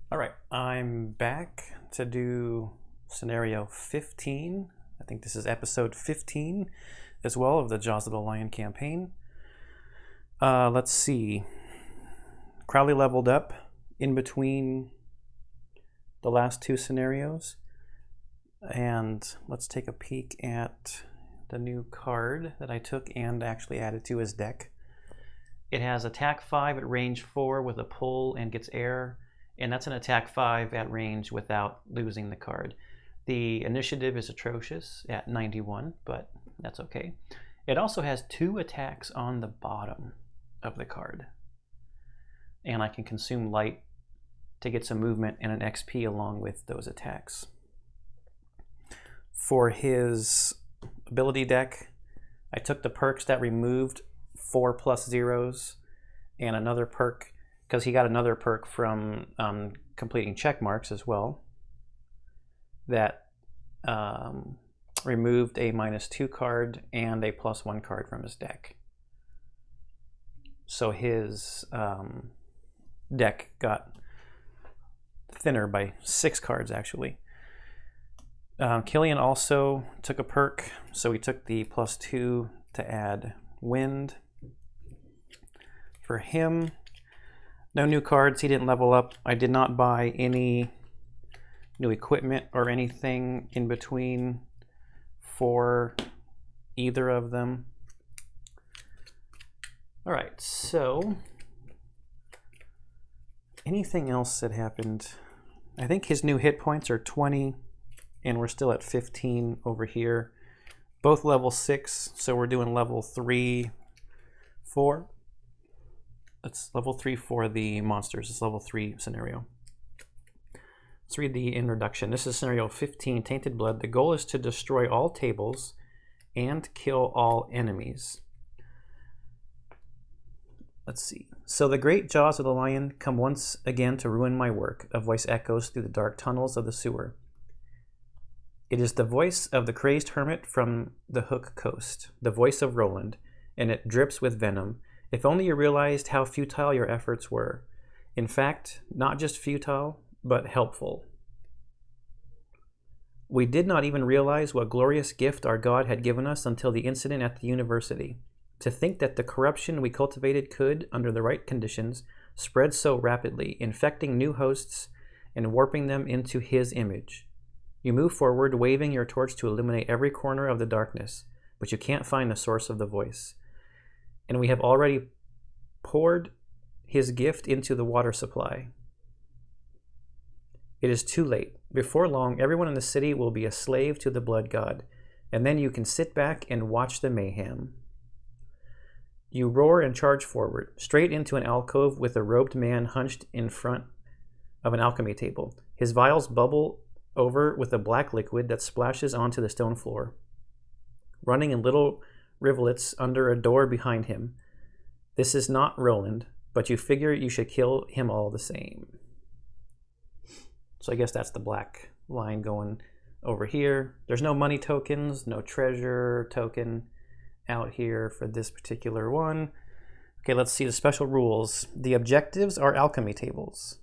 All right, I'm back to do scenario 15. I think this is episode 15 as well of the Jaws of the Lion campaign. Let's see. Crowley leveled up in between the last two scenarios. And let's take a peek at the new card that I took and actually added to his deck. It has attack 5 at range 4 with a pull and gets air. And that's an attack 5 at range without losing the card. The initiative is atrocious at 91, but that's okay. It also has 2 attacks on the bottom of the card. And I can consume light to get some movement and an XP along with those attacks. For his ability deck, I took the perks that removed 4 plus zeros and another perk, because he got another perk from completing check marks as well, that removed a -2 card and a +1 card from his deck. So his deck got thinner by 6 cards actually. Killian also took a perk, so he took the +2 to add wind. For him, no new cards, he didn't level up. I did not buy any new equipment or anything in between for either of them. All right, so anything else that happened? I think his new hit points are 20 and we're still at 15 over here. Both level 6, so we're doing level 3, 4. It's level 3 for the monsters. It's level 3 scenario. Let's read the introduction. This is scenario 15, Tainted Blood. The goal is to destroy all tables and kill all enemies. Let's see. So the great jaws of the lion come once again to ruin my work. A voice echoes through the dark tunnels of the sewer. It is the voice of the crazed hermit from the Hook Coast, the voice of Roland, and it drips with venom. If only you realized how futile your efforts were. In fact, not just futile, but helpful. We did not even realize what glorious gift our God had given us until the incident at the university. To think that the corruption we cultivated could, under the right conditions, spread so rapidly, infecting new hosts and warping them into his image. You move forward, waving your torch to illuminate every corner of the darkness, but you can't find the source of the voice. And we have already poured his gift into the water supply. It is too late. Before long, everyone in the city will be a slave to the blood god, and then you can sit back and watch the mayhem. You roar and charge forward, straight into an alcove with a robed man hunched in front of an alchemy table. His vials bubble over with a black liquid that splashes onto the stone floor, running in little rivulets under a door behind him. This is not Roland, but you figure you should kill him all the same. So I guess that's the black line going over here. There's no money tokens, no treasure token out here for this particular one. Okay, let's see the special rules. The objectives are alchemy tables.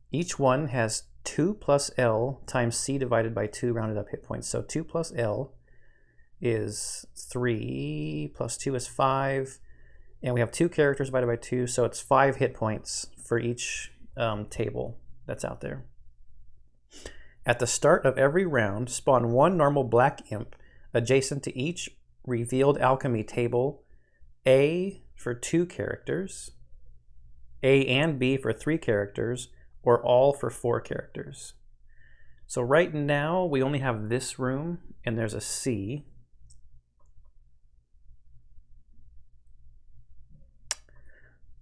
Each one has 2 plus L times C divided by 2 rounded up hit points. So 2 plus L is 3, plus 2 is 5, and we have 2 characters divided by 2, so it's 5 hit points for each table that's out there. At the start of every round, spawn 1 normal black imp adjacent to each revealed alchemy table, A for 2 characters, A and B for 3 characters, or all for 4 characters. So right now we only have this room and there's a C.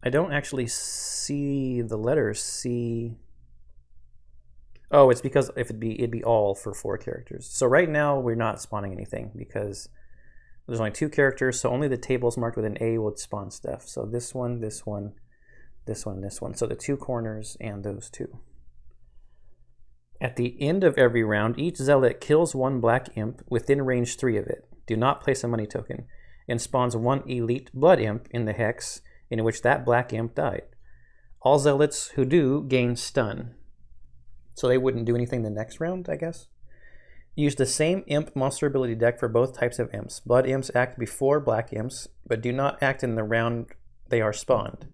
I don't actually see the letter C. Oh, it's because if it'd be all for 4 characters. So right now we're not spawning anything because there's only 2 characters, so only the tables marked with an A would spawn stuff. So this one, this one, this one, this one. So the 2 corners and those 2. At the end of every round, each zealot kills 1 black imp within range 3 of it. Do not place a money token. And spawns 1 elite blood imp in the hex in which that black imp died. All zealots who do gain stun. So they wouldn't do anything the next round, I guess. Use the same imp monster ability deck for both types of imps. Blood imps act before black imps, but do not act in the round they are spawned.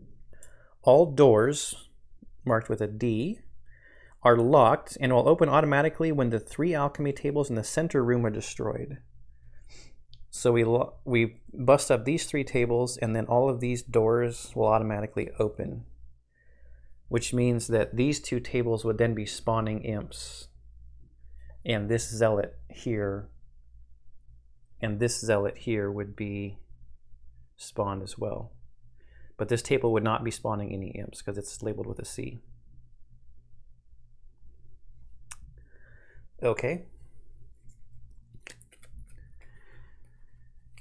All doors, marked with a D, are locked and will open automatically when the 3 alchemy tables in the center room are destroyed. So we bust up these 3 tables, and then all of these doors will automatically open, which means that these 2 tables would then be spawning imps. And this Zealot here and this Zealot here would be spawned as well. But this table would not be spawning any imps because it's labeled with a C. Okay.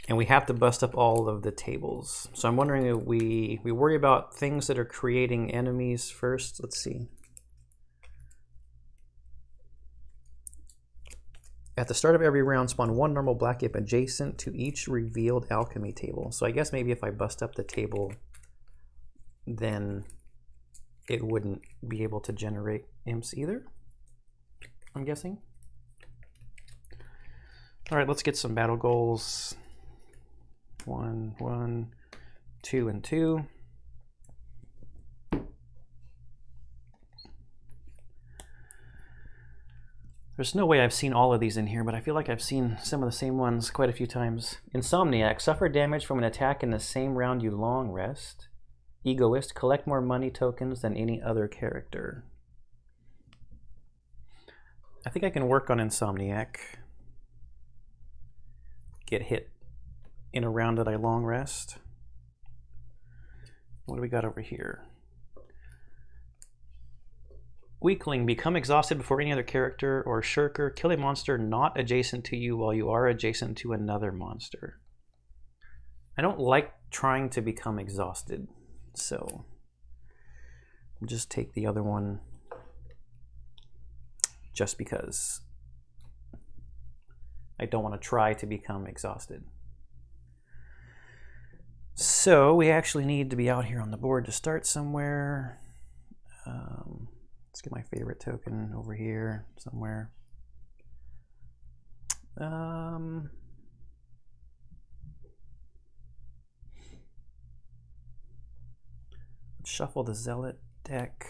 And we have to bust up all of the tables. So I'm wondering if we worry about things that are creating enemies first. Let's see. At the start of every round, spawn 1 normal black imp adjacent to each revealed alchemy table. So I guess maybe if I bust up the table, then it wouldn't be able to generate imps either, I'm guessing. All right, let's get some battle goals. 1, 1, 2, and 2. There's no way I've seen all of these in here, but I feel like I've seen some of the same ones quite a few times. Insomniac, suffer damage from an attack in the same round you long rest. Egoist, collect more money tokens than any other character. I think I can work on Insomniac. Get hit in a round that I long rest. What do we got over here? Weakling, become exhausted before any other character or shirker. Kill a monster not adjacent to you while you are adjacent to another monster. I don't like trying to become exhausted, so I'll just take the other one just because I don't want to try to become exhausted. So we actually need to be out here on the board to start somewhere. Let's get my favorite token over here somewhere. Shuffle the Zealot deck.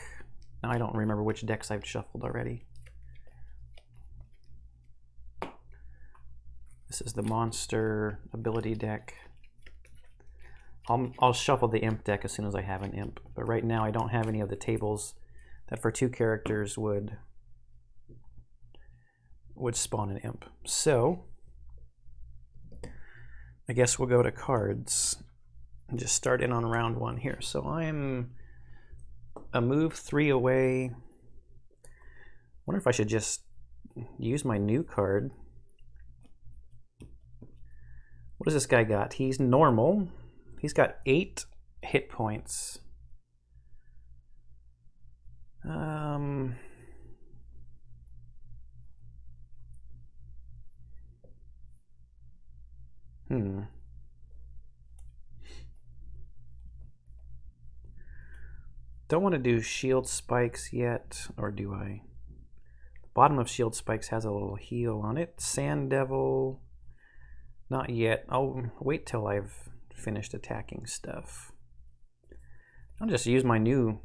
Now I don't remember which decks I've shuffled already. This is the monster ability deck. I'll shuffle the imp deck as soon as I have an imp, but right now I don't have any of the tables that for 2 characters would spawn an imp. So I guess we'll go to cards and just start in on round 1 here. So I'm a move 3 away. Wonder if I should just use my new card. What does this guy got? He's normal. He's got 8 hit points. Don't want to do shield spikes yet, or do I? The bottom of shield spikes has a little heal on it. Sand Devil, not yet. I'll wait till I've finished attacking stuff. I'll just use my new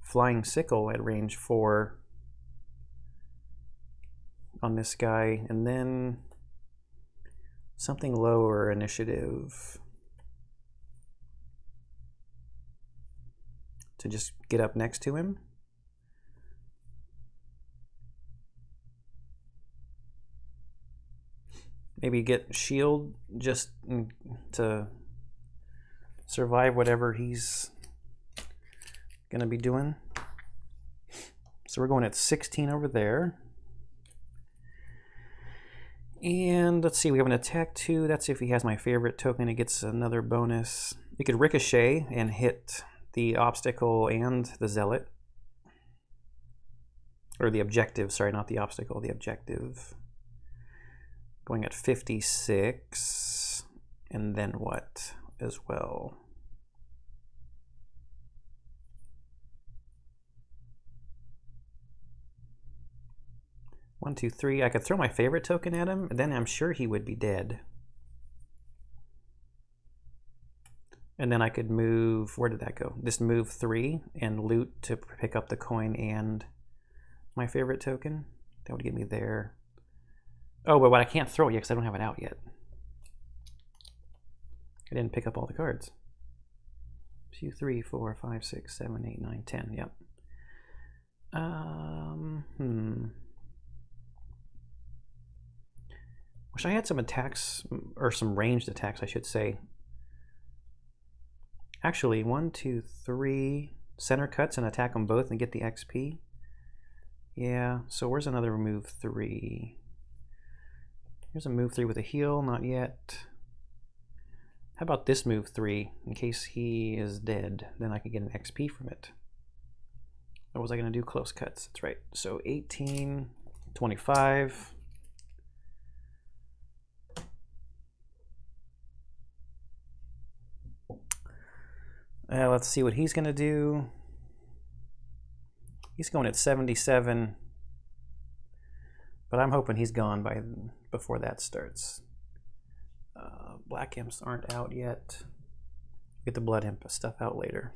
Flying Sickle at range 4 on this guy, and then something lower initiative to just get up next to him. Maybe get shield just to survive whatever he's gonna be doing. So we're going at 16 over there. And let's see, we have an attack 2. That's if he has my favorite token, it gets another bonus. You could ricochet and hit the obstacle and the Zealot. Or the objective, sorry, not the obstacle, the objective. Going at 56. And then what as well? 1, 2, 3. I could throw my favorite token at him, and then I'm sure he would be dead. And then I could move, where did that go? Just move 3 and loot to pick up the coin and my favorite token. That would get me there. Oh, but what I can't throw it yet because I don't have it out yet. I didn't pick up all the cards. 2, 3, 4, 5, 6, 7, 8, 9, 10. Yep. Wish I had some attacks, or some ranged attacks, I should say. Actually, 1, 2, 3 center cuts and attack them both and get the XP. Yeah, so where's another move 3? Here's a move 3 with a heal, not yet. How about this move 3, in case he is dead? Then I can get an XP from it. What was I going to do? Close cuts. That's right. So 18, 25. Let's see what he's going to do. He's going at 77. But I'm hoping he's gone before that starts. Black Imps aren't out yet. Get the Blood Imp stuff out later.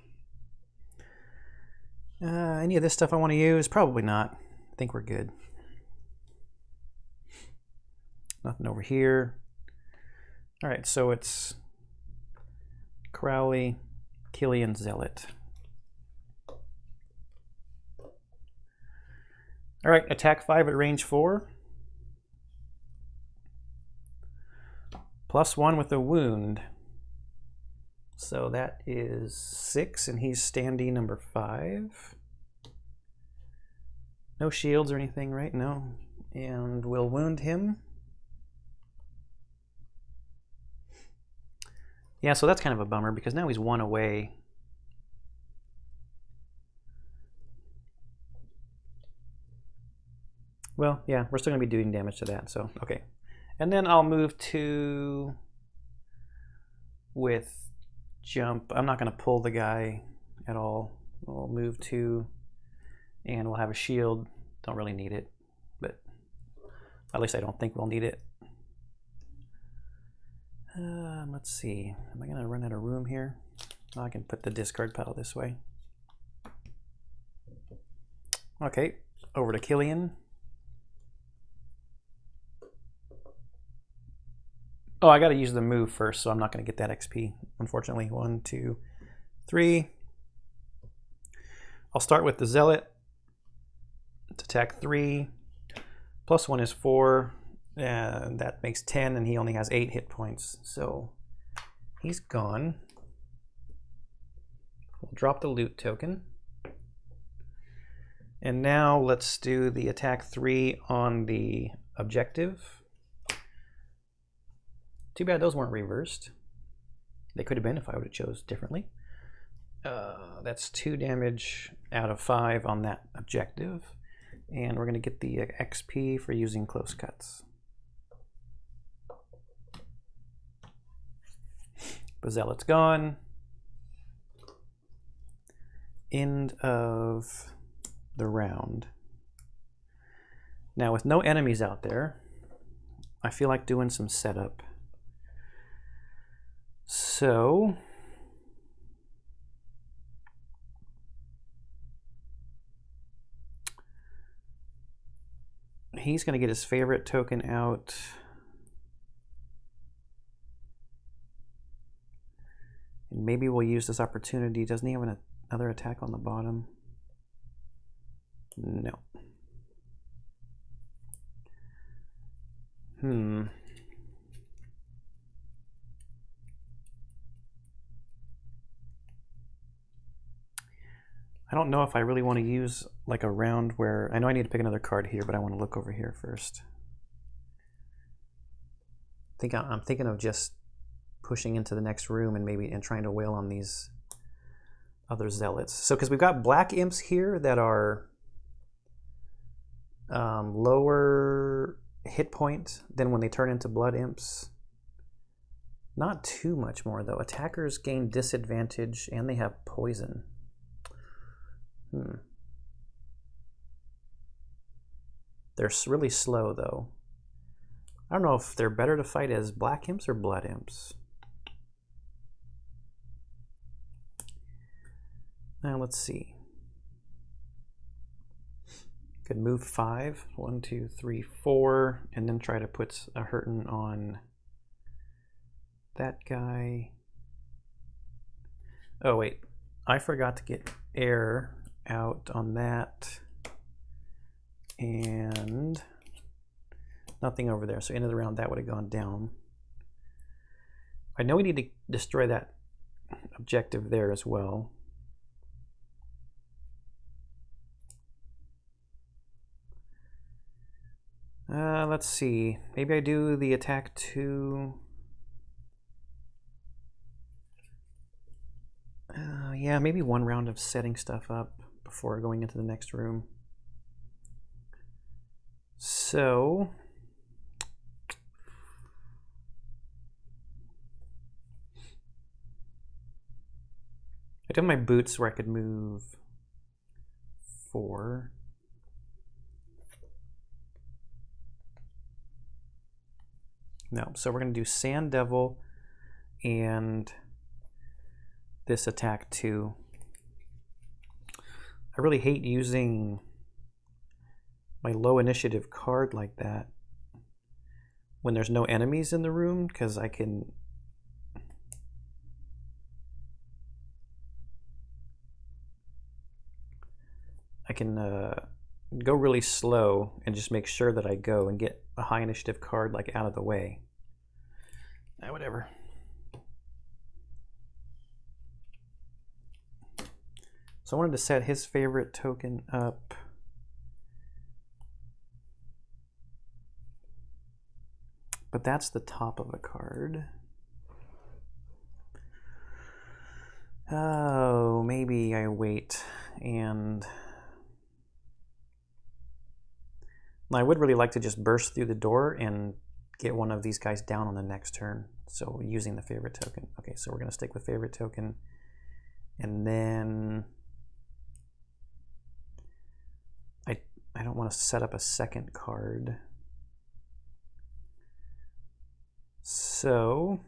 Any of this stuff I want to use? Probably not. I think we're good. Nothing over here. All right, so it's Crowley, Killian, Zealot. All right, attack 5 at range 4. +1 with a wound. So that is 6, and he's standing number 5. No shields or anything, right? No. And we'll wound him. Yeah, so that's kind of a bummer because now he's 1 away. Well, yeah, we're still going to be doing damage to that, so okay. And then I'll move 2 with jump. I'm not going to pull the guy at all. We'll move 2 and we'll have a shield. Don't really need it, but at least I don't think we'll need it. Let's see. Am I going to run out of room here? Oh, I can put the discard pile this way. Okay, over to Killian. Oh, I got to use the move first, so I'm not going to get that XP, unfortunately. 1, 2, 3. I'll start with the Zealot. It's attack 3. +1 is 4. And that makes 10, and he only has 8 hit points. So he's gone. We'll drop the loot token. And now let's do the attack 3 on the objective. Too bad those weren't reversed. They could have been if I would have chose differently. That's 2 damage out of 5 on that objective. And we're going to get the XP for using close cuts. The Zealot's gone. End of the round. Now with no enemies out there, I feel like doing some setup. So he's going to get his favorite token out. And maybe we'll use this opportunity. Doesn't he have another attack on the bottom? No. I don't know if I really want to use like a round where I know I need to pick another card here, but I want to look over here first. I'm thinking of just pushing into the next room and trying to wail on these other zealots. So because we've got black imps here that are lower hit point than when they turn into blood imps. Not too much more though. Attackers gain disadvantage and they have poison. They're really slow, though. I don't know if they're better to fight as black imps or blood imps. Now, let's see. Could move 5. 1, 2, 3, 4. And then try to put a hurtin' on that guy. Oh, wait. I forgot to get air out on that. And nothing over there. So end of the round, that would have gone down. I know we need to destroy that objective there as well. Let's see. Maybe I do the attack 2. Yeah, maybe 1 round of setting stuff up before going into the next room. So I did my boots where I could move 4. No, so we're going to do Sand Devil and this attack 2. I really hate using my low initiative card like that when there's no enemies in the room, because I can go really slow and just make sure that I go and get a high initiative card like out of the way. Whatever. So I wanted to set his favorite token up. But that's the top of a card. Oh, maybe I wait and... I would really like to just burst through the door and get one of these guys down on the next turn. So using the favorite token. Okay, so we're going to stick with favorite token. And then I don't want to set up a second card. So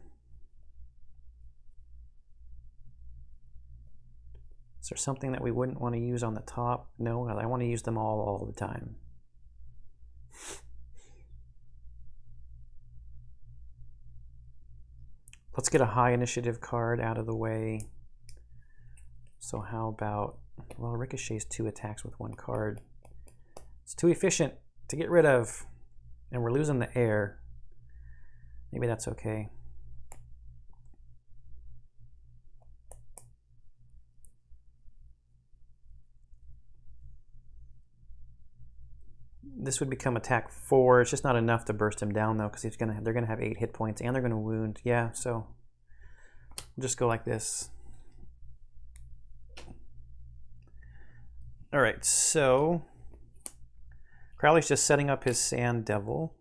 is there something that we wouldn't want to use on the top? No, I want to use them all the time. Let's get a high initiative card out of the way. So how about, well, ricochets 2 attacks with 1 card. It's too efficient to get rid of, and we're losing the air. Maybe that's okay. This would become attack 4. It's just not enough to burst him down though, because they're gonna have 8 hit points and they're gonna wound. Yeah, so we'll just go like this. All right, so Crowley's just setting up his Sand Devil.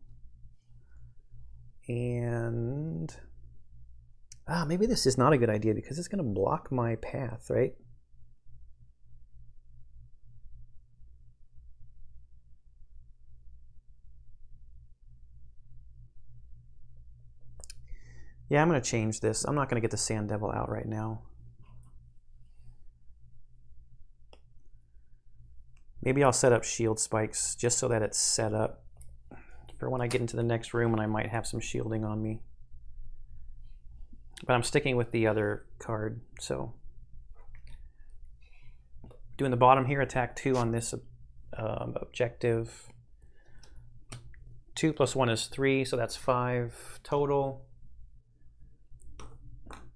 And maybe this is not a good idea because it's going to block my path, right? Yeah, I'm going to change this. I'm not going to get the Sand Devil out right now. Maybe I'll set up shield spikes just so that it's set up for when I get into the next room and I might have some shielding on me. But I'm sticking with the other card, so. Doing the bottom here, attack 2 on this objective. 2 plus 1 is 3, so that's 5 total.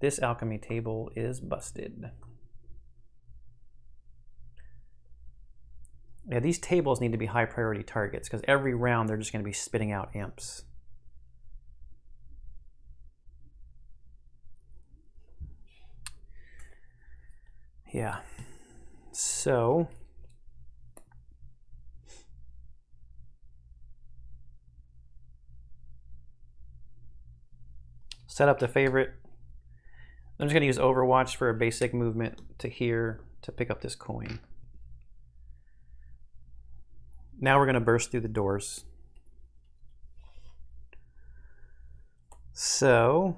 This alchemy table is busted. Yeah, these tables need to be high priority targets because every round they're just going to be spitting out imps. Yeah, so set up the favorite. I'm just going to use Overwatch for a basic movement to here to pick up this coin. Now we're going to burst through the doors. So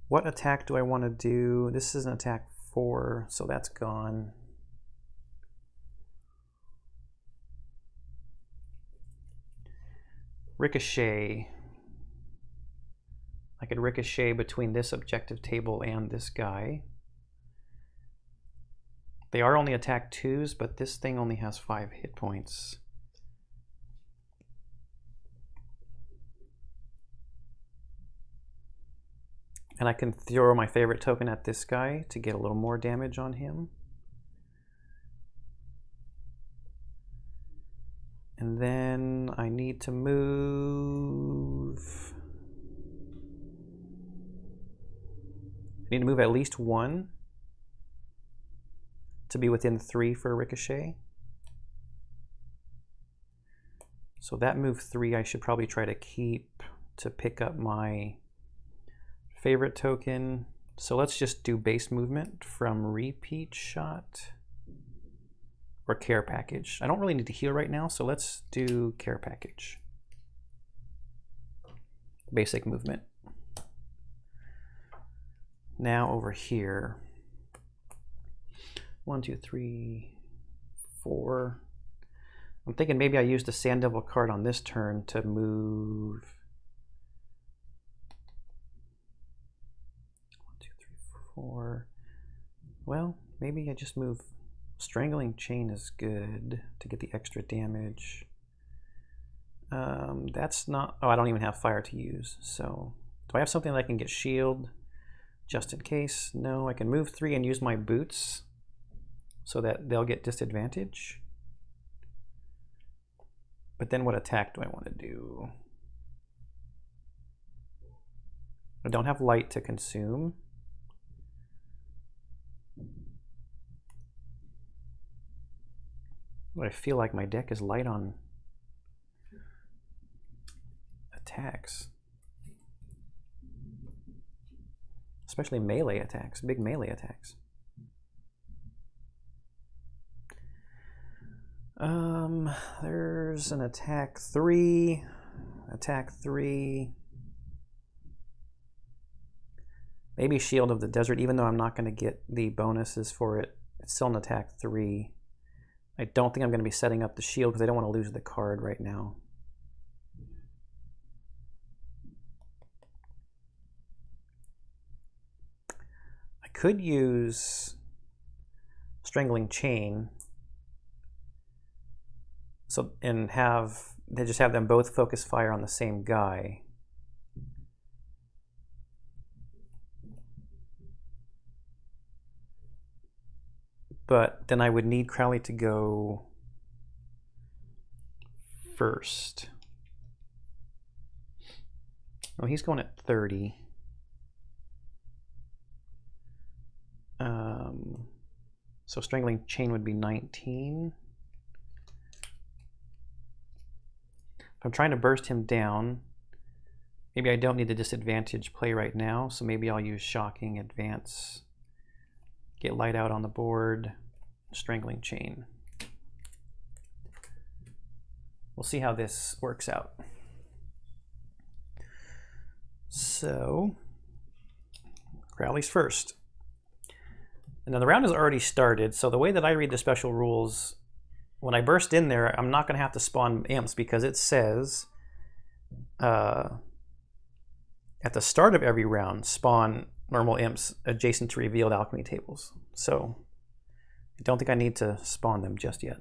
what attack do I want to do? This is an attack 4, so that's gone. Ricochet. I could ricochet between this objective table and this guy. They are only attack 2s, but this thing only has 5 hit points. And I can throw my favorite token at this guy to get a little more damage on him. And then I need to move. I need to move at least 1 to be within 3 for a ricochet. So that move 3 I should probably try to keep to pick up my favorite token. So let's just do base movement from repeat shot or care package. I don't really need to heal right now, so let's do care package. Basic movement. Now over here, 1, 2, 3, 4. I'm thinking maybe I use the Sand Devil card on this turn to move 1, 2, 3, 4. Well, maybe I just move Strangling Chain is good to get the extra damage. That's not, oh, I don't even have fire to use. So do I have something that I can get shield just in case? No, I can move 3 and use my boots so that they'll get disadvantage. But then what attack do I want to do? I don't have light to consume. But I feel like my deck is light on attacks. Especially melee attacks, big melee attacks. There's an attack 3, attack 3. Maybe Shield of the Desert, even though I'm not going to get the bonuses for it. It's still an attack 3. I don't think I'm going to be setting up the shield because I don't want to lose the card right now. I could use Strangling Chain. So, and they just have them both focus fire on the same guy. But then I would need Crowley to go first. Oh, he's going at 30. So Strangling Chain would be 19. If I'm trying to burst him down, maybe I don't need the disadvantage play right now, so maybe I'll use Shocking Advance. Get light out on the board, Strangling Chain. We'll see how this works out. So, Crowley's first. And then the round has already started, so the way that I read the special rules, when I burst in there, I'm not going to have to spawn imps because it says at the start of every round, spawn normal imps adjacent to revealed alchemy tables. So I don't think I need to spawn them just yet.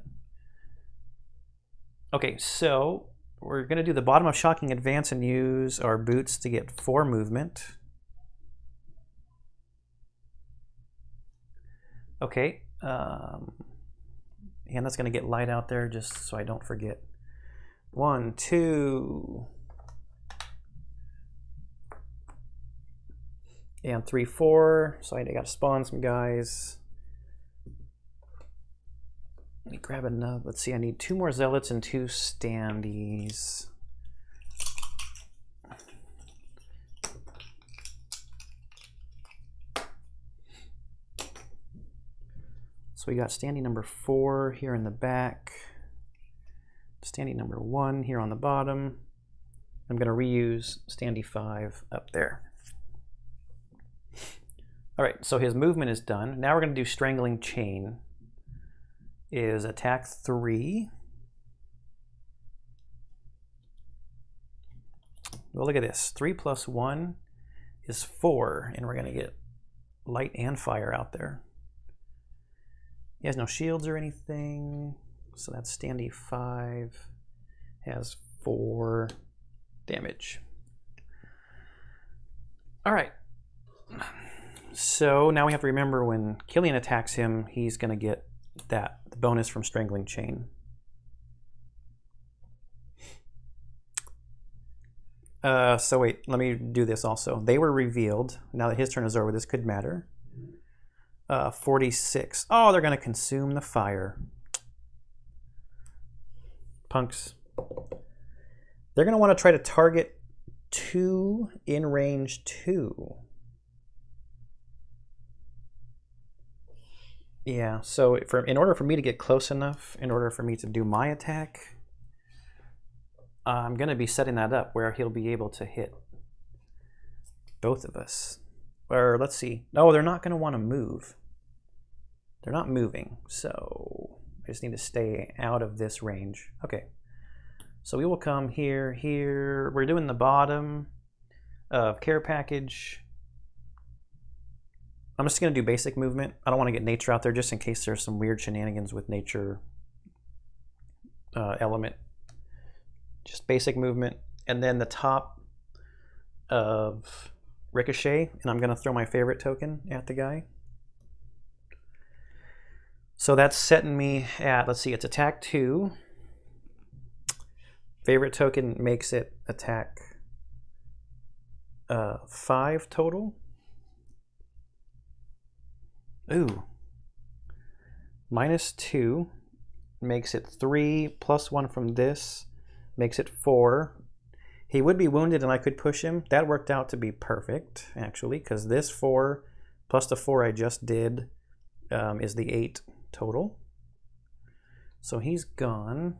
Okay, so we're going to do the bottom of Shocking Advance and use our boots to get 4 movement. Okay, and that's going to get light out there just so I don't forget. 1, 2, and 3, 4. So I got to spawn some guys. Let me grab enough. Let's see, I need 2 more Zealots and 2 Standees. So we got standee number 4 here in the back, standee number 1 here on the bottom. I'm going to reuse standee 5 up there. All right, so his movement is done. Now we're going to do Strangling Chain. Is attack 3. Well, look at this. 3 plus 1 is 4, and we're going to get light and fire out there. He has no shields or anything, so that's standee 5. Has 4 damage. All right. So now we have to remember when Killian attacks him, he's going to get the bonus from Strangling Chain. So wait, let me do this also. They were revealed. Now that his turn is over, this could matter. 46. Oh, they're going to consume the fire. Punks. They're going to want to try to target 2 in range 2. Yeah, so in order for me to get close enough, in order for me to do my attack, I'm going to be setting that up where he'll be able to hit both of us. Or let's see. No, they're not going to want to move. They're not moving, so I just need to stay out of this range. Okay, so we will come here, here. We're doing the bottom of care package. I'm just going to do basic movement. I don't want to get nature out there just in case there's some weird shenanigans with nature element. Just basic movement. And then the top of ricochet, and I'm going to throw my favorite token at the guy. So that's setting me at, let's see, it's attack 2. Favorite token makes it attack 5 total. Ooh. -2 makes it 3, plus 1 from this makes it 4. He would be wounded and I could push him. That worked out to be perfect, actually, because this 4 plus the 4 I just did is the 8 total. So he's gone.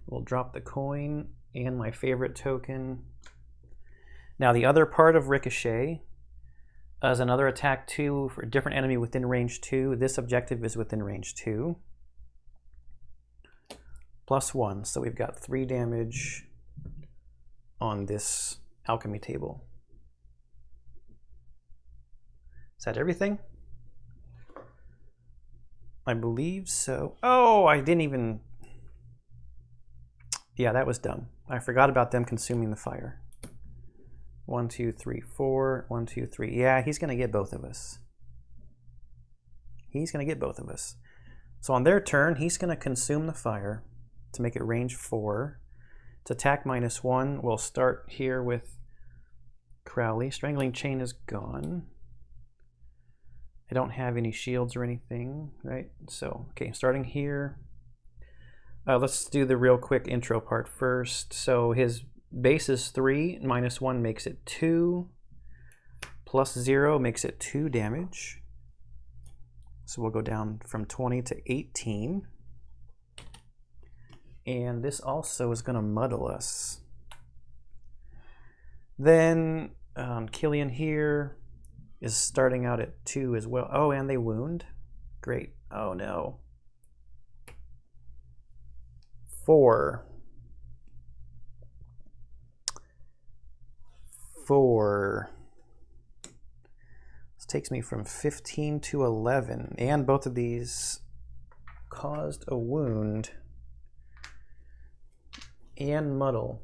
We'll drop the coin and my favorite token. Now the other part of ricochet as another attack 2 for a different enemy within range 2. This objective is within range 2. Plus 1, so we've got 3 damage on this alchemy table. Is that everything? I believe so. Oh, I didn't even... Yeah, that was dumb. I forgot about them consuming the fire. 1, 2, 3, 4. 1, 2, 3. Yeah, he's going to get both of us. He's going to get both of us. So on their turn, he's going to consume the fire to make it range 4. It's attack -1. We'll start here with Crowley. Strangling Chain is gone. I don't have any shields or anything, right? So, okay, starting here. Let's do the real quick intro part first. So his base is 3, -1 makes it 2, plus 0 makes it 2 damage. So we'll go down from 20 to 18. And this also is going to muddle us. Then Killian here is starting out at 2 as well. Oh, and they wound. Great. Oh no. 4. 4. This takes me from 15 to 11. And both of these caused a wound and muddle.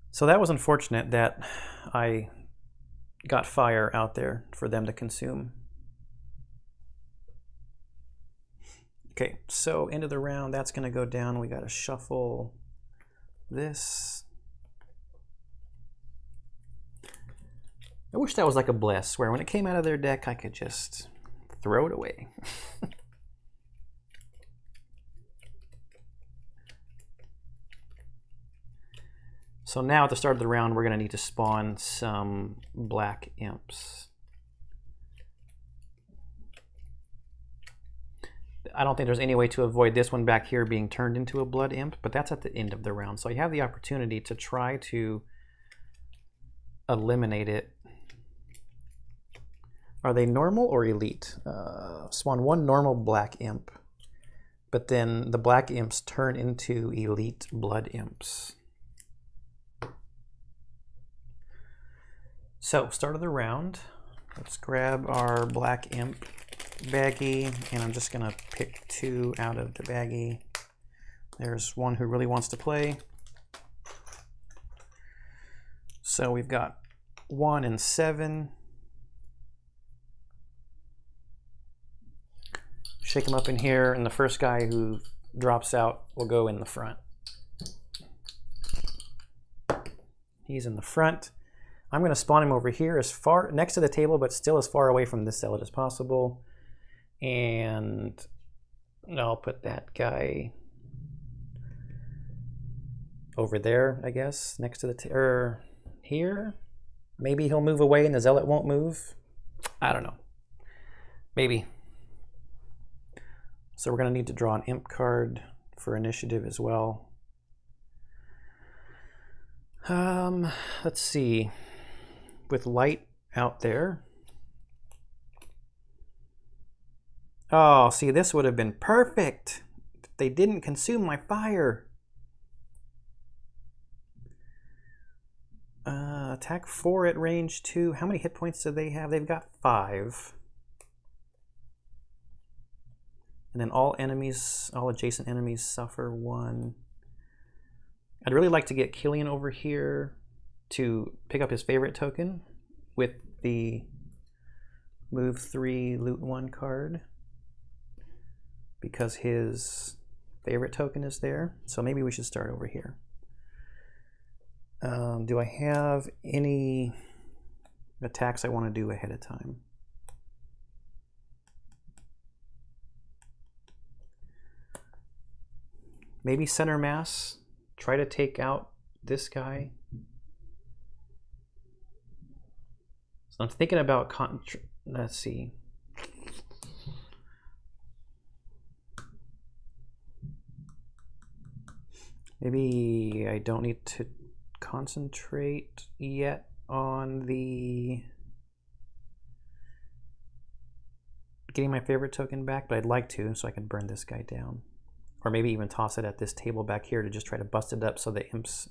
So that was unfortunate that I got fire out there for them to consume. Okay, so end of the round, that's going to go down. We got to shuffle this. I wish that was like a bless, where when it came out of their deck, I could just throw it away. So now at the start of the round, we're going to need to spawn some black imps. I don't think there's any way to avoid this one back here being turned into a blood imp, but that's at the end of the round. So you have the opportunity to try to eliminate it. Are they normal or elite? Spawn one normal black imp, but then the black imps turn into elite blood imps. So, start of the round. Let's grab our black imp baggie, and I'm just going to pick 2 out of the baggie. There's one who really wants to play. So we've got 1 and 7. Shake them up in here, and the first guy who drops out will go in the front. He's in the front. I'm going to spawn him over here as far next to the table, but still as far away from this zealot as possible. And I'll put that guy over there, I guess, next to the or here. Maybe he'll move away and the zealot won't move. I don't know. Maybe. So we're going to need to draw an imp card for initiative as well. Let's see. With light out there. Oh, see, this would have been perfect if they didn't consume my fire. Attack 4 at range 2. How many hit points do they have? They've got 5. And then all enemies, all adjacent enemies suffer 1. I'd really like to get Killian over here to pick up his favorite token with the move 3, loot 1 card, because his favorite token is there. So maybe we should start over here. Do I have any attacks I want to do ahead of time? Maybe center mass, try to take out this guy. So I'm thinking about, let's see. Maybe I don't need to concentrate yet on the getting my favorite token back, but I'd like to, so I can burn this guy down. Or maybe even toss it at this table back here to just try to bust it up so the imps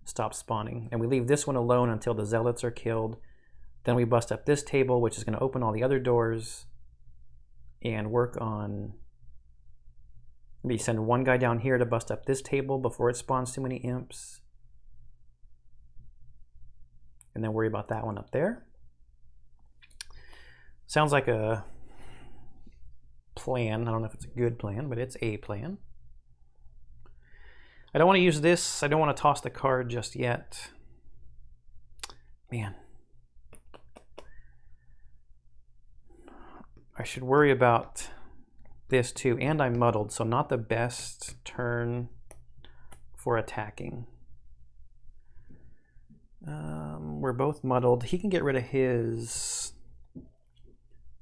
stop spawning. And we leave this one alone until the zealots are killed. Then we bust up this table, which is going to open all the other doors, and work on... Maybe send one guy down here to bust up this table before it spawns too many imps. And then worry about that one up there. Sounds like a plan. I don't know if it's a good plan, but it's a plan. I don't want to use this. I don't want to toss the card just yet. Man. I should worry about this too. And I'm muddled, so not the best turn for attacking. We're both muddled. He can get rid of his...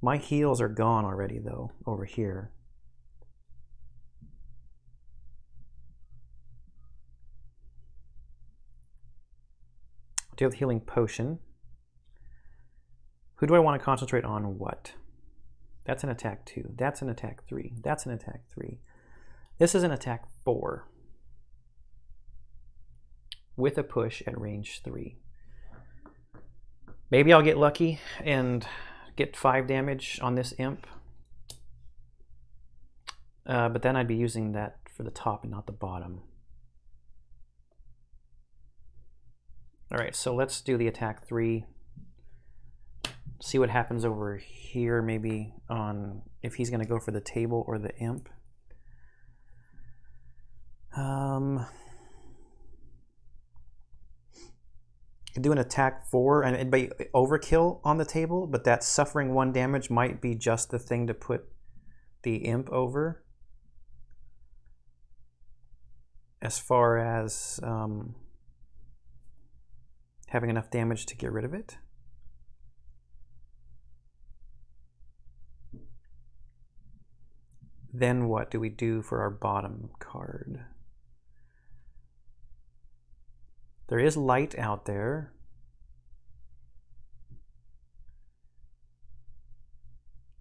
My heals are gone already, though, over here. Do you have the healing potion? Who do I want to concentrate on what? That's an attack 2. That's an attack 3. That's an attack 3. This is an attack 4. With a push at range 3. Maybe I'll get lucky and get 5 damage on this imp. But then I'd be using that for the top and not the bottom. Alright, so let's do the attack 3. See what happens over here, maybe on if he's going to go for the table or the imp. Could do an attack 4 and it'd be overkill on the table, but that suffering 1 damage might be just the thing to put the imp over. As far as having enough damage to get rid of it. Then what do we do for our bottom card? There is light out there.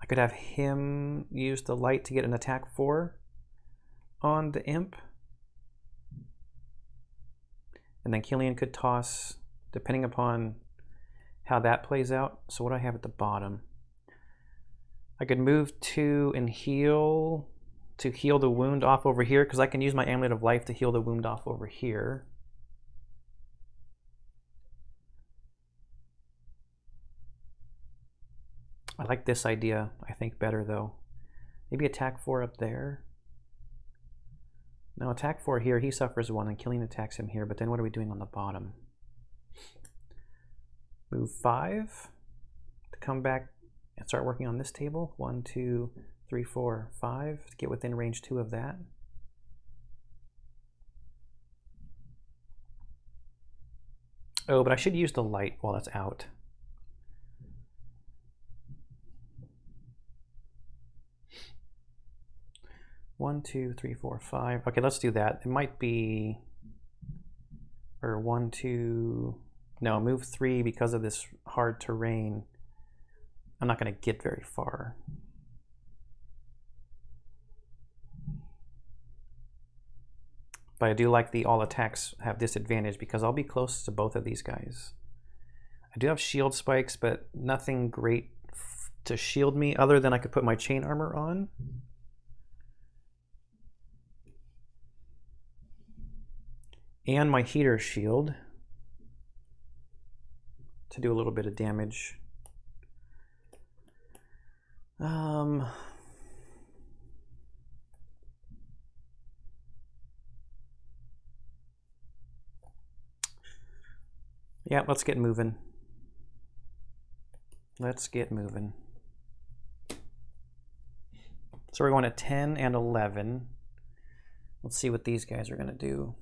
I could have him use the light to get an attack 4 on the imp. And then Killian could toss, depending upon how that plays out. So what do I have at the bottom? I could move 2 and heal to heal the wound off over here, because I can use my Amulet of Life to heal the wound off over here. I like this idea, I think, better though. Maybe attack 4 up there. No, attack 4 here, he suffers 1 and Killian attacks him here, but then what are we doing on the bottom? Move 5 to come back and start working on this table. 1, 2, 3, 4, 5 to get within range 2 of that. Oh, but I should use the light while that's out. One, 2, 3, 4, 5. Okay, let's do that. It might be, or 1, 2. No, move 3 because of this hard terrain. I'm not going to get very far. But I do like the all attacks have disadvantage because I'll be close to both of these guys. I do have shield spikes, but nothing great to shield me other than I could put my chain armor on. And my heater shield to do a little bit of damage. Yeah, let's get moving. Let's get moving. So we're going to 10 and 11. Let's see what these guys are going to do.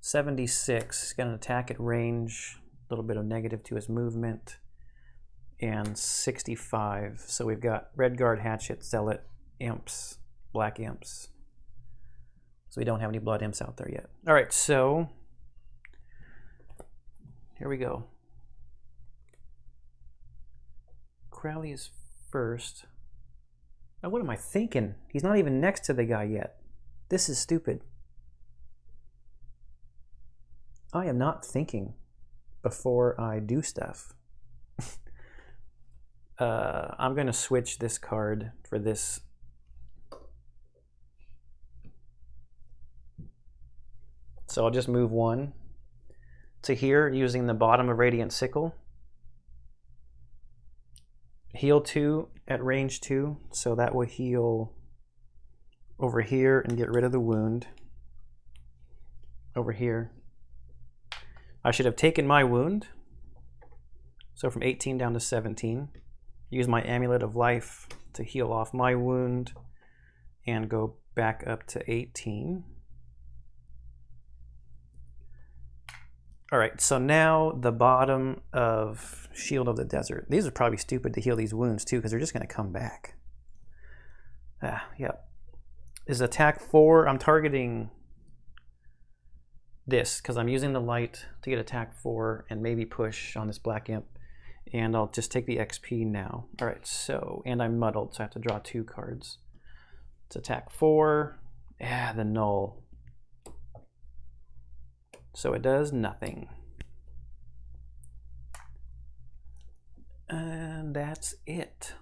76, going to attack at range, a little bit of negative to his movement, and 65. So we've got Red Guard, Hatchet, Zealot, Imps, Black Imps. So we don't have any Blood Imps out there yet. All right, so here we go. Crowley is first. Oh, what am I thinking? He's not even next to the guy yet. This is stupid. I am not thinking before I do stuff. I'm going to switch this card for this. So I'll just move 1 to here using the bottom of Radiant Sickle. Heal 2 at range 2, so that will heal over here and get rid of the wound over here. I should have taken my wound, so from 18 down to 17. Use my Amulet of Life to heal off my wound and go back up to 18. All right, so now the bottom of Shield of the Desert. These are probably stupid to heal these wounds too, because they're just going to come back. Yep. Is attack 4. I'm targeting this because I'm using the light to get attack 4 and maybe push on this Black Imp. And I'll just take the XP now. All right, so, and I'm muddled, so I have to draw 2 cards. It's attack 4. The null. So it does nothing. And that's it.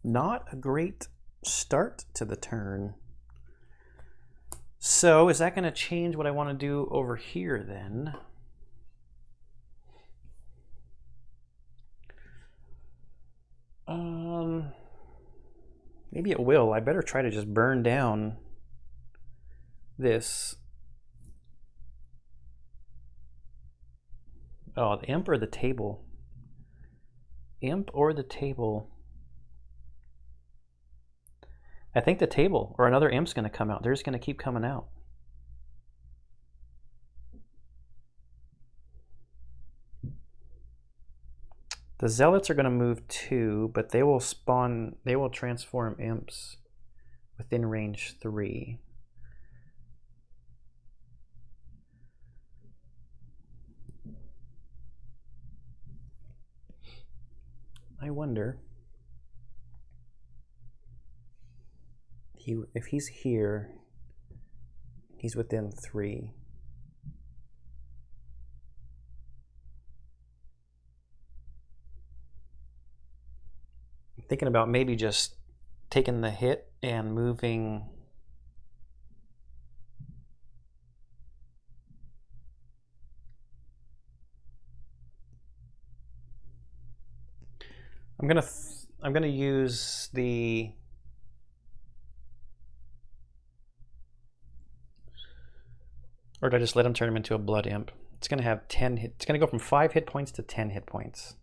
Not a great start to the turn. So is that going to change what I want to do over here then? Maybe it will. I better try to just burn down this. Oh, the imp or the table? Imp or the table? I think the table or another imp's going to come out. They're just going to keep coming out. The Zealots are going to move 2, but they will transform Imps within range 3. I wonder if he's here, he's within 3. I'm thinking about maybe just taking the hit and moving. I'm gonna use the or did I just let him turn him into a blood imp? It's gonna have 10 hit. It's gonna go from 5 hit points to 10 hit points.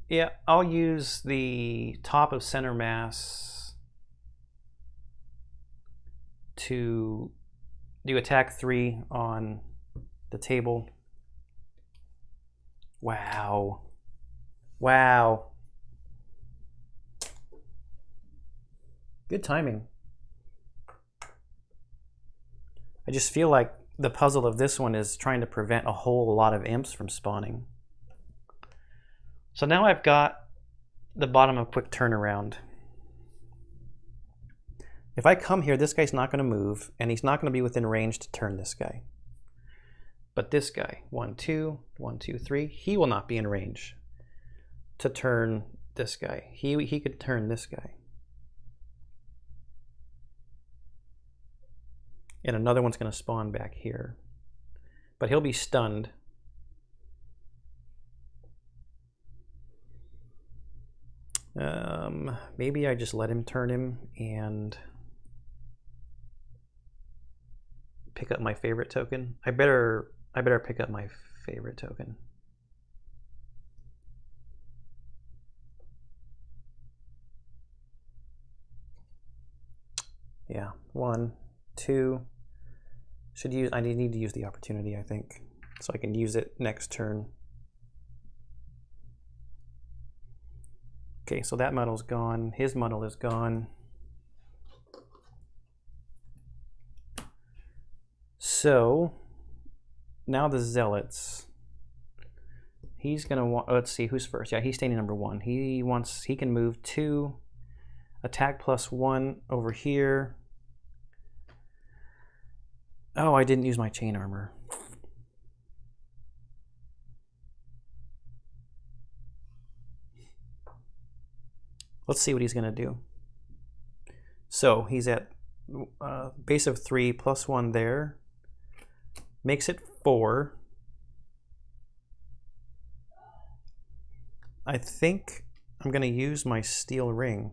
Yeah, I'll use the top of center mass to do attack 3 on the table. Wow. Wow. Good timing. I just feel like the puzzle of this one is trying to prevent a whole lot of imps from spawning. So now I've got the bottom of quick turnaround. If I come here, this guy's not going to move, and he's not going to be within range to turn this guy. But this guy, 1, 2, 1, 2, 3, he will not be in range to turn this guy. He could turn this guy. And another one's going to spawn back here. But he'll be stunned. Maybe I just let him turn him and pick up my favorite token. I better pick up my favorite token. Yeah, 1, 2. I need to use the opportunity, I think, so I can use it next turn. Okay, so that muddle's gone. His muddle is gone. So now the Zealots. He's gonna want. Let's see who's first. Yeah, he's standing number 1. He can move 2, attack +1 over here. Oh, I didn't use my chain armor. Let's see what he's going to do. So he's at base of 3 +1 there. Makes it 4. I think I'm going to use my steel ring.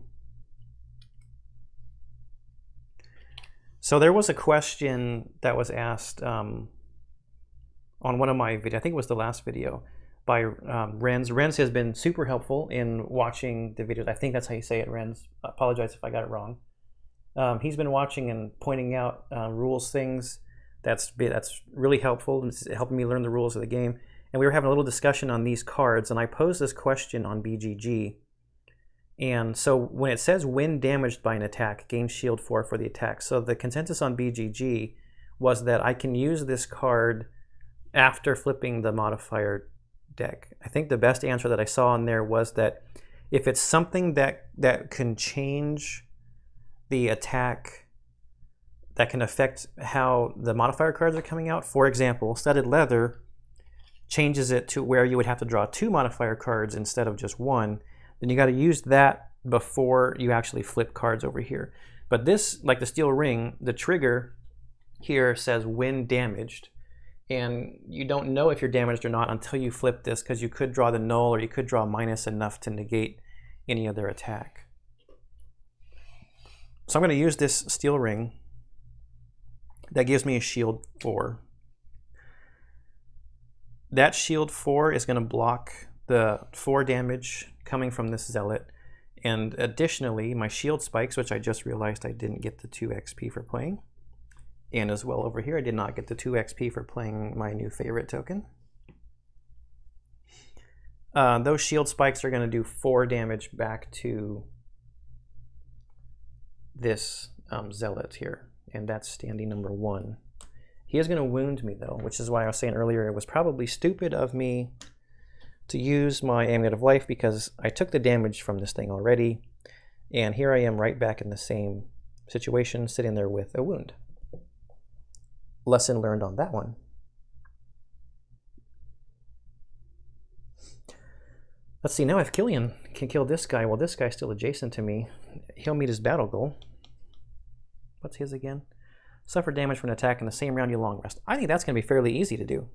So there was a question that was asked on one of my videos, I think it was the last video, by Renz. Renz has been super helpful in watching the videos. I think that's how you say it, Renz. I apologize if I got it wrong. He's been watching and pointing out rules things. That's really helpful. It's helping me learn the rules of the game. And we were having a little discussion on these cards, and I posed this question on BGG. And so when it says when damaged by an attack, gain shield 4 for the attack. So the consensus on BGG was that I can use this card after flipping the modifier deck. I think the best answer that I saw in there was that if it's something that can change the attack, that can affect how the modifier cards are coming out. For example, studded leather changes it to where you would have to draw 2 modifier cards instead of just 1. Then you got to use that before you actually flip cards over here. But this, like the steel ring, the trigger here says when damaged. And you don't know if you're damaged or not until you flip this, because you could draw the null or you could draw minus enough to negate any other attack. So I'm going to use this steel ring. That gives me a shield 4. That shield 4 is going to block the 4 damage coming from this Zealot. And additionally, my shield spikes, which I just realized I didn't get the 2 XP for playing, And as well over here, I did not get the 2 XP for playing my new favorite token. Those shield spikes are going to do 4 damage back to this Zealot here, and that's standing number 1. He is going to wound me though, which is why I was saying earlier it was probably stupid of me to use my Amulet of Life, because I took the damage from this thing already, and here I am right back in the same situation, sitting there with a wound. Lesson learned on that one. Let's see, now if Killian can kill this guy, well, this guy's still adjacent to me. He'll meet his battle goal. What's his again? Suffer damage from an attack in the same round you long rest. I think that's going to be fairly easy to do.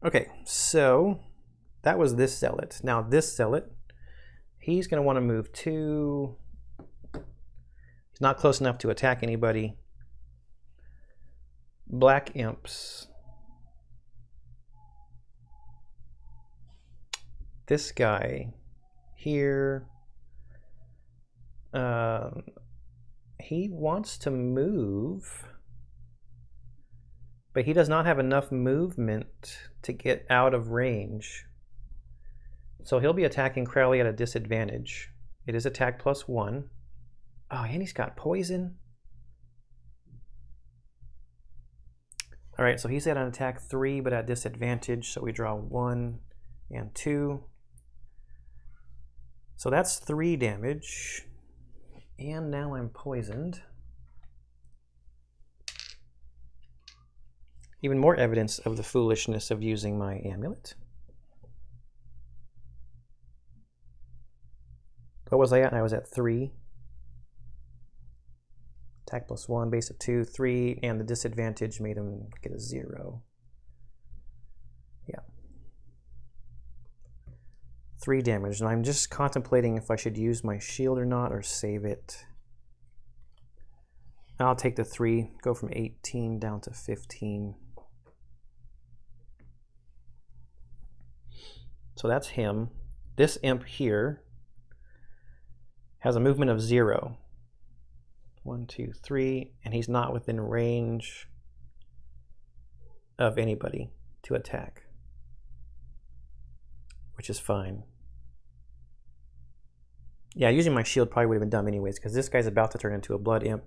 Okay, so that was this Zealot. Now this Zealot, he's going to want to move 2. He's not close enough to attack anybody. Black Imps. This guy here, he wants to move, but he does not have enough movement to get out of range. So he'll be attacking Crowley at a disadvantage. It is attack +1. Oh, and he's got poison. All right, so he's at an attack 3, but at disadvantage. So we draw 1 and 2. So that's 3 damage. And now I'm poisoned. Even more evidence of the foolishness of using my amulet. What was I at? I was at 3. Attack +1, base of 2, 3, and the disadvantage made him get a 0. Yeah. 3 damage, and I'm just contemplating if I should use my shield or not, or save it. I'll take the 3, go from 18 down to 15. So that's him. This imp here has a movement of 0. 1, 2, 3, and he's not within range of anybody to attack, which is fine. Yeah, using my shield probably would have been dumb anyways, because this guy's about to turn into a blood imp,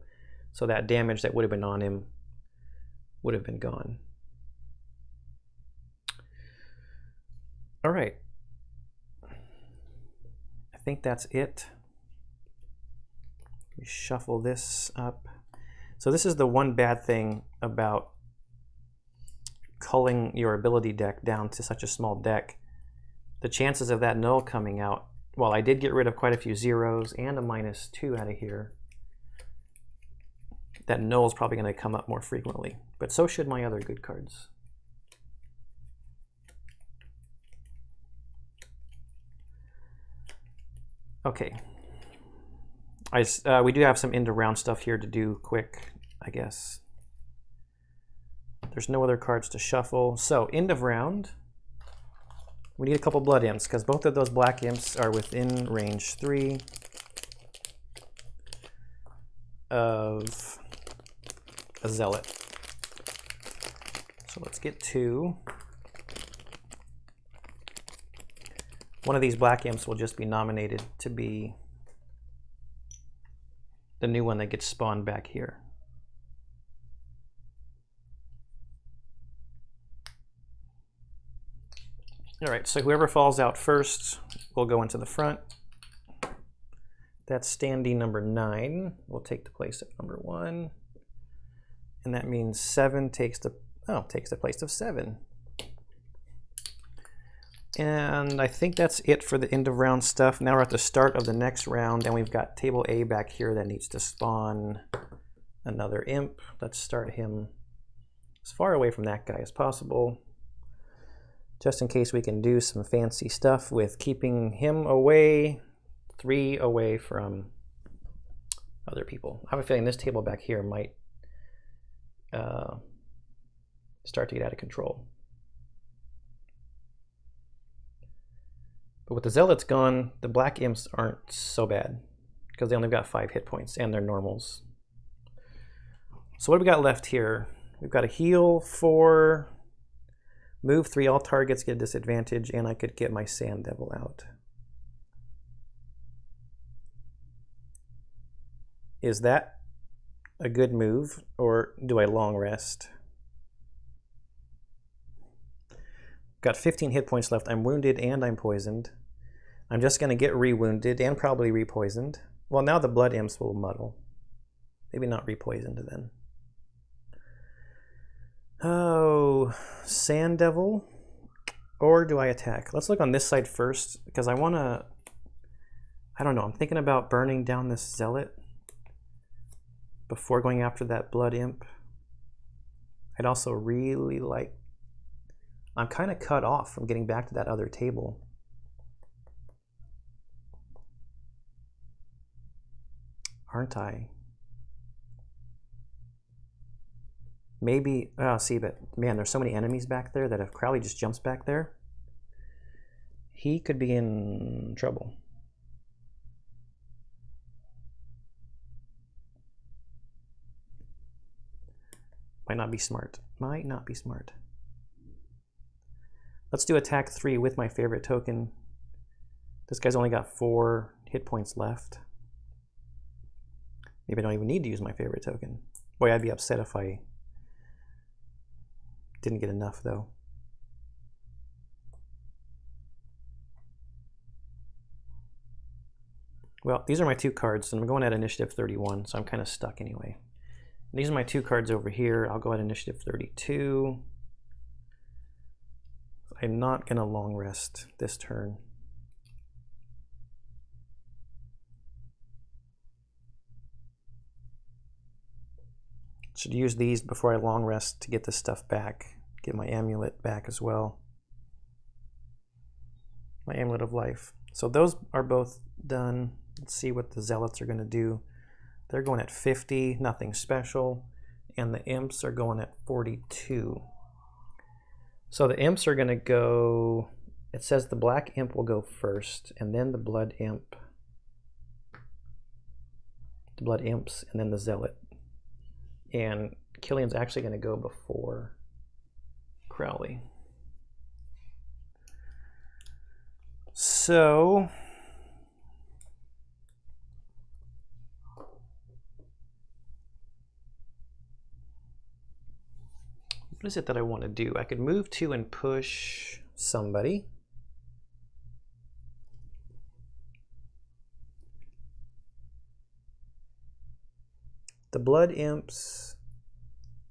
so that damage that would have been on him would have been gone. All right. I think that's it. Let me shuffle this up. So this is the one bad thing about culling your ability deck down to such a small deck. The chances of that null coming out, well, I did get rid of quite a few zeros and a -2 out of here. That null is probably going to come up more frequently, but so should my other good cards. Okay. We do have some end of round stuff here to do quick, I guess. There's no other cards to shuffle. So end of round, we need a couple blood imps, because both of those black imps are within range 3 of a Zealot. So let's get 2. One of these black imps will just be nominated to be the new one that gets spawned back here. All right, so whoever falls out first will go into the front. That's standing number 9 will take the place of number 1. And that means 7 takes the place of 7. And I think that's it for the end of round stuff. Now we're at the start of the next round, and we've got table A back here that needs to spawn another imp. Let's start him as far away from that guy as possible, just in case we can do some fancy stuff with keeping him away, 3 away from other people. I have a feeling this table back here might start to get out of control. But with the Zealots gone, the black imps aren't so bad, because they only got 5 hit points and they're normals. So what do we got left here? We've got a heal 4, move 3, all targets get a disadvantage, and I could get my Sand Devil out. Is that a good move, or do I long rest? Got 15 hit points left. I'm wounded and I'm poisoned. I'm just going to get re-wounded and probably re-poisoned. Well, now the blood imps will muddle. Maybe not re-poisoned then. Oh, Sand Devil. Or do I attack? Let's look on this side first, because I want to... I don't know. I'm thinking about burning down this Zealot before going after that blood imp. I'd also really like... I'm kind of cut off from getting back to that other table. Aren't I? Maybe, see, but man, there's so many enemies back there that if Crowley just jumps back there, he could be in trouble. Might not be smart. Might not be smart. Let's do attack 3 with my favorite token. This guy's only got 4 hit points left. Maybe I don't even need to use my favorite token. Boy, I'd be upset if I didn't get enough, though. Well, these are my 2 cards, and I'm going at initiative 31, so I'm kind of stuck anyway. And these are my 2 cards over here. I'll go at initiative 32. I'm not going to long rest this turn. Should use these before I long rest to get this stuff back. Get my amulet back as well. My amulet of life. So those are both done. Let's see what the Zealots are going to do. They're going at 50, nothing special. And the Imps are going at 42. So the Imps are going to go, it says the Black Imp will go first, and then the Blood Imp. The Blood Imps, and then the Zealot. And Killian's actually going to go before Crowley. So what is it that I want to do? I could move 2 and push somebody. The Blood Imps,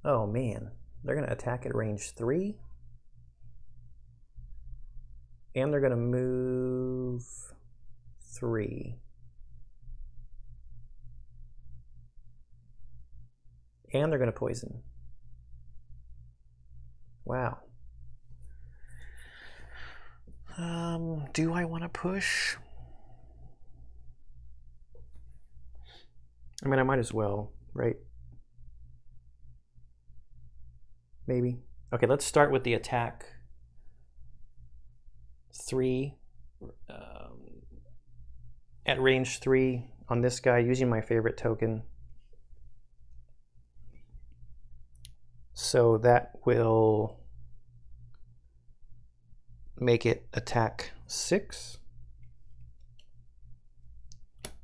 oh man, they're going to attack at range 3. And they're going to move 3. And they're going to poison. Wow. Do I want to push? I mean, I might as well, right? Maybe. Okay, let's start with the attack 3 at range 3 on this guy using my favorite token. So that will make it attack 6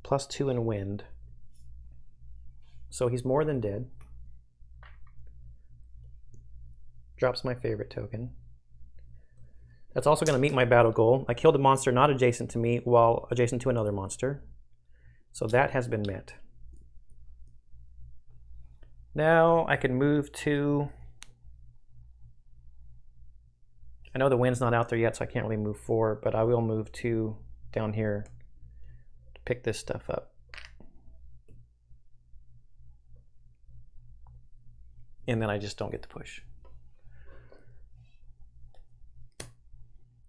plus 2 in wind. So he's more than dead. Drops my favorite token. That's also going to meet my battle goal. I killed a monster not adjacent to me while adjacent to another monster. So that has been met. Now I can move to... I know the wind's not out there yet, so I can't really move 4, but I will move 2 down here to pick this stuff up. And then I just don't get to push.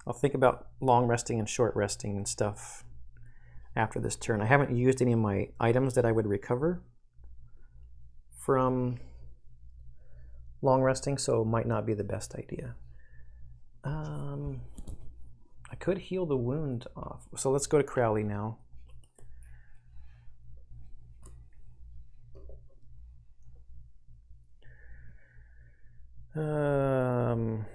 I'll think about long resting and short resting and stuff after this turn. I haven't used any of my items that I would recover from long resting, so it might not be the best idea. I could heal the wound off. So let's go to Crowley now. Man,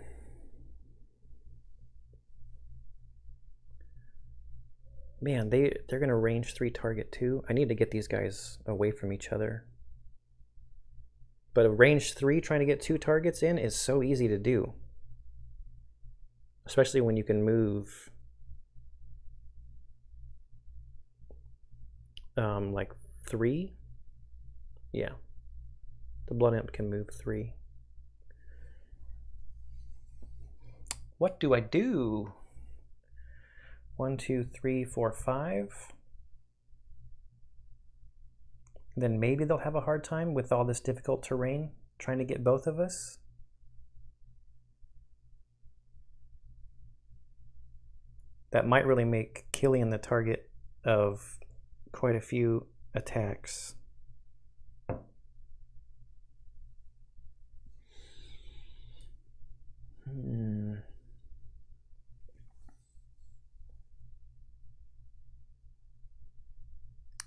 they're gonna range 3 target too. I need to get these guys away from each other. But a range 3 trying to get 2 targets in is so easy to do. Especially when you can move like 3. Yeah. The Blood Imp can move 3. What do I do? 1, 2, 3, 4, 5. Then maybe they'll have a hard time with all this difficult terrain trying to get both of us. That might really make Killian the target of quite a few attacks.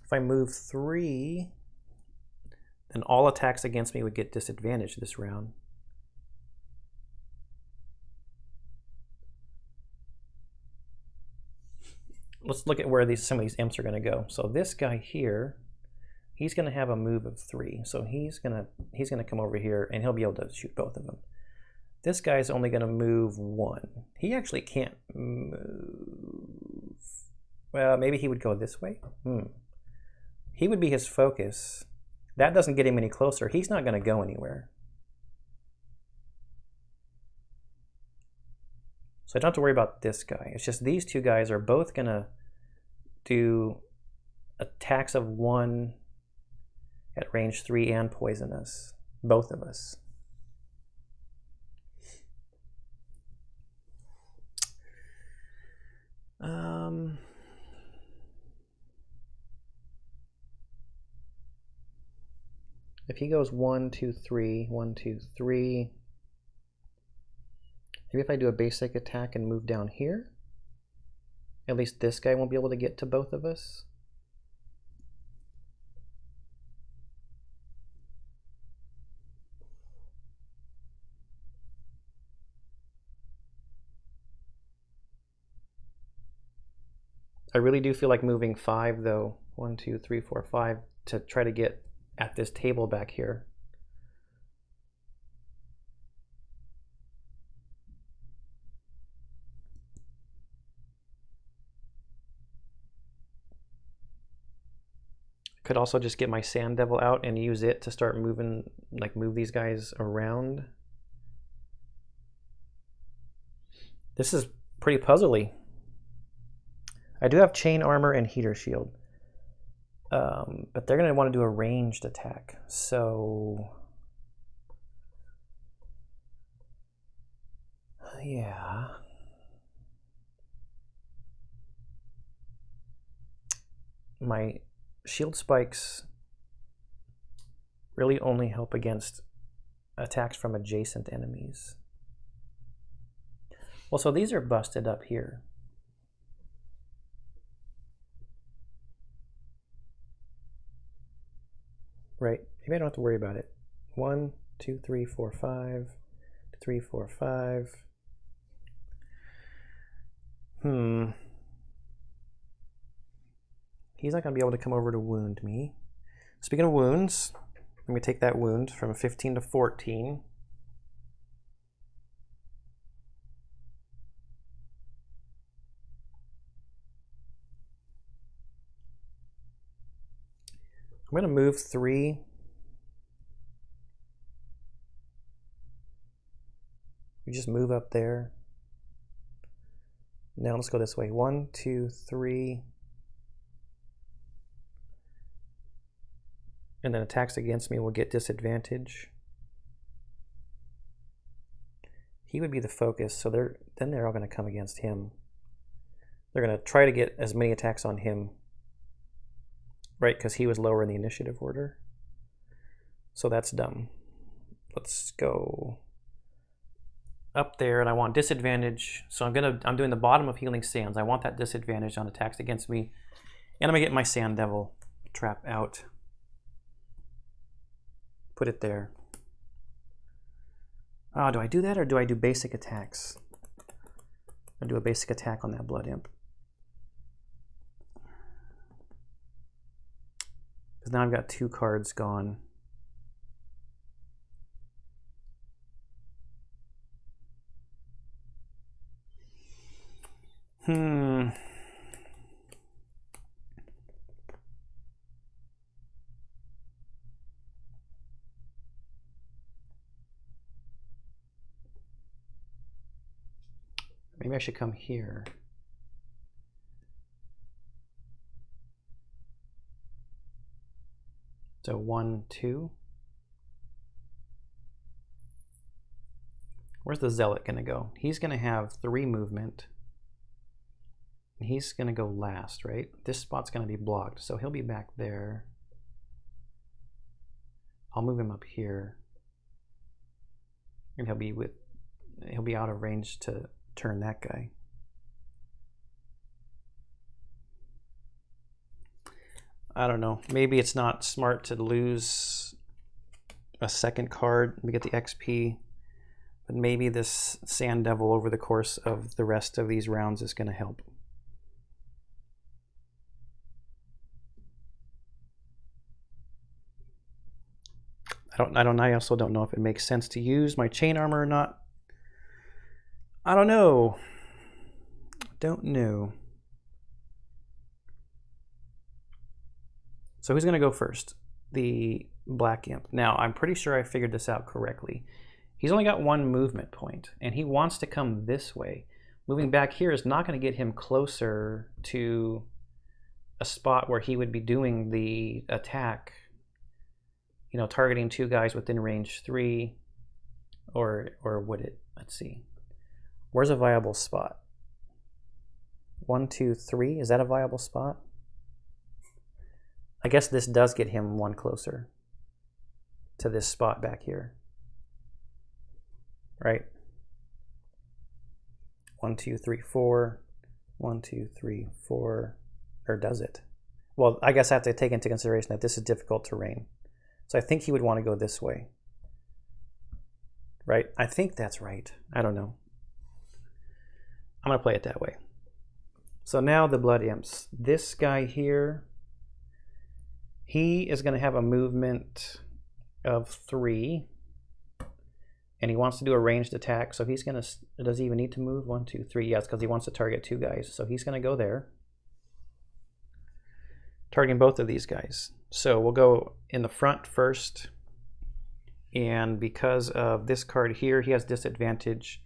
If I move 3, then all attacks against me would get disadvantaged this round. Let's look at where some of these imps are going to go. So this guy here, he's going to have a move of 3. So he's going to come over here and he'll be able to shoot both of them. This guy's only going to move 1. He actually can't move. Well, maybe he would go this way. He would be his focus. That doesn't get him any closer. He's not going to go anywhere. So I don't have to worry about this guy. It's just these two guys are both going to do attacks of 1 at range 3 and poison us. Both of us. If he goes 1, 2, 3, 1, 2, 3. Maybe if I do a basic attack and move down here, at least this guy won't be able to get to both of us. I really do feel like moving 5 though. 1, 2, 3, 4, 5 to try to get at this table back here. Could also just get my Sand Devil out and use it to start moving, like move these guys around. This is pretty puzzly. I do have Chain Armor and Heater Shield. But they're going to want to do a ranged attack. So, yeah. My shield spikes really only help against attacks from adjacent enemies. Well, so these are busted up here. Right, maybe I don't have to worry about it. 1, 2, 3, 4, 5, 3, 4, 5. He's not going to be able to come over to wound me. Speaking of wounds, let me take that wound from 15 to 14. I'm going to move 3. You just move up there. Now let's go this way. 1, 2, 3. And then attacks against me will get disadvantage. He would be the focus, so they're all going to come against him. They're going to try to get as many attacks on him. Right, because he was lower in the initiative order. So that's dumb. Let's go up there, and I want disadvantage. So I'm doing the bottom of Healing Sands. I want that disadvantage on attacks against me. And I'm gonna get my Sand Devil trap out. Put it there. Oh, do I do that or do I do basic attacks? I do a basic attack on that Blood Imp. Because now I've got 2 cards gone. Maybe I should come here. So 1, 2. Where's the Zealot going to go? He's going to have 3 movement. He's going to go last, right? This spot's going to be blocked, so he'll be back there. I'll move him up here. And he'll be out of range to turn that guy. I don't know. Maybe it's not smart to lose a second card to get the XP, but maybe this Sand Devil over the course of the rest of these rounds is going to help. I also don't know if it makes sense to use my chain armor or not. I don't know. Don't know. So who's going to go first? The Black Imp. Now, I'm pretty sure I figured this out correctly. He's only got 1 movement point, and he wants to come this way. Moving back here is not going to get him closer to a spot where he would be doing the attack, you know, targeting 2 guys within range 3, or would it? Let's see. Where's a viable spot? 1, 2, 3. Is that a viable spot? I guess this does get him 1 closer to this spot back here. Right? 1, 2, 3, 4. 1, 2, 3, 4. Or does it? Well, I guess I have to take into consideration that this is difficult terrain. So I think he would want to go this way. Right? I think that's right. I don't know. I'm going to play it that way. So now the Blood Imps. This guy here, he is going to have a movement of 3. And he wants to do a ranged attack. So he's going to, does he even need to move? 1, 2, 3. Yes, because he wants to target 2 guys. So he's going to go there. Targeting both of these guys. So we'll go in the front first. And because of this card here, he has disadvantage.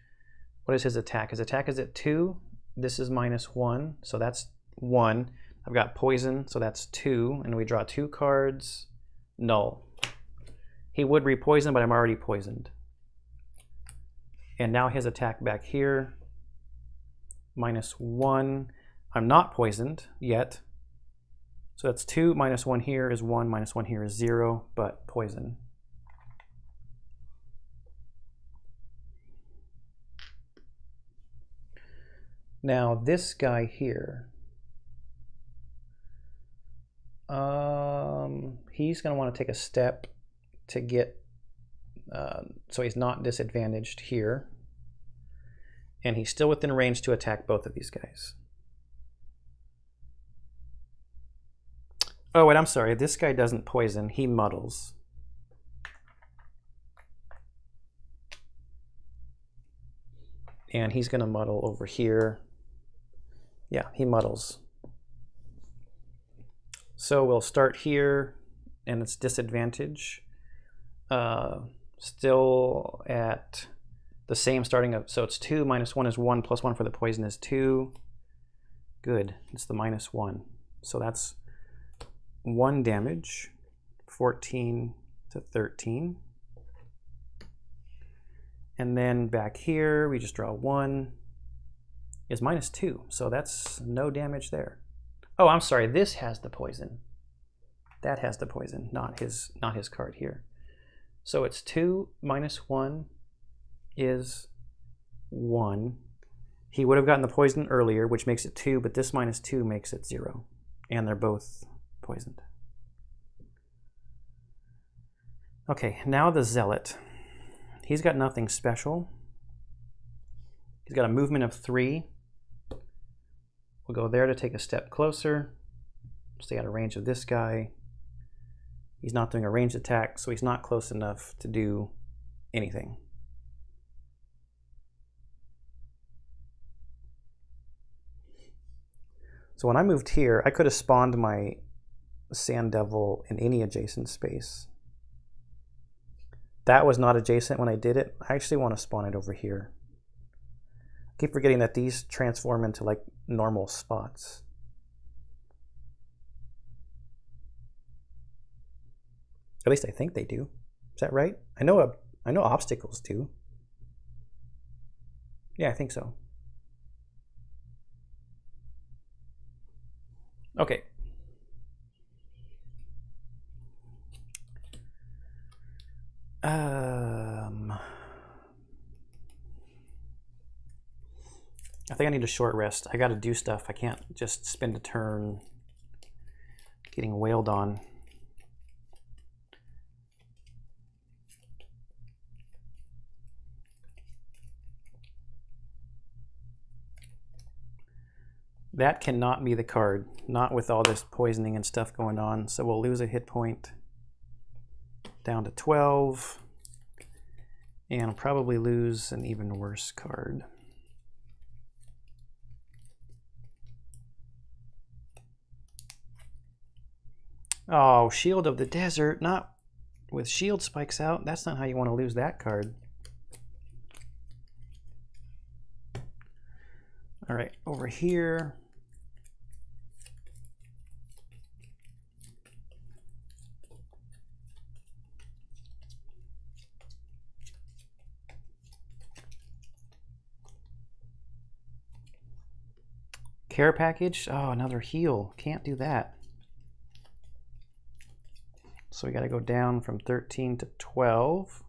What is his attack? His attack is at 2. This is -1, so that's 1. I've got poison, so that's 2. And we draw 2 cards. Null. He would repoison, but I'm already poisoned. And now his attack back here. -1. I'm not poisoned yet. So that's 2. -1 here is 1. -1 here is 0, but poison. Now this guy here, he's going to want to take a step to get, so he's not disadvantaged here. And he's still within range to attack both of these guys. Oh, wait, I'm sorry. This guy doesn't poison. He muddles. And he's going to muddle over here. Yeah, he muddles. So we'll start here, and it's disadvantage. Still at the same starting of, so it's 2, -1 is 1, +1 for the poison is 2. Good, it's the -1. So that's 1 damage, 14 to 13. And then back here, we just draw 1. Is -2, so that's no damage there. Oh, I'm sorry, this has the poison. That has the poison, not his card here. So it's 2 -1 is 1. He would have gotten the poison earlier, which makes it 2, but this -2 makes it 0. And they're both poisoned. Okay, now the Zealot. He's got nothing special. He's got a movement of 3. We'll go there to take a step closer. Stay out of range of this guy. He's not doing a ranged attack, so he's not close enough to do anything. So when I moved here, I could have spawned my Sand Devil in any adjacent space. That was not adjacent when I did it. I actually want to spawn it over here. I keep forgetting that these transform into like normal spots. At least I think they do. Is that right? I know obstacles do. Yeah, I think so. Okay. I think I need a short rest. I got to do stuff. I can't just spend a turn getting wailed on. That cannot be the card, not with all this poisoning and stuff going on. So we'll lose a hit point down to 12 and probably lose an even worse card. Oh, Shield of the Desert, not with shield spikes out. That's not how you want to lose that card. All right, over here. Care package? Oh, another heal. Can't do that. So we got to go down from 13 to 12.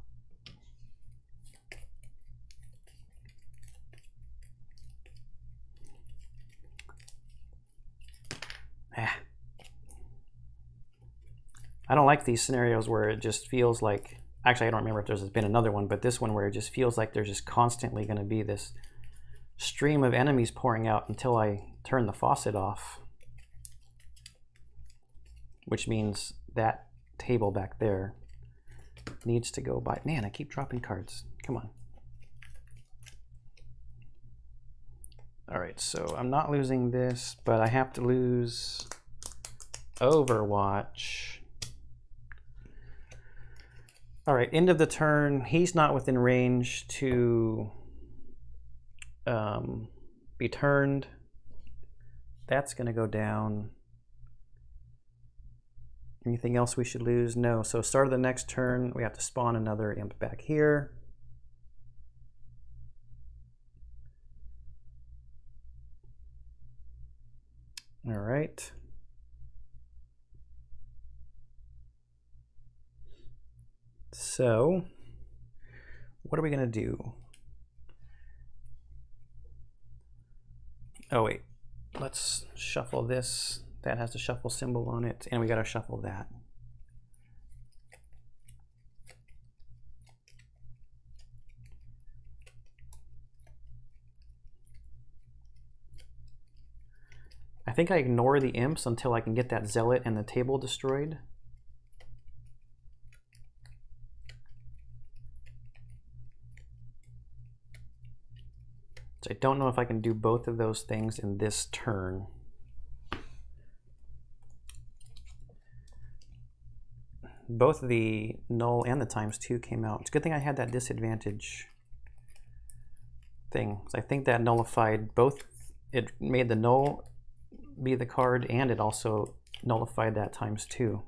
I don't like these scenarios where it just feels like, actually I don't remember if there's been another one, but this one where it just feels like there's just constantly going to be this stream of enemies pouring out until I turn the faucet off. Which means that table back there needs to go by. Man, I keep dropping cards. Come on. All right, so I'm not losing this, but I have to lose Overwatch. All right, end of the turn. He's not within range to be turned. That's going to go down. Anything else we should lose? No. So start of the next turn, we have to spawn another imp back here. All right. So what are we going to do? Oh, wait. Let's shuffle this. That has the shuffle symbol on it, and we got to shuffle that. I think I ignore the imps until I can get that Zealot and the table destroyed. So I don't know if I can do both of those things in this turn. Both the null and the ×2 came out. It's a good thing I had that disadvantage thing. So I think that nullified both. It made the null be the card, and it also nullified that ×2. Is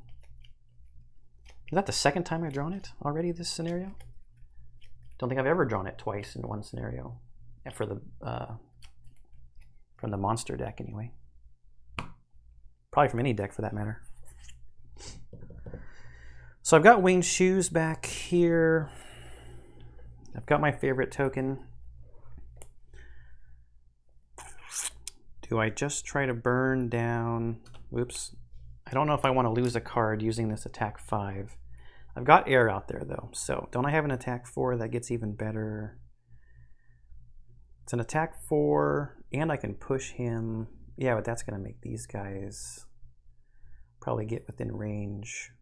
that the second time I've drawn it already, this scenario? Don't think I've ever drawn it twice in one scenario. For the from the monster deck anyway. Probably from any deck for that matter. So I've got Winged Shoes back here. I've got my favorite token. Do I just try to burn down? Whoops. I don't know if I want to lose a card using this attack 5. I've got air out there though, so don't I have an attack 4 that gets even better? It's an attack 4, and I can push him. Yeah, but that's gonna make these guys probably get within range.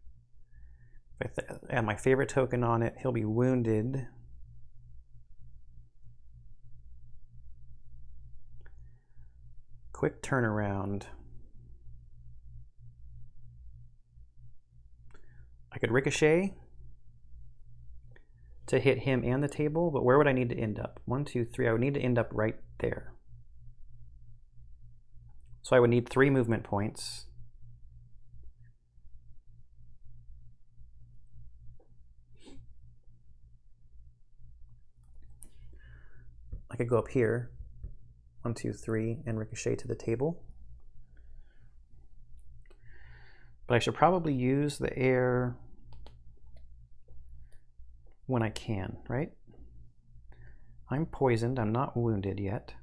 If I add my favorite token on it, he'll be wounded. Quick turnaround. I could ricochet to hit him and the table, but where would I need to end up? 1, 2, 3. I would need to end up right there. So I would need 3 movement points. I could go up here, 1, 2, 3, and ricochet to the table. But I should probably use the air when I can, right? I'm poisoned, I'm not wounded yet.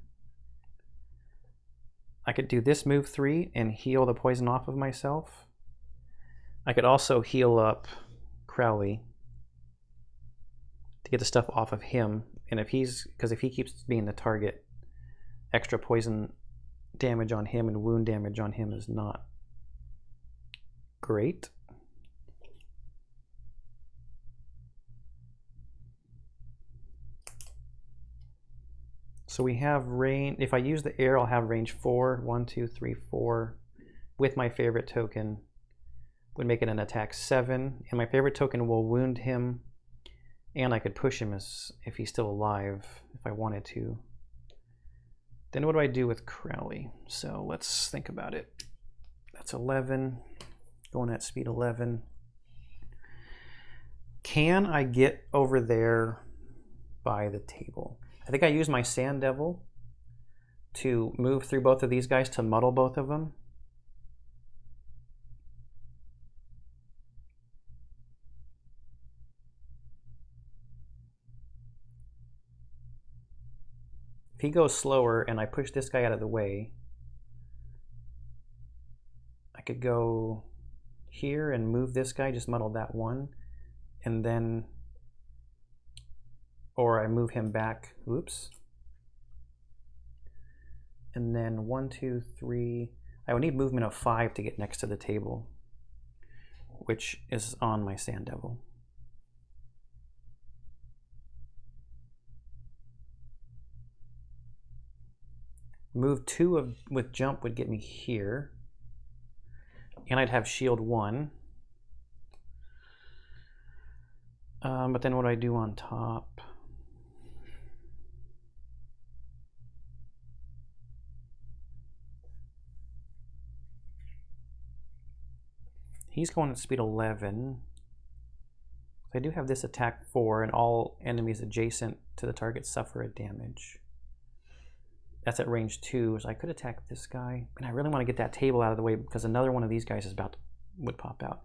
I could do this move 3 and heal the poison off of myself. I could also heal up Crowley to get the stuff off of him. And if because if he keeps being the target, extra poison damage on him and wound damage on him is not great. So we have range. If I use the air, I'll have range 4. 1, 2, 3, 4. With my favorite token, would make it an attack 7. And my favorite token will wound him. And I could push him if he's still alive, if I wanted to. Then what do I do with Crowley? So let's think about it. That's 11. Going at speed 11. Can I get over there by the table? I think I use my Sand Devil to move through both of these guys to muddle both of them. If he goes slower and I push this guy out of the way, I could go here and move this guy, just muddle that one, and then, or I move him back, oops. And then 1, 2, 3, I would need movement of 5 to get next to the table, which is on my Sand Devil. Move 2 with jump would get me here. And I'd have shield 1. But then what do I do on top? He's going at speed 11. I do have this attack 4, and all enemies adjacent to the target suffer a damage. That's at range 2, so I could attack this guy. And I really want to get that table out of the way because another one of these guys would pop out.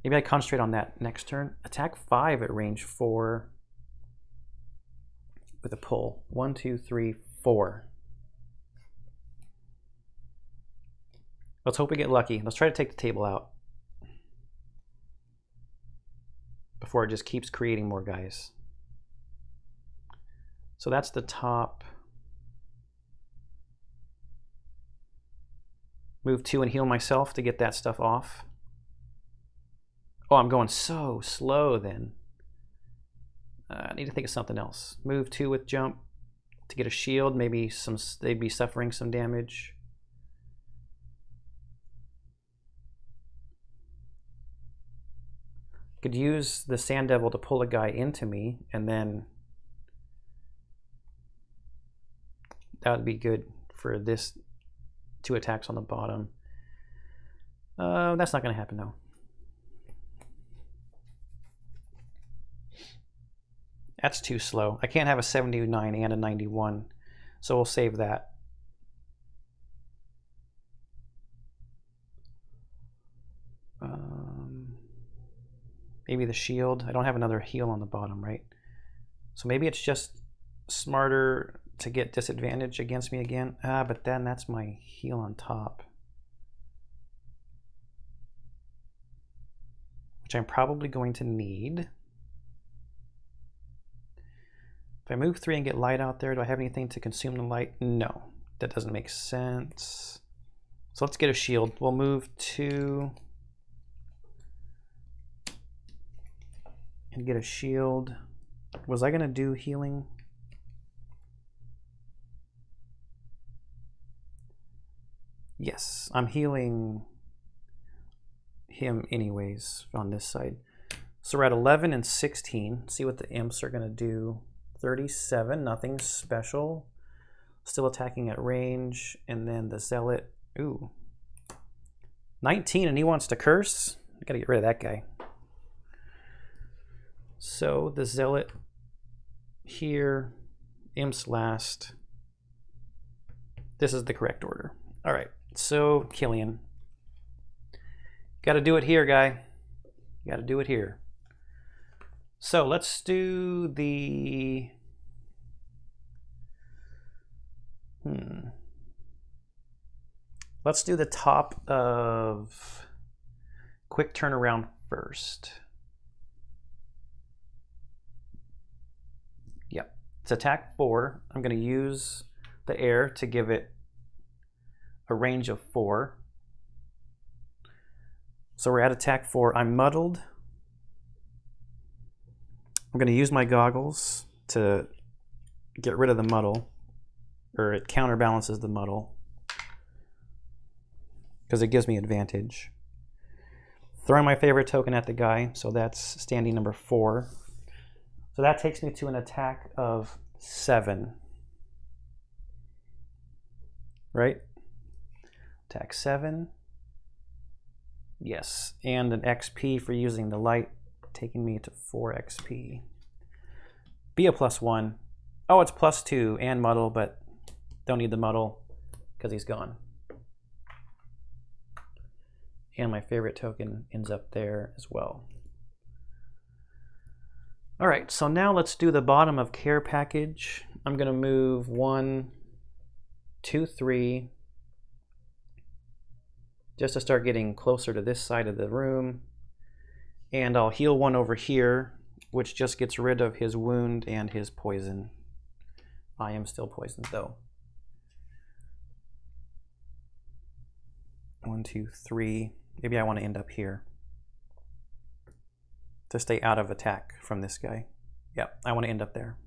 Maybe I concentrate on that next turn. Attack 5 at range 4 with a pull. 1, 2, 3, 4. Let's hope we get lucky. Let's try to take the table out before it just keeps creating more guys. So that's the top. Move 2 and heal myself to get that stuff off. Oh, I'm going so slow then. I need to think of something else. Move 2 with jump to get a shield. Maybe they'd be suffering some damage. Could use the Sand Devil to pull a guy into me, and then that would be good for this 2 attacks on the bottom. That's not going to happen though. That's too slow. I can't have a 79 and a 91, so we'll save that. Maybe the shield. I don't have another heal on the bottom, right? So maybe it's just smarter to get disadvantage against me again. But then that's my heal on top. which I'm probably going to need. If I move 3 and get light out there, do I have anything to consume the light? No, that doesn't make sense. So let's get a shield. We'll move 2 and get a shield. Was I gonna do healing? Yes, I'm healing him anyways on this side. So we're at 11 and 16. See what the imps are gonna do. 37, nothing special. Still attacking at range. And then the Zealot, ooh. 19 and he wants to curse. I gotta get rid of that guy. So the Zealot here, imps last. This is the correct order. All right, so Killian. Gotta do it here, guy. Gotta do it here. So let's do the... Let's do the top of quick turnaround first. Yep, it's attack 4. I'm going to use the air to give it a range of 4. So we're at attack 4. I'm muddled. I'm going to use my goggles to get rid of the muddle, or it counterbalances the muddle because it gives me advantage. Throwing my favorite token at the guy, so that's standing number 4. So that takes me to an attack of 7. Right? Attack 7. Yes, and an XP for using the light, taking me to 4 XP. Be a +1. Oh, it's +2 and muddle, but don't need the muddle because he's gone. And my favorite token ends up there as well. All right, so now let's do the bottom of care package. I'm gonna move 1, 2, 3, just to start getting closer to this side of the room. And I'll heal 1 over here, which just gets rid of his wound and his poison. I am still poisoned though. 1, 2, 3. Maybe I want to end up here to stay out of attack from this guy. Yep, I want to end up there.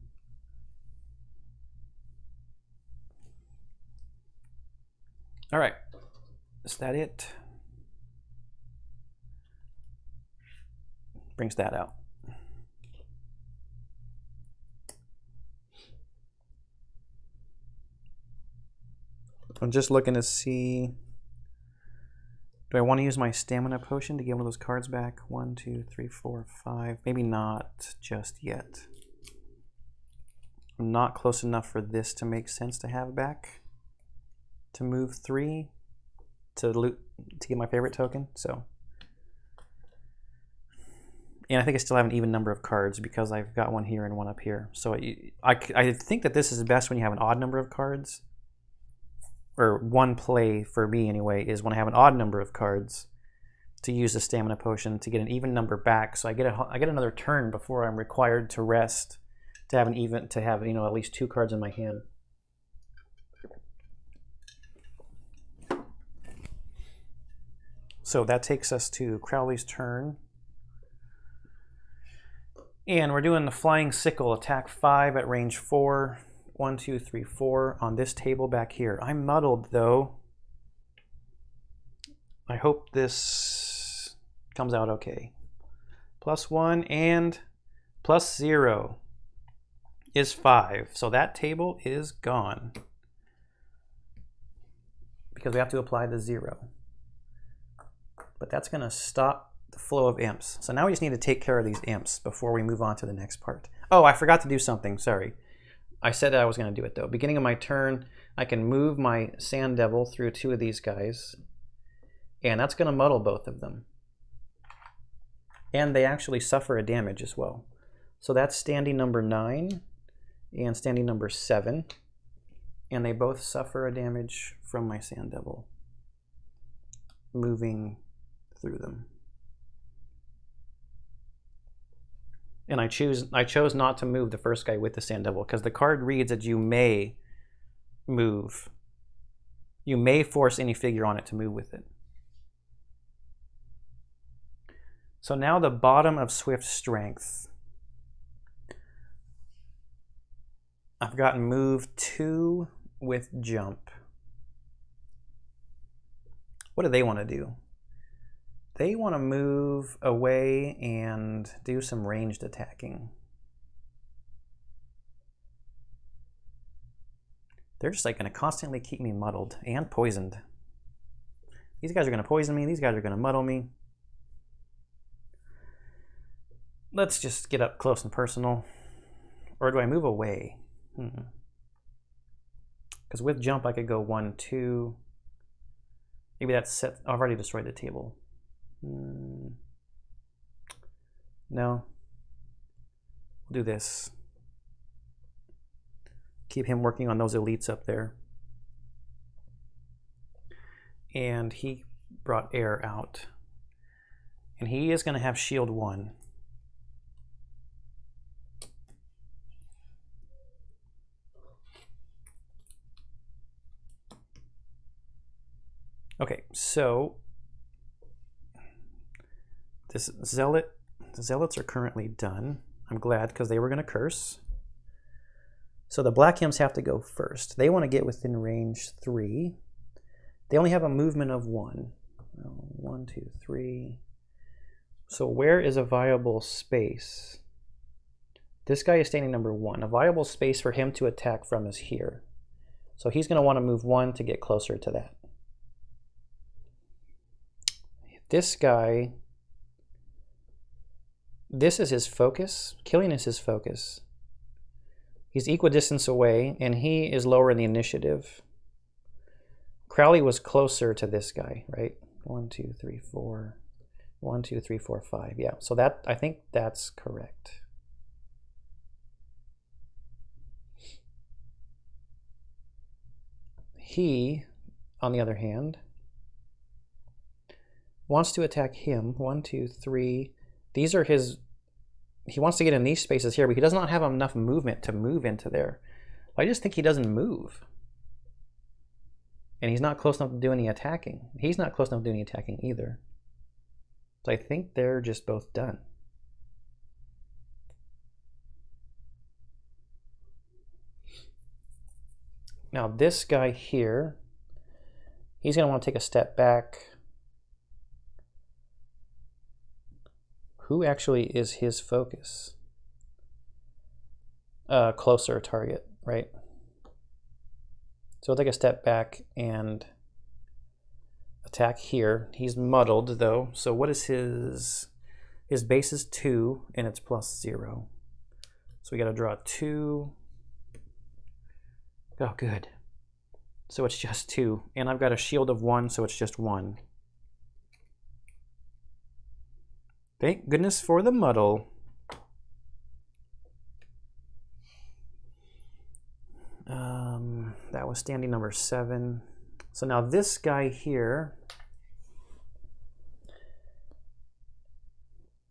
All right, is that it? Brings that out. I'm just looking to see, do I want to use my stamina potion to get one of those cards back? 1, 2, 3, 4, 5. Maybe not just yet. I'm not close enough for this to make sense to have back. To move 3 to get my favorite token. So, and I think I still have an even number of cards because I've got 1 here and 1 up here. So I think that this is best when you have an odd number of cards. Or one play for me anyway is when I have an odd number of cards to use the stamina potion to get an even number back. So I get another turn before I'm required to rest to have at least 2 cards in my hand. So that takes us to Crowley's turn. And we're doing the Flying Sickle, attack 5 at range 4. 1, 2, 3, 4 on this table back here. I'm muddled though. I hope this comes out okay. +1 and +0 is 5. So that table is gone because we have to apply the 0. But that's going to stop the flow of imps. So now we just need to take care of these imps before we move on to the next part. Oh, I forgot to do something. Sorry. I said that I was going to do it though. Beginning of my turn, I can move my Sand Devil through 2 of these guys, and that's going to muddle both of them. And they actually suffer a damage as well. So that's standing number 9 and standing number 7, and they both suffer a damage from my Sand Devil moving through them. And I chose not to move the first guy with the Sand Devil because the card reads that you may move. You may force any figure on it to move with it. So now the bottom of Swift Strength. I've got move 2 with jump. What do they want to do? They want to move away and do some ranged attacking. They're just like going to constantly keep me muddled and poisoned. These guys are going to poison me. These guys are going to muddle me. Let's just get up close and personal. Or do I move away? Because with jump I could go 1, 2. Maybe that's set. I've already destroyed the table. No. We'll do this. Keep him working on those elites up there. And he brought air out. And he is going to have shield 1. Okay, so this Zealot, the Zealots are currently done. I'm glad because they were going to curse. So the Black Imps have to go first. They want to get within range 3. They only have a movement of 1. 1, 2, 3. So where is a viable space? This guy is standing number 1. A viable space for him to attack from is here. So he's going to want to move 1 to get closer to that. This guy, this is his focus. Killian is his focus. He's equidistance away, and he is lower in the initiative. Crowley was closer to this guy, right? 1, 2, 3, 4. 1, 2, 3, 4, 5. Yeah, so that, I think that's correct. He, on the other hand, wants to attack him. 1, 2, 3. These are his. He wants to get in these spaces here, but he does not have enough movement to move into there. I just think he doesn't move. And he's not close enough to do any attacking. He's not close enough to do any attacking either. So I think they're just both done. Now this guy here, he's going to want to take a step back. Who actually is his focus? Closer target, right? So I'll take a step back and attack here. He's muddled though. So what is his base is 2 and it's +0. So we got to draw 2. Oh, good. So it's just 2. And I've got a shield of 1, so it's just 1. Thank goodness for the muddle. That was standing number 7. So now this guy here,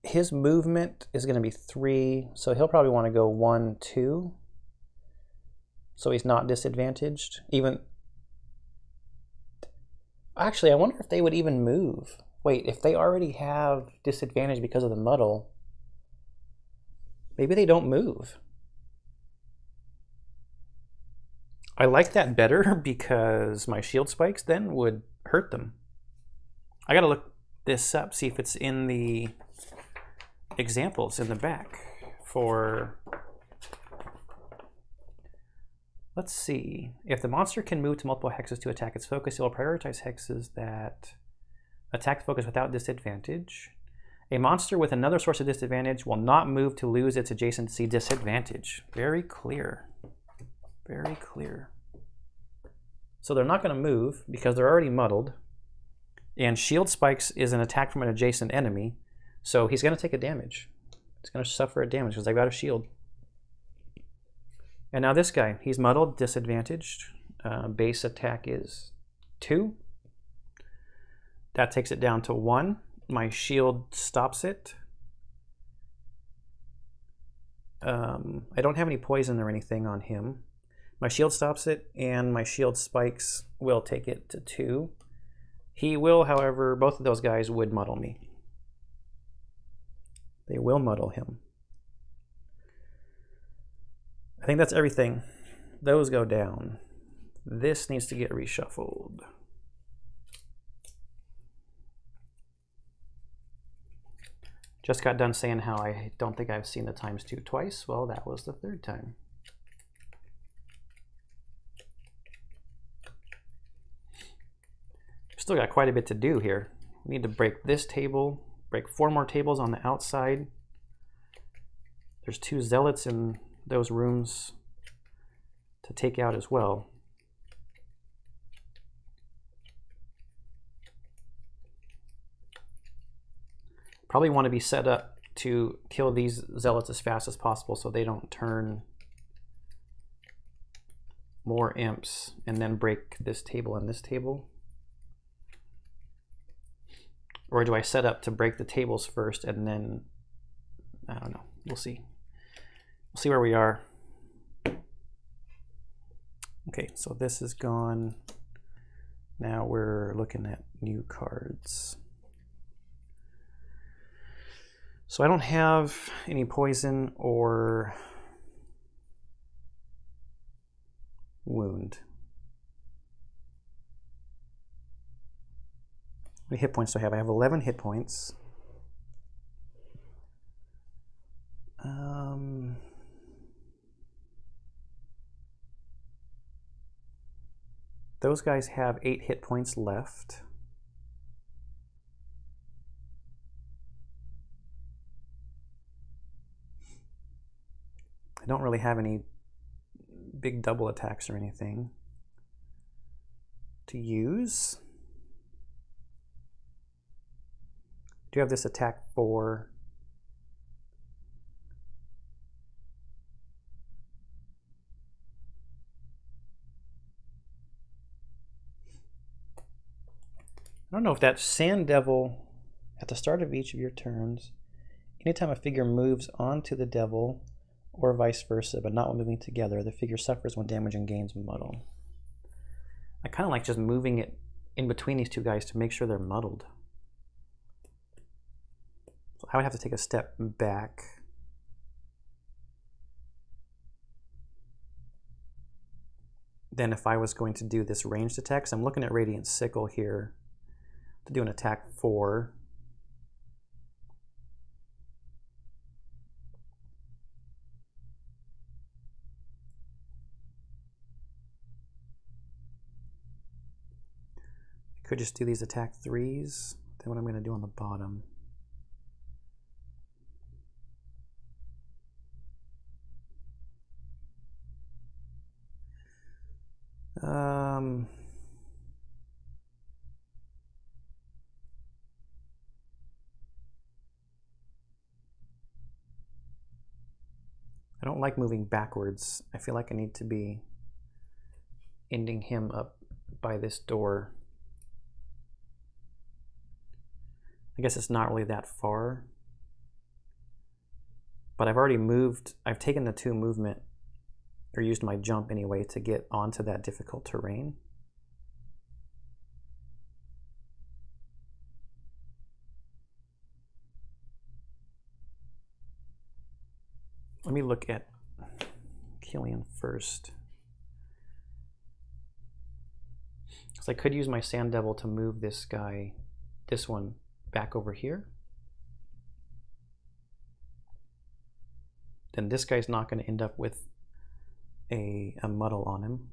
his movement is going to be 3, so he'll probably want to go 1, 2. So he's not disadvantaged. Even actually, I wonder if they would even move. Wait, if they already have disadvantage because of the muddle, maybe they don't move. I like that better because my shield spikes then would hurt them. I gotta look this up, see if it's in the examples in the back for... Let's see. If the monster can move to multiple hexes to attack its focus, it will prioritize hexes that attack focus without disadvantage. A monster with another source of disadvantage will not move to lose its adjacency disadvantage. Very clear. Very clear. So they're not going to move because they're already muddled. And shield spikes is an attack from an adjacent enemy. So he's going to take a damage. He's going to suffer a damage because they've got a shield. And now this guy, he's muddled, disadvantaged. Base attack is 2. That takes it down to 1. My shield stops it. I don't have any poison or anything on him. My shield stops it, and my shield spikes will take it to 2. He will, however, both of those guys would muddle me. They will muddle him. I think that's everything. Those go down. This needs to get reshuffled. Just got done saying how I don't think I've seen the ×2 twice. Well, that was the 3rd time. Still got quite a bit to do here. We need to break this table, break 4 more tables on the outside. There's 2 zealots in those rooms to take out as well. Probably want to be set up to kill these zealots as fast as possible so they don't turn more imps and then break this table and this table. Or do I set up to break the tables first and then, I don't know, we'll see. We'll see where we are. Okay, so this is gone. Now we're looking at new cards. So I don't have any poison or wound. How many hit points do I have? I have 11 hit points. Those guys have 8 hit points left. I don't really have any big double attacks or anything to use. Do you have this attack 4? I don't know if that Sand Devil, at the start of each of your turns, anytime a figure moves onto the devil, or vice versa, but not when moving together, the figure suffers 1 damage and gains muddle. I kind of like just moving it in between these 2 guys to make sure they're muddled. So I would have to take a step back. Then if I was going to do this ranged attack, so I'm looking at Radiant Sickle here to do an attack 4. I could just do these attack 3s. Then what I'm going to do on the bottom. I don't like moving backwards. I feel like I need to be ending him up by this door. I guess it's not really that far. But I've already moved, I've taken the 2 movement, or used my jump anyway, to get onto that difficult terrain. Let me look at Killian first. So I could use my Sand Devil to move this guy, this one, back over here. Then this guy's not going to end up with a muddle on him.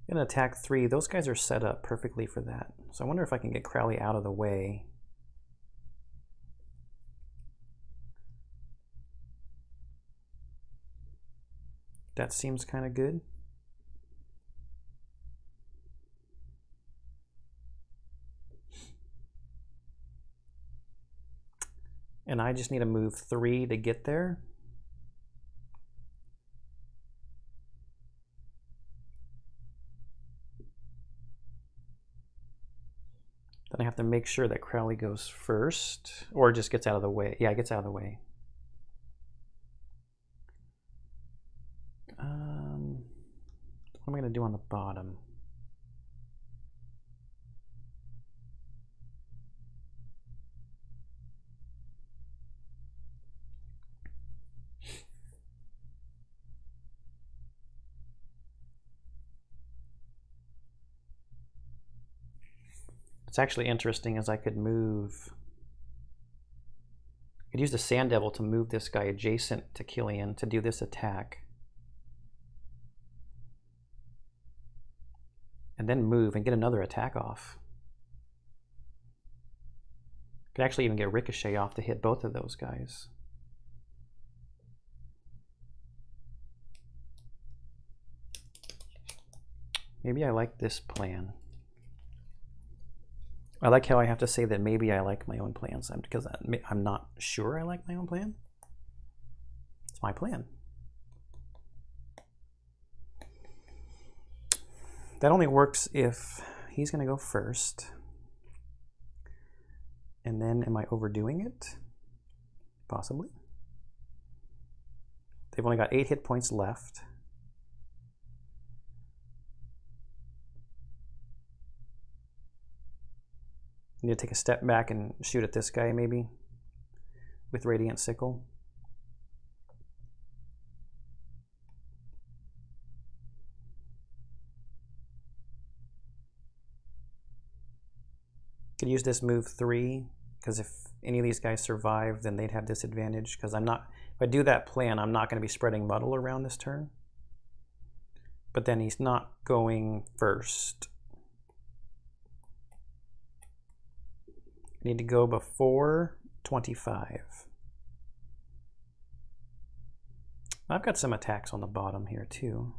I'm going to attack 3. Those guys are set up perfectly for that. So I wonder if I can get Crowley out of the way. That seems kind of good. And I just need to move 3 to get there. Then I have to make sure that Crowley goes first, or just gets out of the way. Yeah, it gets out of the way. What am I going to do on the bottom? It's actually interesting as I could move. I could use the Sand Devil to move this guy adjacent to Killian to do this attack. And then move and get another attack off. Could actually even get Ricochet off to hit both of those guys. Maybe I like this plan. I like how I have to say that maybe I like my own plans because I'm not sure I like my own plan. It's my plan. That only works if he's going to go first. And then am I overdoing it? Possibly. They've only got 8 hit points left. I need to take a step back and shoot at this guy maybe with Radiant Sickle. Could use this move 3 because if any of these guys survive, then they'd have disadvantage because I'm not, if I do that plan, I'm not going to be spreading muddle around this turn. But then he's not going first. I need to go before 25. I've got some attacks on the bottom here too.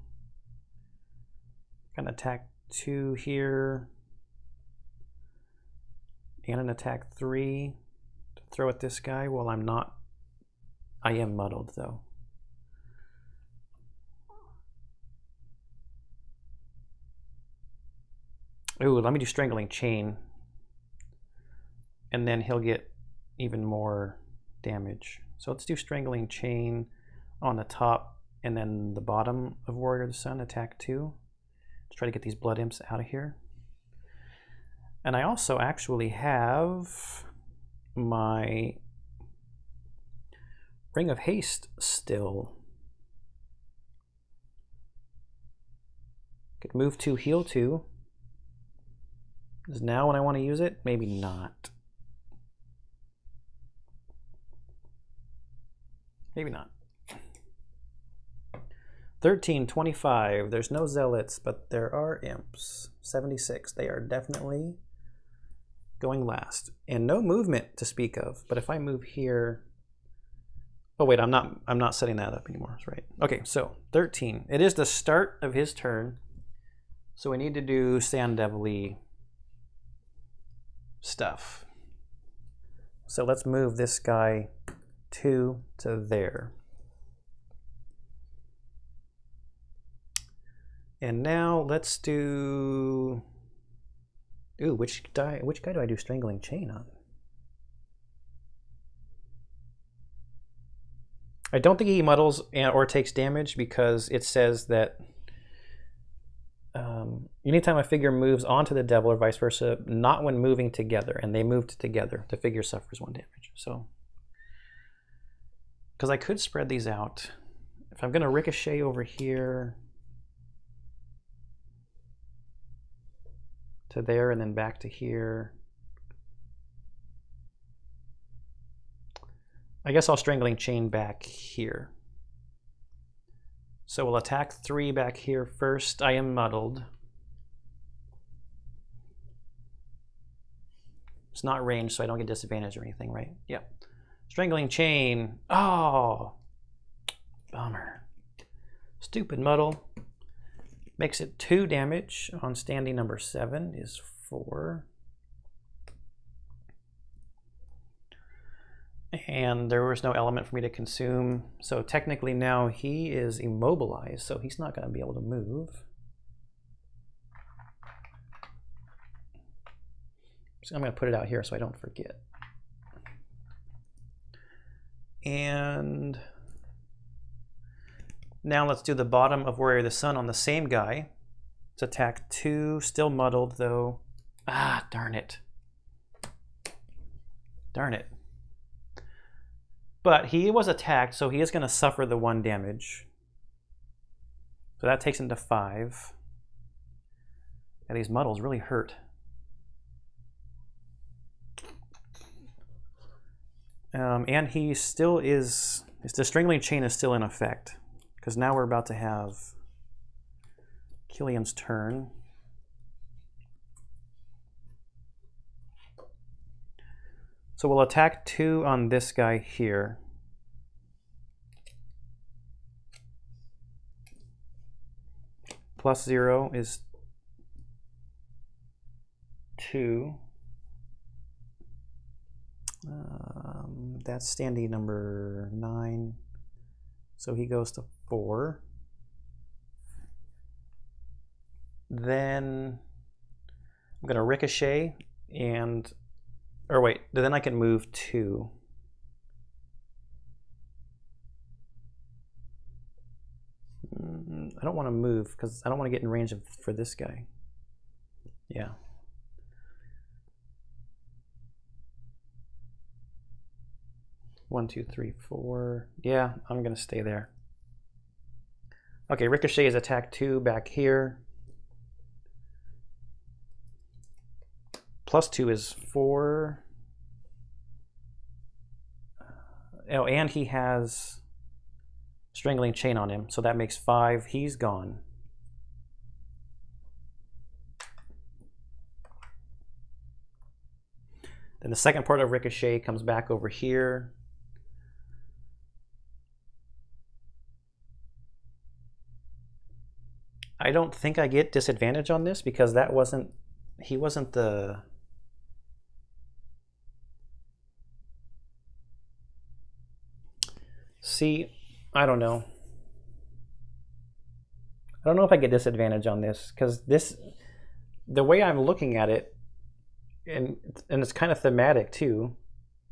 Got an attack 2 here. And an attack 3 to throw at this guy. Well, I'm not. I am muddled though. Ooh, let me do Strangling Chain. And then he'll get even more damage. So let's do Strangling Chain on the top and then the bottom of Warrior of the Sun, attack 2. Let's try to get these Blood Imps out of here. And I also actually have my Ring of Haste still. Could move 2, heal 2. Is now when I want to use it? Maybe not. Maybe not. 13, 25. There's no Zealots, but there are Imps. 76. They are definitely going last. And no movement to speak of. But if I move here... Oh wait, I'm not setting that up anymore. That's right. Okay, so 13. It is the start of his turn. So we need to do Sand Devil-y stuff. So let's move this guy 2 to there. And now let's do... Ooh, which guy do I do Strangling Chain on? I don't think he muddles or takes damage because it says that anytime a figure moves onto the devil or vice versa, not when moving together, and they moved together, the figure suffers 1 damage. So, because I could spread these out. If I'm going to ricochet over here to there and then back to here, I guess I'll Strangling Chain back here. So we'll attack 3 back here first. I am muddled. It's not ranged, so I don't get disadvantage or anything, right? Yep. Strangling Chain. Oh, bummer. Stupid muddle. Makes it 2 damage on standing number 7 is 4. And there was no element for me to consume. So technically now he is immobilized, so he's not going to be able to move. So I'm going to put it out here so I don't forget. And now let's do the bottom of Warrior of the Sun on the same guy. It's attack 2, still muddled though. Ah, darn it. Darn it. But he was attacked, so he is going to suffer the 1 damage. So that takes him to 5. And these muddles really hurt. And he still is, the strangling chain is still in effect. Because now we're about to have Killian's turn. So we'll attack 2 on this guy here. Plus 0 is 2. That's standee number 9. So he goes to 4. Then I'm going to ricochet and, or wait, then I can move 2. I don't want to move because I don't want to get in range for this guy. Yeah. One, two, three, 4. Yeah, I'm going to stay there. Okay, ricochet is attack 2 back here. Plus 2 is 4. Oh, and he has strangling chain on him, so that makes 5. He's gone. Then the second part of ricochet comes back over here. I don't think I get disadvantage on this because that wasn't, he wasn't the, see, I don't know. I don't know if I get disadvantage on this because this, the way I'm looking at it, and it's kind of thematic too,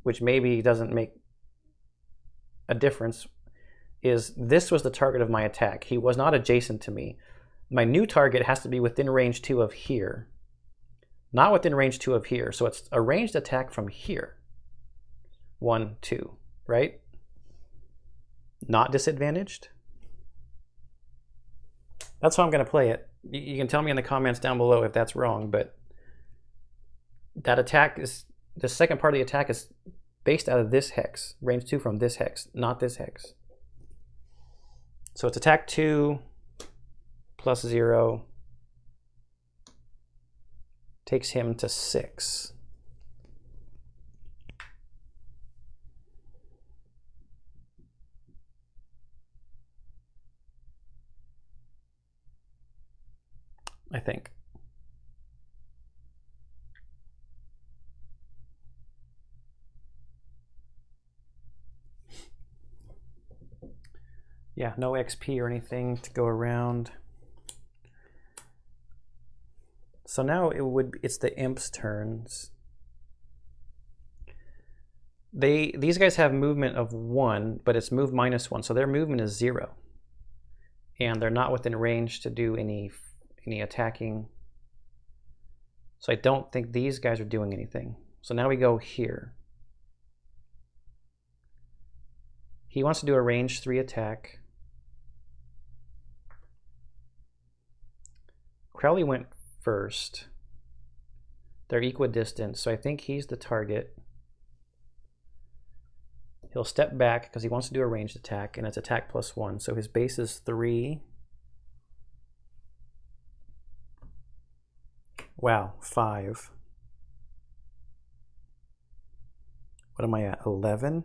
which maybe doesn't make a difference, is this was the target of my attack. He was not adjacent to me. My new target has to be within range 2 of here, not within range 2 of here. So it's a ranged attack from here. 1, 2, right? Not disadvantaged. That's how I'm going to play it. You can tell me in the comments down below if that's wrong, but that attack is, the second part of the attack is based out of this hex, range 2 from this hex, not this hex. So it's attack 2 plus 0 takes him to 6. I think. Yeah, no XP or anything to go around. So now it's the Imps' turns. These guys have movement of 1, but it's move -1, so their movement is 0. And they're not within range to do any attacking. So I don't think these guys are doing anything. So now we go here. He wants to do a range 3 attack. Crowley went first. They're equidistant, so I think he's the target. He'll step back because he wants to do a ranged attack, and it's attack plus 1. So his base is 3. Wow, 5. What am I at? 11?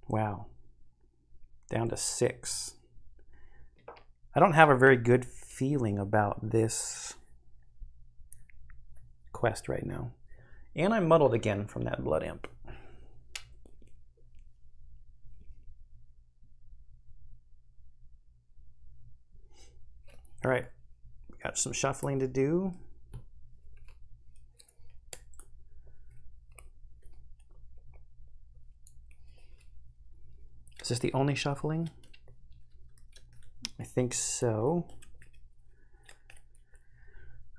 Wow. Down to 6. I don't have a very good feeling about this quest right now. And I'm muddled again from that blood imp. got some shuffling to do. Is this the only shuffling? I think so.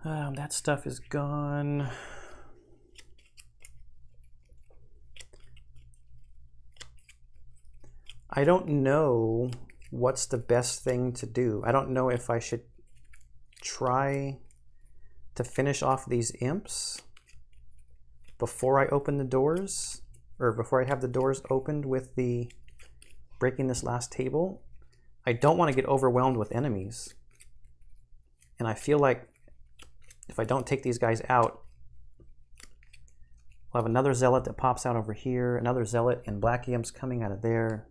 That stuff is gone. I don't know what's the best thing to do. I don't know if I should try to finish off these imps before I open the doors, or before I have the doors opened with the breaking this last table. I don't want to get overwhelmed with enemies. And I feel like if I don't take these guys out, we'll have another Zealot that pops out over here, another Zealot and black imps coming out of there.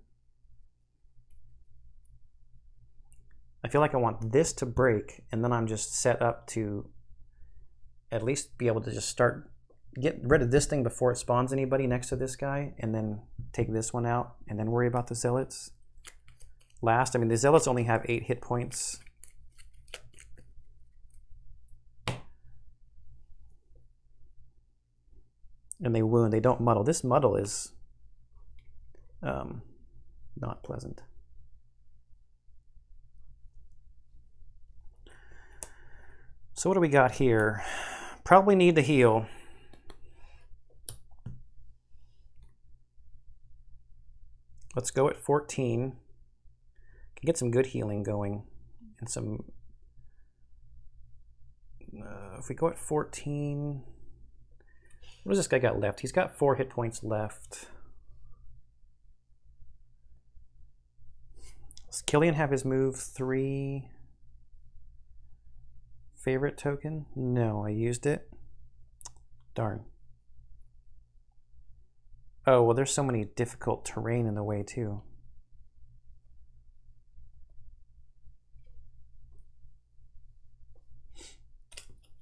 I feel like I want this to break, and then I'm just set up to at least be able to just get rid of this thing before it spawns anybody next to this guy, and then take this one out, and then worry about the Zealots last. I mean, the Zealots only have 8 hit points. And they wound, they don't muddle. This muddle is not pleasant. So what do we got here? Probably need to heal. Let's go at 14. Can get some good healing going. And some... if we go at 14... What does this guy got left? He's got 4 hit points left. Does Killian have his move 3? Favorite token? No, I used it. Darn. Oh, well, there's so many difficult terrain in the way, too.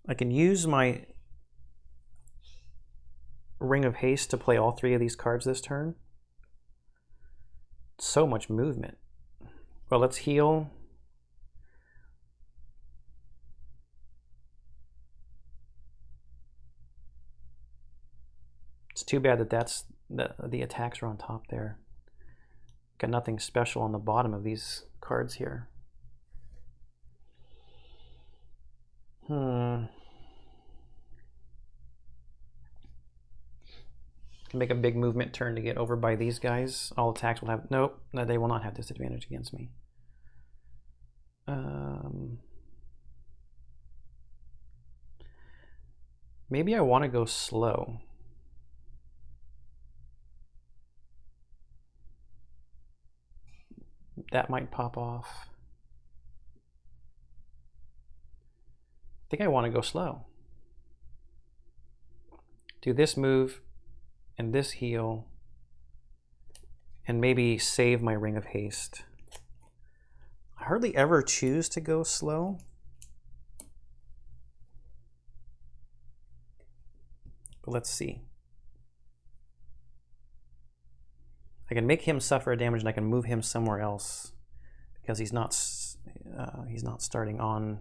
I can use my Ring of Haste to play all 3 of these cards this turn. So much movement. Well, let's heal. It's too bad that the attacks are on top there. Got nothing special on the bottom of these cards here. Can make a big movement turn to get over by these guys. All attacks will have... Nope, no, they will not have disadvantage against me. Maybe I want to go slow. That might pop off. I think I want to go slow. Do this move and this heal, and maybe save my Ring of Haste. I hardly ever choose to go slow. But let's see. I can make him suffer damage, and I can move him somewhere else because he's not starting on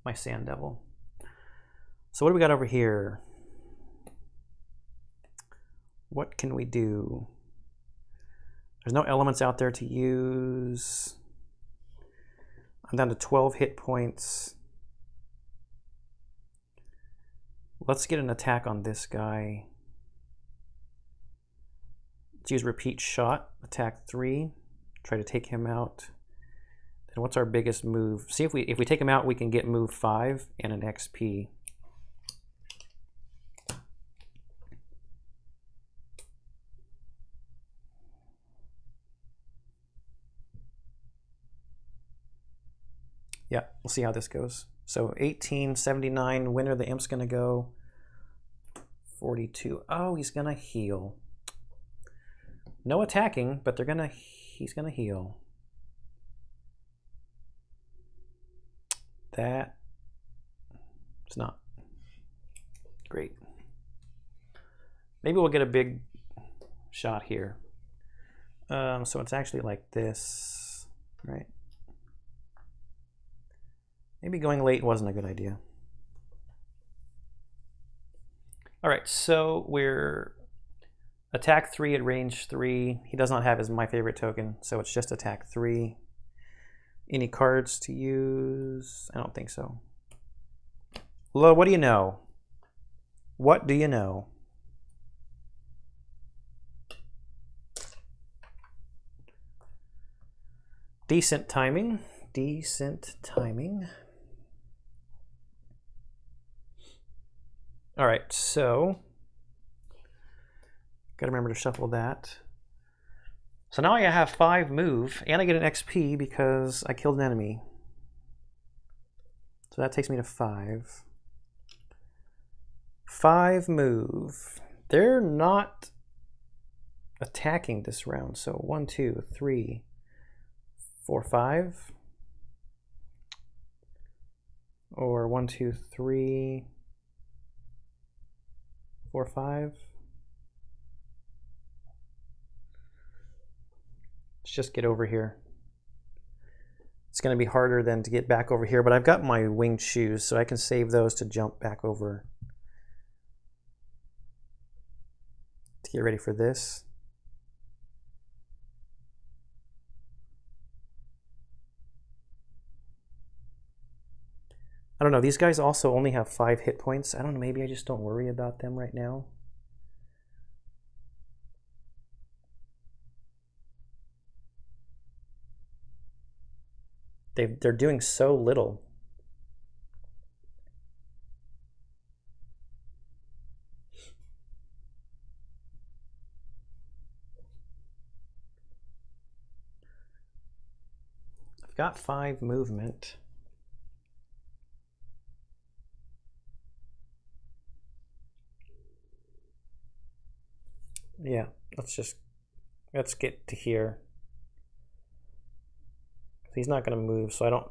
my Sand Devil. So what do we got over here? What can we do? There's no elements out there to use. I'm down to 12 hit points. Let's get an attack on this guy. Let's use repeat shot, attack 3, try to take him out. And what's our biggest move? See if we take him out, we can get move 5 and an XP. Yeah, we'll see how this goes. So 1879, when are the imps gonna go? 42. Oh, he's gonna heal. No attacking, but he's gonna heal. That is not great. Maybe we'll get a big shot here. So it's actually like this, right? Maybe going late wasn't a good idea. All right, so we're attack 3 at range 3. He does not have my favorite token, so it's just attack 3. Any cards to use? I don't think so. Lo, what do you know? What do you know? Decent timing. Decent timing. All right, so gotta remember to shuffle that. So now I have 5 move, and I get an XP because I killed an enemy. So that takes me to 5. 5 move. They're not attacking this round, so 1, 2, 3, 4, 5. Or 1, 2, 3, 4, 5. Let's just get over here. It's going to be harder than to get back over here, but I've got my winged shoes, so I can save those to jump back over to get ready for this. I don't know, these guys also only have 5 hit points. I don't know, maybe I just don't worry about them right now. They're doing so little. I've got 5 movement. Yeah, let's get to here. He's not going to move, so I don't...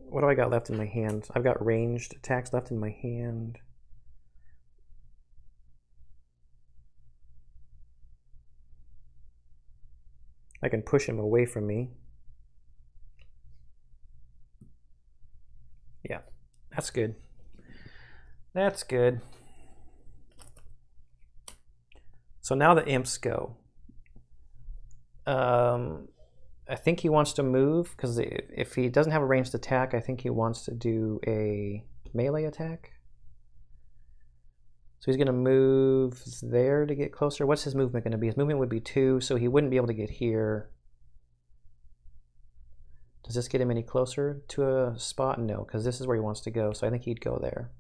What do I got left in my hand? I've got ranged attacks left in my hand. I can push him away from me. Yeah, that's good. That's good. So now the imps go. I think he wants to move, because if he doesn't have a ranged attack, I think he wants to do a melee attack. So he's going to move there to get closer. What's his movement going to be? His movement would be 2, so he wouldn't be able to get here. Does this get him any closer to a spot? No, because this is where he wants to go, so I think he'd go there.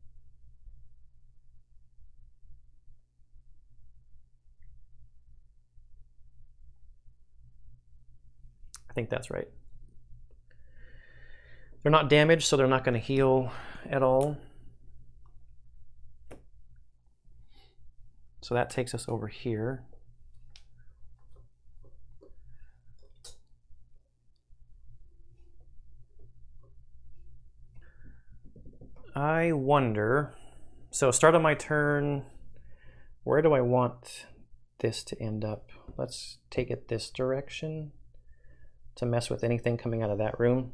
I think that's right. They're not damaged, so they're not going to heal at all. So that takes us over here. I wonder, so start of my turn, where do I want this to end up? Let's take it this direction to mess with anything coming out of that room.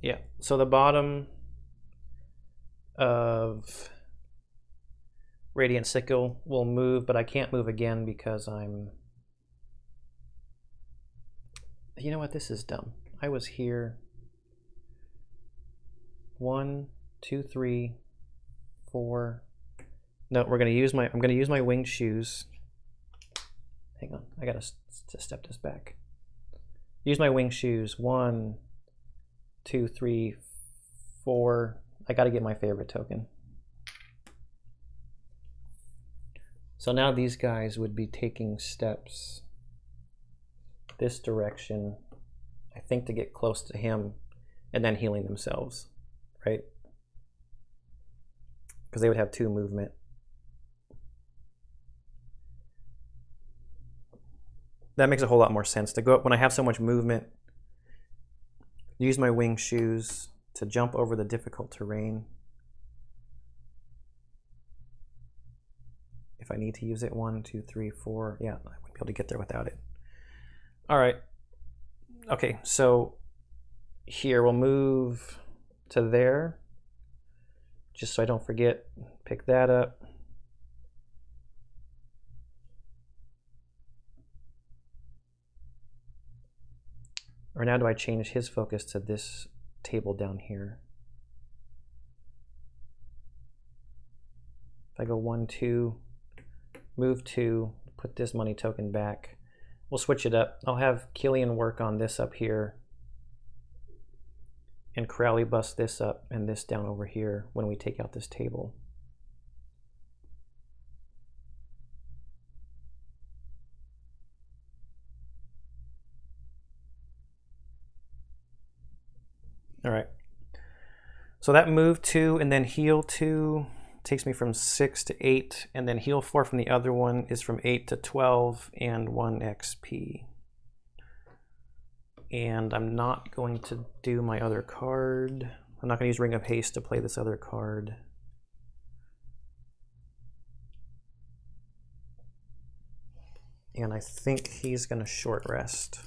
Yeah, so the bottom of Radiant Sickle will move, but I can't move again because I'm... You know what, this is dumb. I was here. 1, 2, 3, 4. No, I'm gonna use my winged shoes. Hang on, I gotta step this back. Use my winged shoes. 1, 2, 3, 4. I gotta get my favorite token. So now these guys would be taking steps this direction, I think, to get close to him, and then healing themselves, right? Because they would have 2 movement. That makes a whole lot more sense to go up when I have so much movement. Use my winged shoes to jump over the difficult terrain. if I need to use it. 1, 2, 3, 4. Yeah, I wouldn't be able to get there without it. All right. Okay, so here we'll move to there, just so I don't forget. Pick that up. Or now do I change his focus to this table down here? If I go 1, 2, move 2, put this money token back. We'll switch it up. I'll have Killian work on this up here, and Crowley bust this up and this down over here when we take out this table. All right. So that move 2 and then heal 2 takes me from 6 to 8, and then heal 4 from the other one is from 8 to 12 and 1 XP. And I'm not going to do my other card. I'm not going to use Ring of Haste to play this other card. And I think he's going to short rest.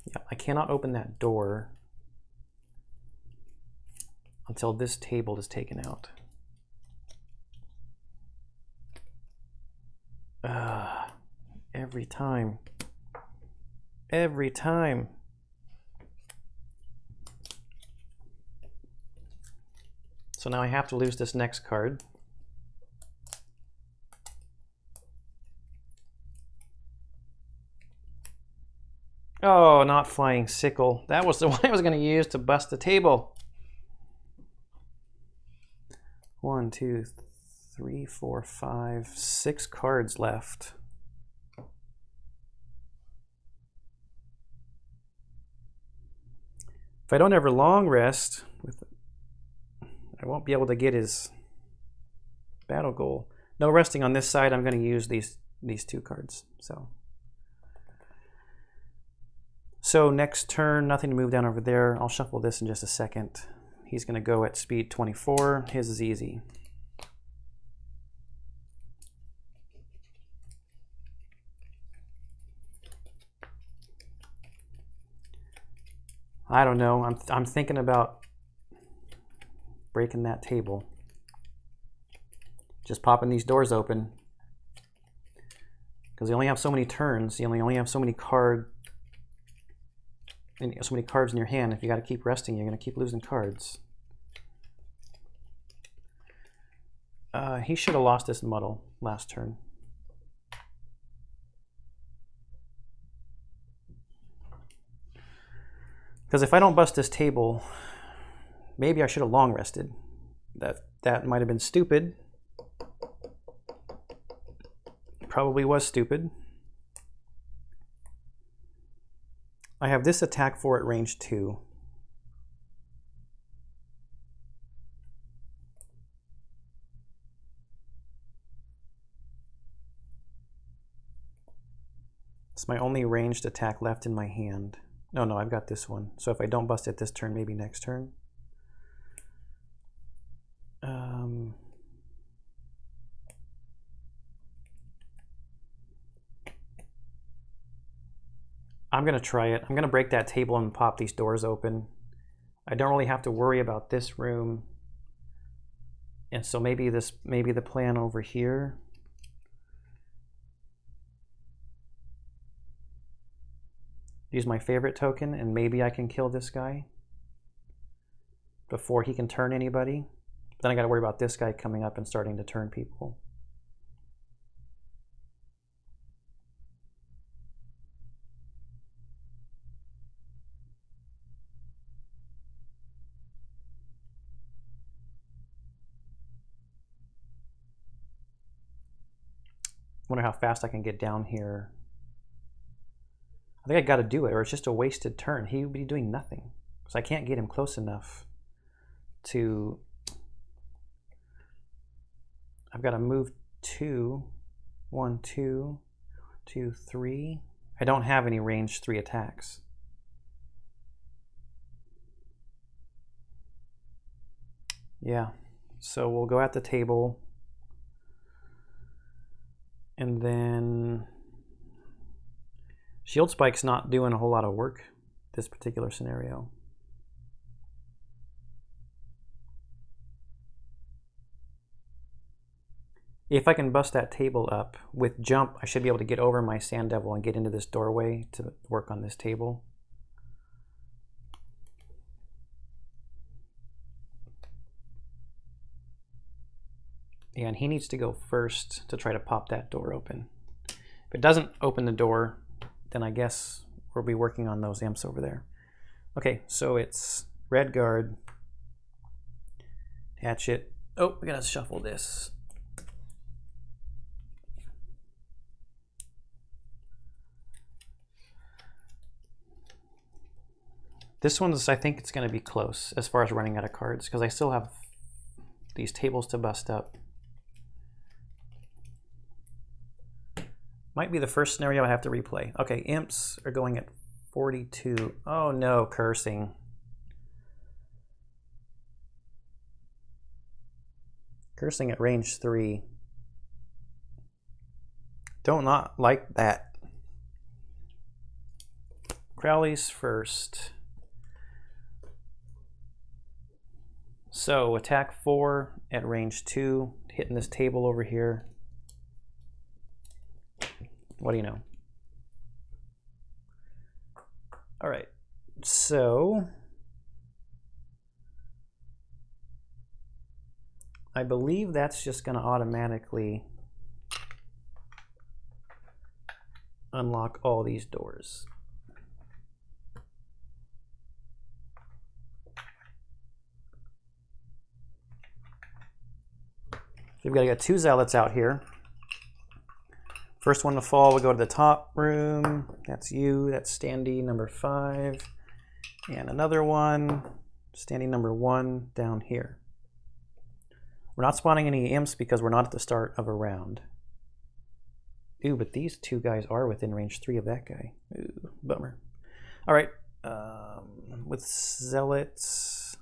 Yeah, I cannot open that door until this table is taken out. Every time. Every time. So now I have to lose this next card. Oh, not Flying Sickle. That was the one I was going to use to bust the table. 1, 2, 3, 4, 5, 6 cards left. If I don't ever long rest, I won't be able to get his battle goal. No resting on this side. I'm going to use these 2 cards. So next turn, nothing to move down over there. I'll shuffle this in just a second. He's going to go at speed 24. His is easy. I don't know. I'm thinking about breaking that table. Just popping these doors open. Because you only have so many turns. You only have so many cards. And so many cards in your hand. If you got to keep resting, you're going to keep losing cards. He should have lost this muddle last turn. Because if I don't bust this table, maybe I should have long rested. That might have been stupid. Probably was stupid. I have this attack 4 at range 2. It's my only ranged attack left in my hand. No, I've got this one. So if I don't bust it this turn, maybe next turn. I'm going to try it. I'm going to break that table and pop these doors open. I don't really have to worry about this room. And so maybe the plan over here. Use my favorite token and maybe I can kill this guy before he can turn anybody. Then I got to worry about this guy coming up and starting to turn people. Wonder how fast I can get down here. I think I got to do it, or it's just a wasted turn. He would be doing nothing. So I can't get him close enough to... I've got to move 2. 1, 2, 2, 3. I don't have any range 3 attacks. Yeah, so we'll go at the table. And then Shield Spike's not doing a whole lot of work this particular scenario. If I can bust that table up with jump, I should be able to get over my Sand Devil and get into this doorway to work on this table. And he needs to go first to try to pop that door open. If it doesn't open the door, then I guess we'll be working on those imps over there. Okay, so it's red guard, hatchet. Oh, we gotta shuffle this. This one's, I think it's going to be close as far as running out of cards, because I still have these tables to bust up. Might be the first scenario I have to replay. Okay, imps are going at 42. Oh no, cursing. Cursing at range 3. Don't not like that. Crowley's first. So attack 4 at range 2, hitting this table over here. What do you know? All right, so I believe that's just going to automatically unlock all these doors. We've got to get 2 zealots out here. First one to fall will go to the top room. That's you. That's standee number 5. And another one, standee number 1 down here. We're not spawning any imps because we're not at the start of a round. Ooh, but these 2 guys are within range 3 of that guy. Ooh, bummer. All right, with zealots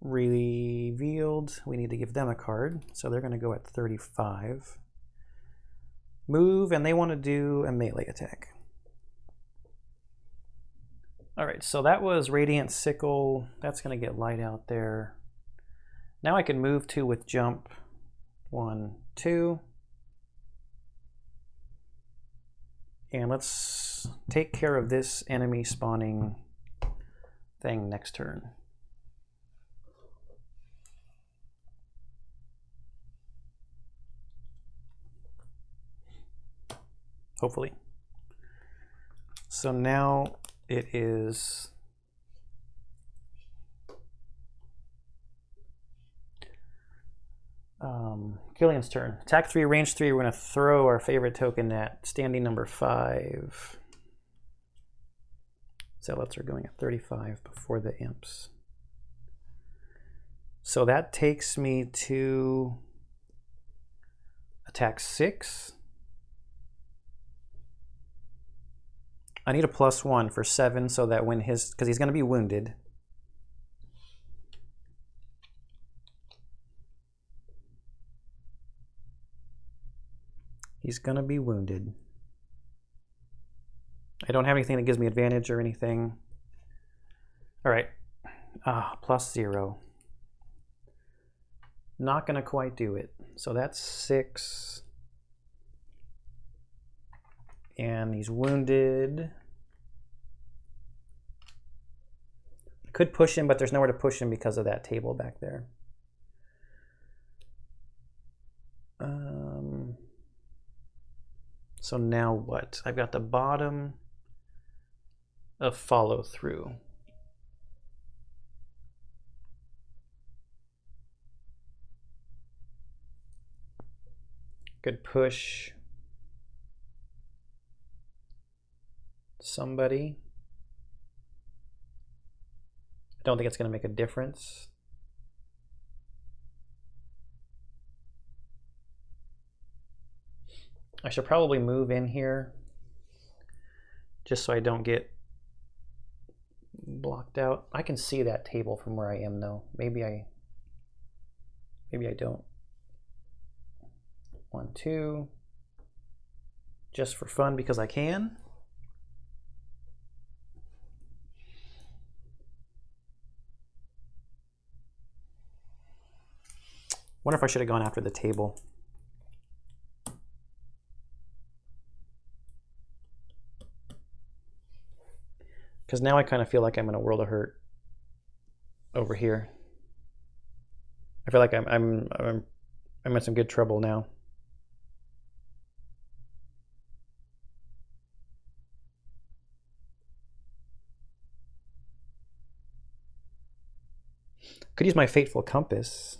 revealed, we need to give them a card. So they're going to go at 35. Move, and they want to do a melee attack. All right, so that was Radiant Sickle. That's going to get light out there. Now I can move 2 with jump. 1, 2. And let's take care of this enemy spawning thing next turn. Hopefully. So now it is Killian's turn. Attack 3, range 3. We're going to throw our favorite token at standing number 5. Zealots are going at 35 before the imps. So that takes me to attack 6. I need a +1 for 7 so that when because he's going to be wounded. He's going to be wounded. I don't have anything that gives me advantage or anything. All right, +0. Not going to quite do it. So that's 6. And he's wounded. I could push him, but there's nowhere to push him because of that table back there. So now what? I've got the bottom of follow through. Good push. somebody. I don't think it's going to make a difference. I should probably move in here just so I don't get blocked out. I can see that table from where I am though. Maybe I don't. 1, 2. Just for fun because I can. Wonder if I should have gone after the table. Because now I kind of feel like I'm in a world of hurt over here. I feel like I'm in some good trouble now. Could use my Fateful Compass.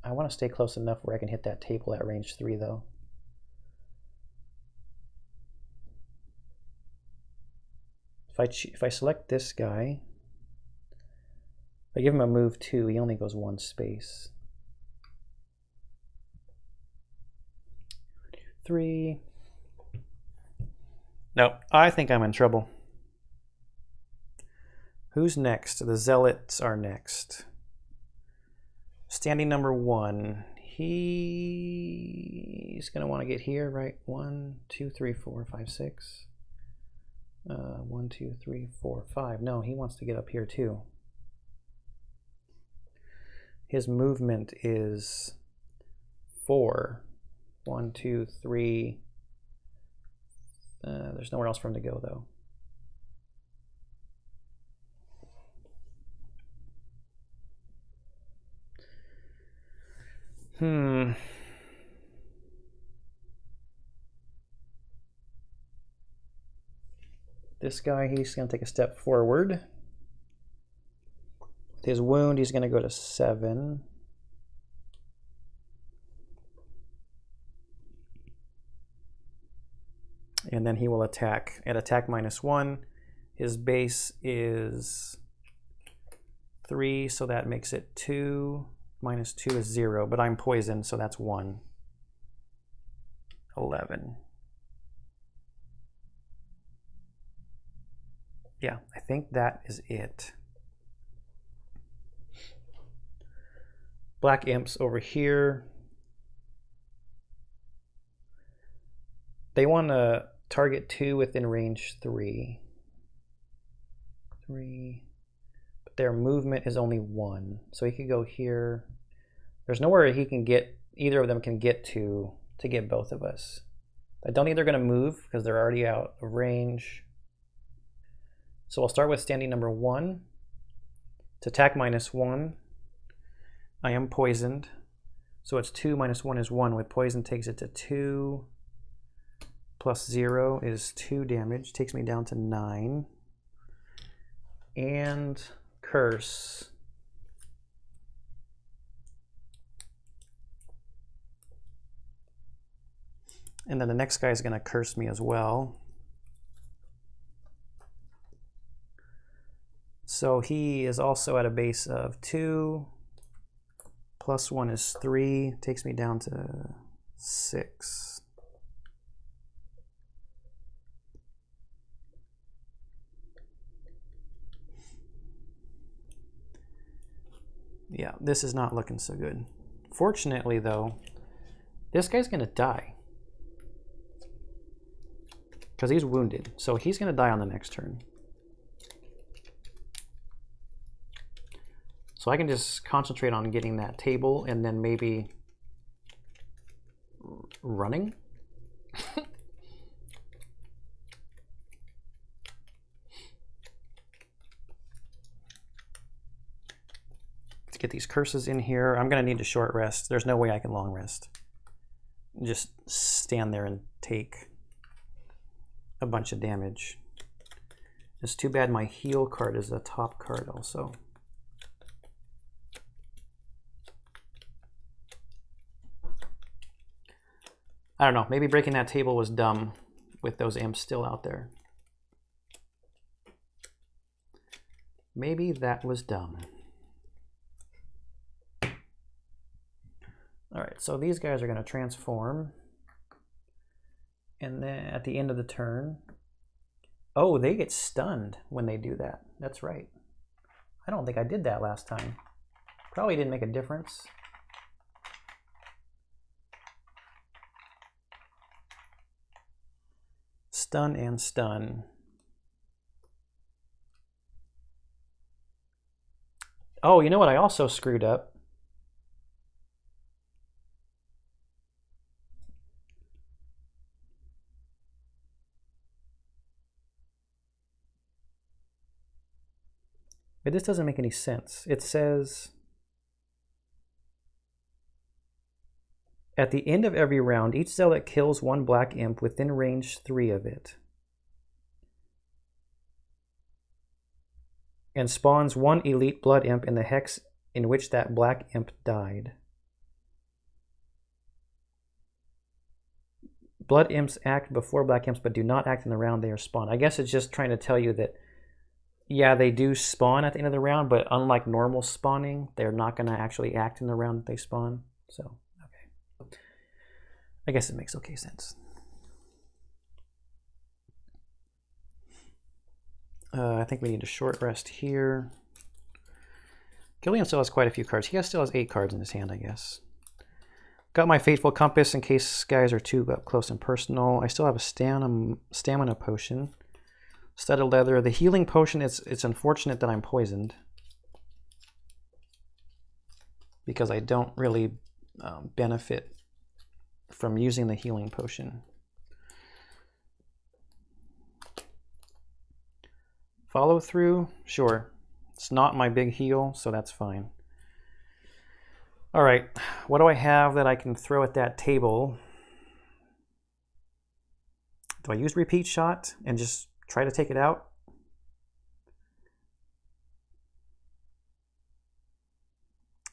I want to stay close enough where I can hit that table at range 3 though. If I select this guy, if I give him a move 2, he only goes 1 space. 3. No, I think I'm in trouble. Who's next? The Zealots are next. Standing number 1. He's going to want to get here, right? 1, 2, 3, 4, 5, 6. 1, 2, 3, 4, 5. No, he wants to get up here too. His movement is 4. 1, 2, 3. There's nowhere else for him to go though. This guy, he's going to take a step forward. With his wound, he's going to go to 7. And then he will attack at attack -1. His base is 3, so that makes it 2. -2 is 0, but I'm poisoned, so that's 1. 11. Yeah, I think that is it. Black Imps over here. They want to target 2 within range 3. 3. But their movement is only 1. So he could go here. There's nowhere he can get, either of them can get to get both of us. I don't think they're going to move because they're already out of range. So we'll start with standing number 1. To attack -1. I am poisoned. So it's 2 minus 1 is 1. With poison takes it to 2. Plus 0 is 2 damage. Takes me down to 9. And curse. And then the next guy is going to curse me as well. So he is also at a base of 2. Plus 1 is 3. Takes me down to 6. Yeah, this is not looking so good. Fortunately, though, this guy's going to die. Because he's wounded. So he's going to die on the next turn. So I can just concentrate on getting that table and then maybe running. To get these curses in here, I'm going to need to short rest. There's no way I can long rest. Just stand there and take a bunch of damage. It's too bad my heal card is a top card also. I don't know, maybe breaking that table was dumb with those imps still out there. Maybe that was dumb. All right, so these guys are going to transform. And then at the end of the turn, oh, they get stunned when they do that. That's right. I don't think I did that last time. Probably didn't make a difference. Stun and stun. Oh, you know what I also screwed up? But this doesn't make any sense. It says, at the end of every round, each zealot kills one black imp within range 3 of it. And spawns one elite blood imp in the hex in which that black imp died. Blood imps act before black imps, but do not act in the round they are spawned. I guess it's just trying to tell you that, yeah, they do spawn at the end of the round, but unlike normal spawning, they're not going to actually act in the round that they spawn. So, okay. I guess it makes okay sense. I think we need a short rest here. Killian still has quite a few cards. He still has 8 cards in his hand, I guess. Got my Fateful Compass in case guys are too up close and personal. I still have a stamina potion. Studded leather. The healing potion, it's unfortunate that I'm poisoned, because I don't really benefit from using the healing potion. Follow through? Sure. It's not my big heal, so that's fine. All right, what do I have that I can throw at that table? Do I use repeat shot and just try to take it out?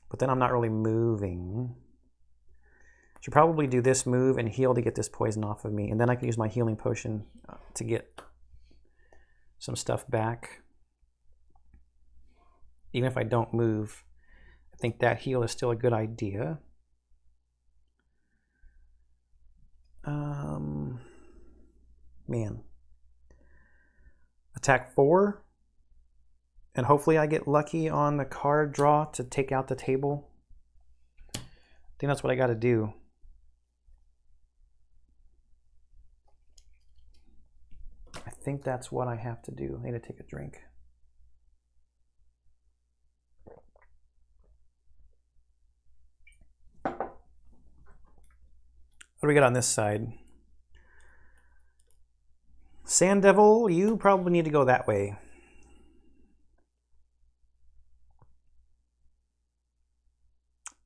But then I'm not really moving. Should probably do this move and heal to get this poison off of me, and then I can use my healing potion to get some stuff back. Even if I don't move, I think that heal is still a good idea. Man. Attack 4. And hopefully I get lucky on the card draw to take out the table. I think that's what I got to do. I think that's what I have to do. I need to take a drink. What do we got on this side? Sand Devil, you probably need to go that way.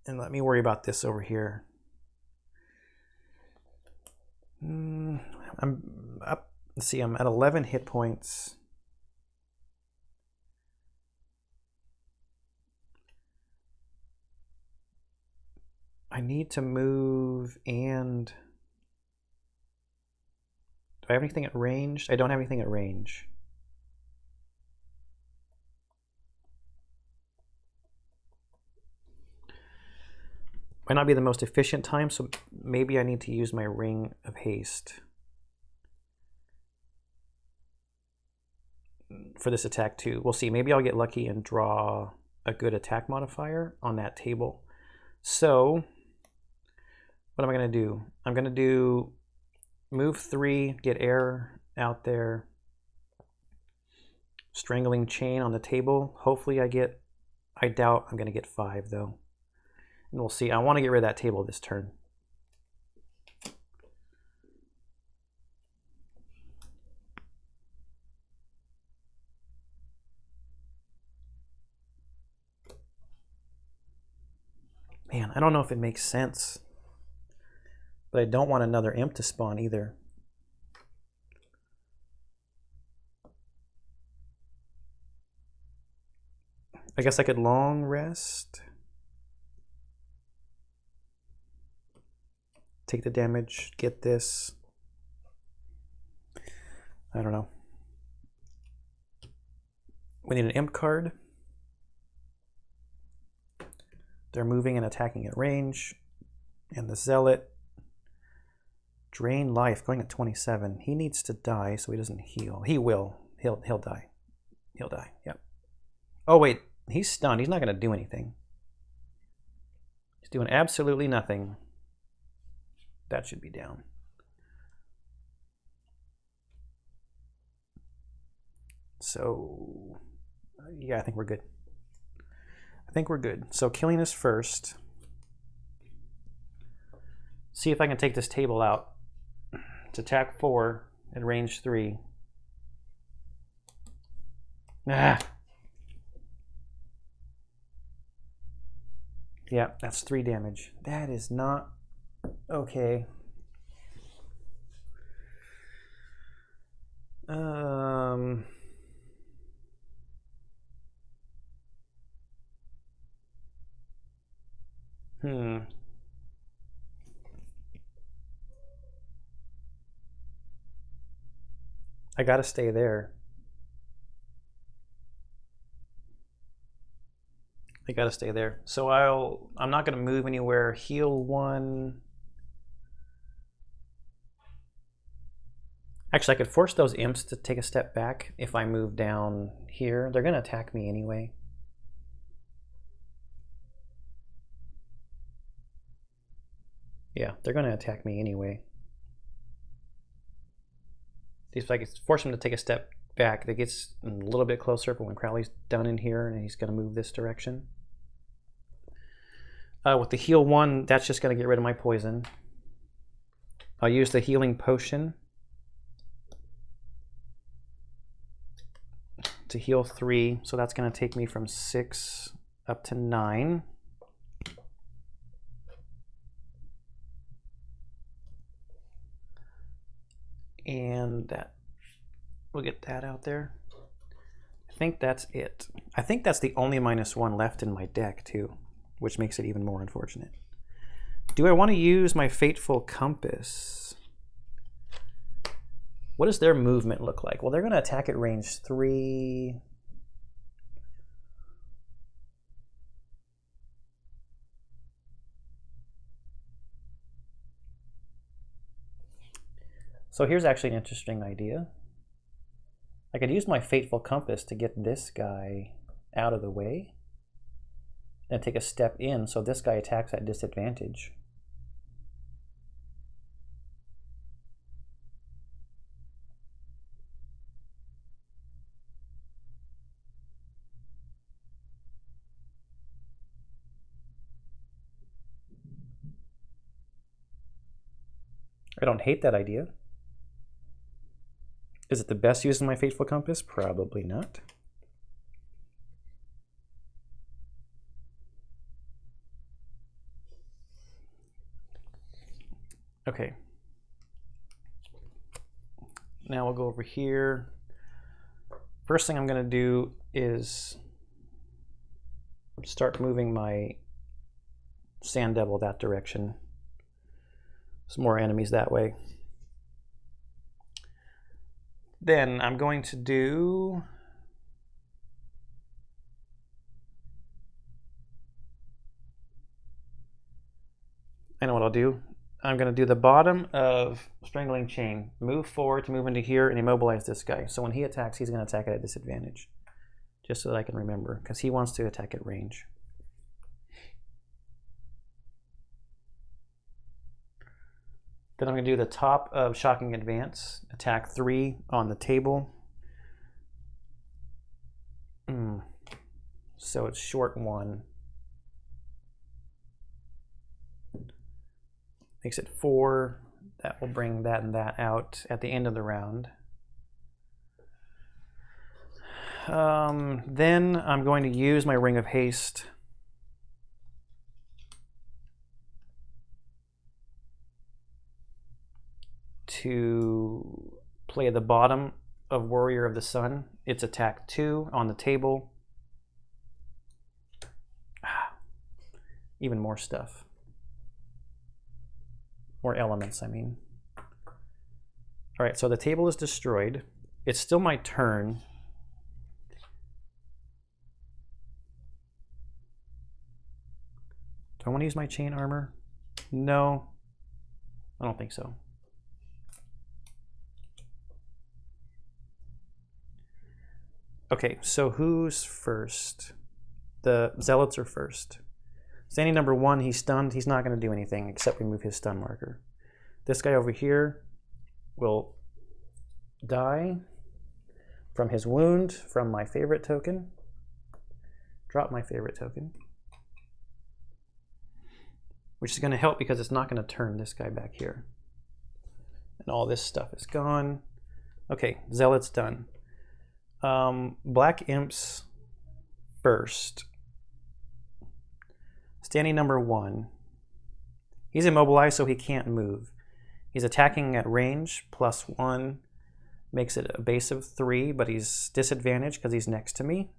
And let me worry about this over here. I'm up. Let's see, I'm at 11 hit points. I need to move, and do I have anything at range? I don't have anything at range. Might not be the most efficient time, so maybe I need to use my Ring of Haste for this attack too. We'll see. Maybe I'll get lucky and draw a good attack modifier on that table. So what am I going to do? I'm going to do move 3, get air out there, Strangling Chain on the table. Hopefully I doubt I'm going to get 5 though. And we'll see. I want to get rid of that table this turn. Man, I don't know if it makes sense. But I don't want another imp to spawn either. I guess I could long rest. take the damage, get this. I don't know. We need an imp card. They're moving and attacking at range. And the Zealot. Drain life, going at 27. He needs to die so he doesn't heal. He will. He'll die. He'll die, yep. Oh wait, he's stunned. He's not going to do anything. He's doing absolutely nothing. That should be down. So, yeah, I think we're good. I think we're good. So Killian is first. See if I can take this table out. It's attack 4 at range 3. Ah. Yeah, that's 3 damage. That is not okay. I gotta stay there. I gotta stay there. So I'm not gonna move anywhere. Heal 1. Actually, I could force those imps to take a step back if I move down here. They're gonna attack me anyway. Yeah, they're gonna attack me anyway. If I could force him to take a step back, that gets a little bit closer for when Crowley's done in here and he's gonna move this direction. With the heal 1, that's just gonna get rid of my poison. I'll use the healing potion to heal 3, so that's gonna take me from 6 up to 9. And that, we'll get that out there. I think that's it. I think that's the only -1 left in my deck too, which makes it even more unfortunate. Do I want to use my Fateful Compass? What does their movement look like? Well, they're going to attack at range 3. So here's actually an interesting idea. I could use my Fateful Compass to get this guy out of the way and take a step in so this guy attacks at disadvantage. I don't hate that idea. Is it the best use of my Fateful Compass? Probably not. Okay. Now we'll go over here. First thing I'm going to do is start moving my Sand Devil that direction. Some more enemies that way. Then I'm going to do I know what I'll do. I'm going to do the bottom of Strangling Chain, move forward to move into here and immobilize this guy. So when he attacks, he's going to attack at a disadvantage. Just so that I can remember, because he wants to attack at range. Then I'm going to do the top of Shocking Advance, attack 3 on the table. So it's short 1. Makes it 4. That will bring that and that out at the end of the round. Then I'm going to use my Ring of Haste to play the bottom of Warrior of the Sun. It's attack 2 on the table. Even more stuff. Or elements, I mean. All right, so the table is destroyed. It's still my turn. Do I want to use my chain armor? No, I don't think so. Okay, so who's first? The Zealots are first. Standing number 1, he's stunned. He's not going to do anything except remove his stun marker. This guy over here will die from his wound from my favorite token. Drop my favorite token. Which is going to help because it's not going to turn this guy back here. And all this stuff is gone. Okay, Zealot's done. Black Imps first. Standing number 1. He's immobilized, so he can't move. He's attacking at range, +1. Makes it a base of 3, but he's disadvantaged because he's next to me.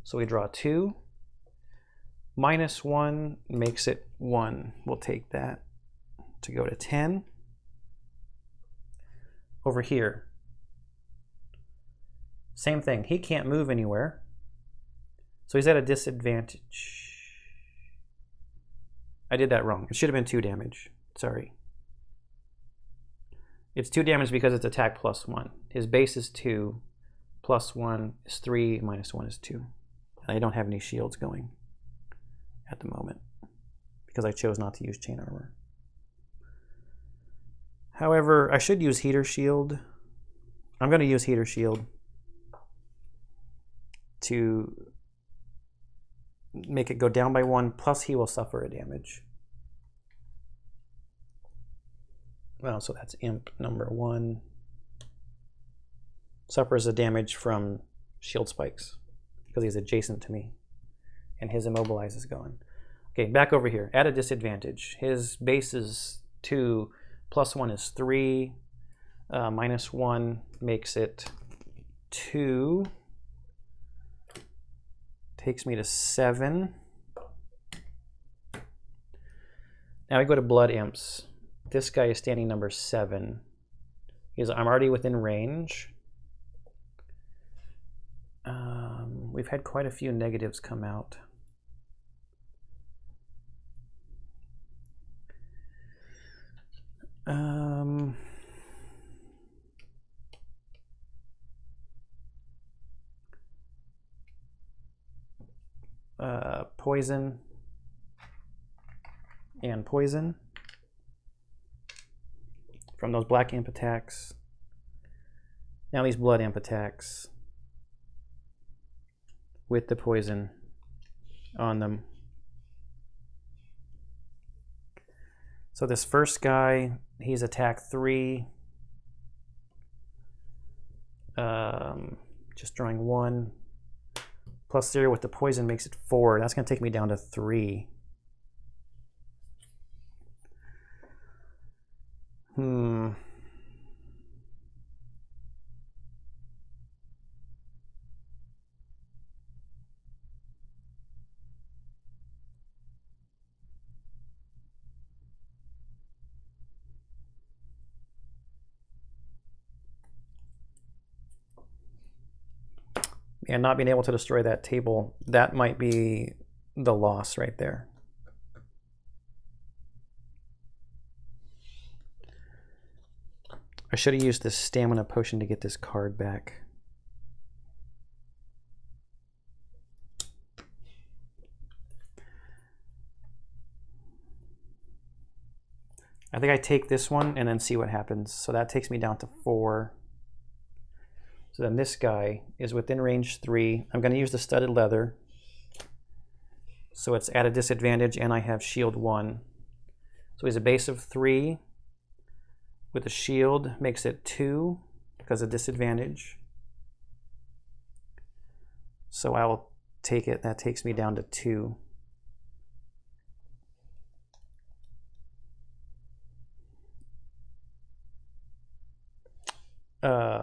So we draw 2. -1 makes it 1. We'll take that to go to 10. Over here. Same thing. He can't move anywhere. So he's at a disadvantage. I did that wrong. It should have been 2 damage. Sorry. It's 2 damage because it's attack +1. His base is 2. +1 is 3. -1 is 2. And I don't have any shields going at the moment because I chose not to use chain armor. However, I should use heater shield. I'm going to use heater shield to make it go down by 1, plus he will suffer a damage. Well, so that's imp number 1. Suffers a damage from shield spikes because he's adjacent to me. And his immobilize is gone. Okay, back over here. At a disadvantage. His base is 2, +1 is 3. -1 makes it 2. Takes me to 7. Now we go to Blood Imps. This guy is standing number 7. I'm already within range. We've had quite a few negatives come out. Poison and poison from those black imp attacks. Now these blood imp attacks with the poison on them. So this first guy, he's attack 3. Just drawing 1. +0 with the poison makes it 4. That's going to take me down to 3. And not being able to destroy that table, that might be the loss right there. I should have used this stamina potion to get this card back. I think I take this one and then see what happens. So that takes me down to 4. So then this guy is within range 3. I'm going to use the studded leather. So it's at a disadvantage and I have shield 1. So he's a base of 3 with a shield, makes it 2 because of disadvantage. So I will take it. That takes me down to 2.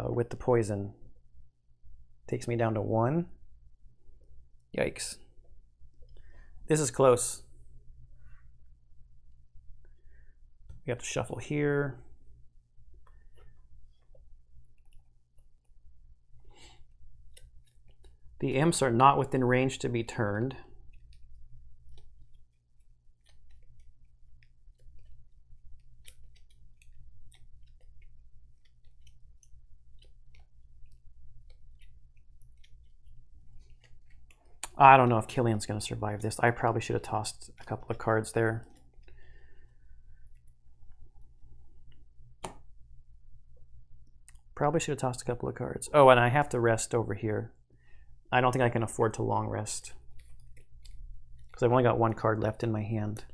With the poison. Takes me down to 1. Yikes. This is close. We have to shuffle here. The imps are not within range to be turned. I don't know if Killian's going to survive this. I probably should have tossed a couple of cards there. Probably should have tossed a couple of cards. Oh, and I have to rest over here. I don't think I can afford to long rest, because I've only got one card left in my hand.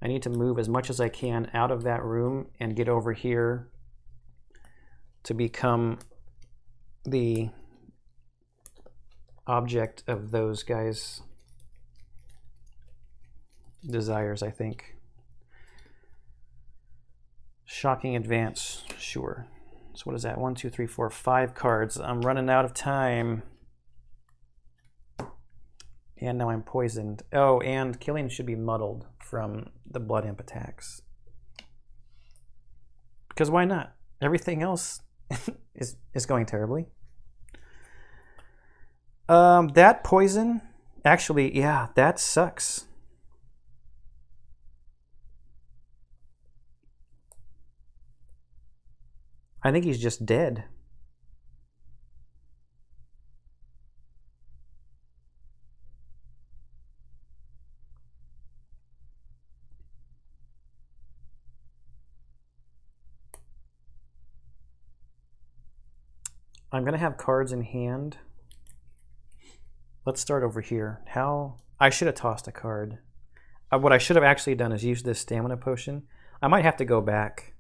I need to move as much as I can out of that room and get over here to become the object of those guys' desires, I think. Shocking advance, sure. So what is that? 1, 2, 3, 4, 5 cards. I'm running out of time. And now I'm poisoned. Oh, and Killian should be muddled from the blood imp attacks. Because why not? Everything else is going terribly. That poison, actually, yeah, that sucks. I think he's just dead. I'm going to have cards in hand. Let's start over here. How? I should have tossed a card. What I should have actually done is use this stamina potion. I might have to go back.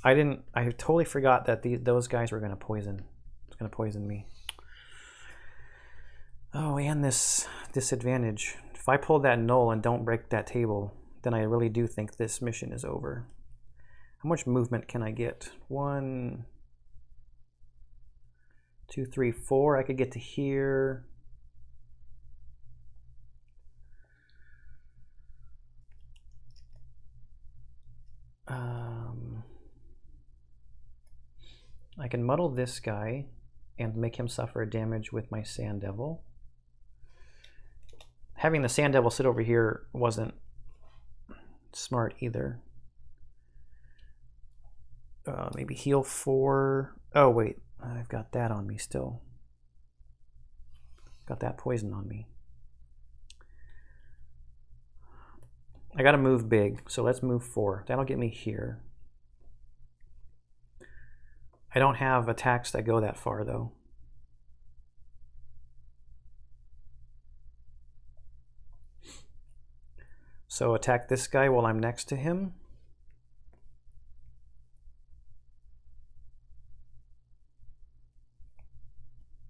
I totally forgot that those guys were going to poison. It's going to poison me. Oh, and this disadvantage. If I pull that null and don't break that table, then I really do think this mission is over. How much movement can I get? 1, 2, 3, 4. I could get to here. I can muddle this guy and make him suffer damage with my Sand Devil. Having the Sand Devil sit over here wasn't smart either. Maybe heal 4. Oh wait, I've got that on me still. Got that poison on me. I gotta move big, so let's move 4. That'll get me here. I don't have attacks that go that far though. So attack this guy while I'm next to him.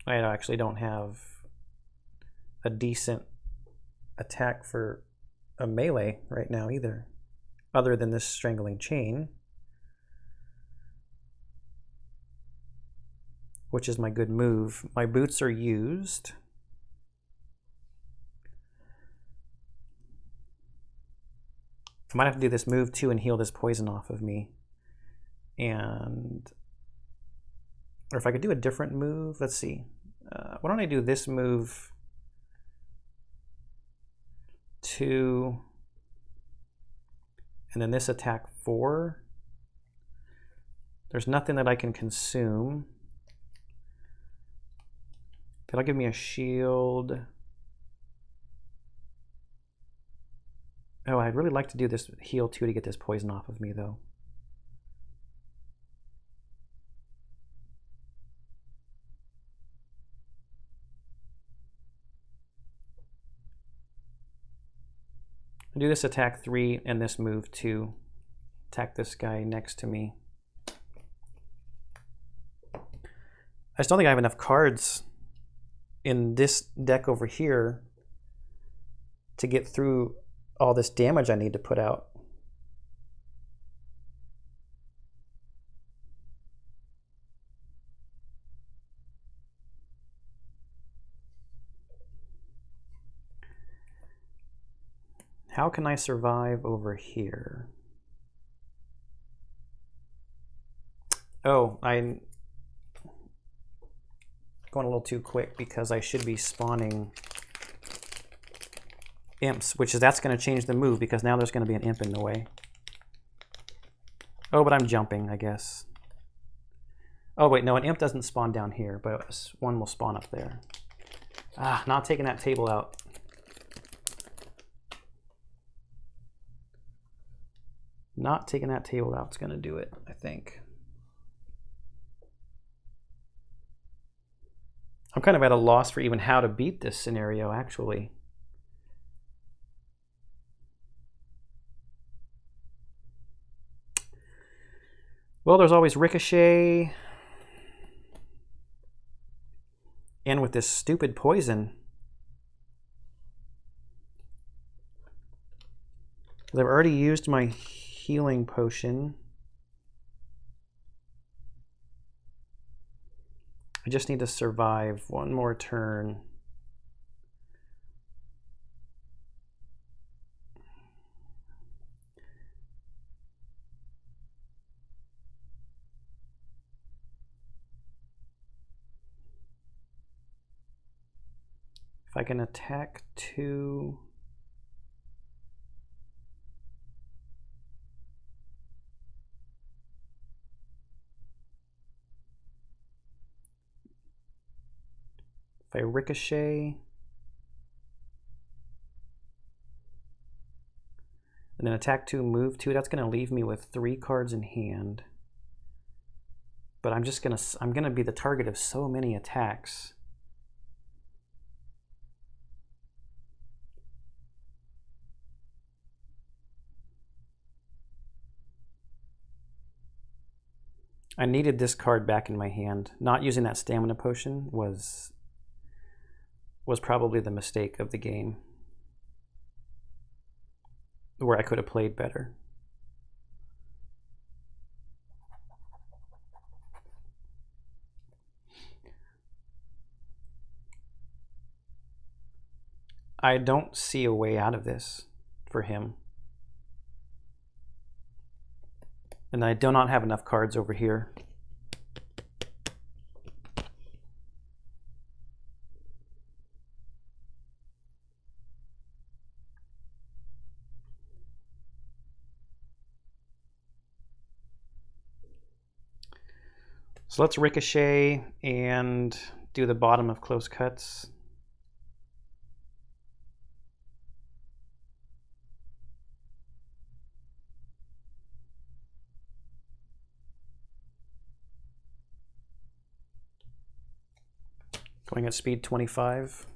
I actually don't have a decent attack for a melee right now either, other than this Strangling Chain, which is my good move. My boots are used. I might have to do this move too and heal this poison off of me. And, or if I could do a different move, let's see. Why don't I do this move 2, and then this attack 4. There's nothing that I can consume. That'll give me a shield. Oh, I'd really like to do this heal 2 to get this poison off of me though. I do this attack 3 and this move 2. Attack this guy next to me. I just don't think I have enough cards in this deck over here to get through all this damage I need to put out. How can I survive over here? Oh, I'm going a little too quick because I should be spawning imps, that's going to change the move because now there's going to be an imp in the way. Oh, but I'm jumping, I guess. Oh, wait, no, an imp doesn't spawn down here, but one will spawn up there. Ah, not taking that table out. Not taking that table out is going to do it, I think. I'm kind of at a loss for even how to beat this scenario, actually. Well, there's always Ricochet. And with this stupid poison. I've already used my healing potion. I just need to survive one more turn. If I can attack 2... If I ricochet, and then attack 2, move 2, that's going to leave me with 3 cards in hand. But I'm gonna be the target of so many attacks. I needed this card back in my hand. Not using that stamina potion was probably the mistake of the game, where I could have played better. I don't see a way out of this for him. And I do not have enough cards over here. So let's ricochet and do the bottom of close cuts. Going at speed 25.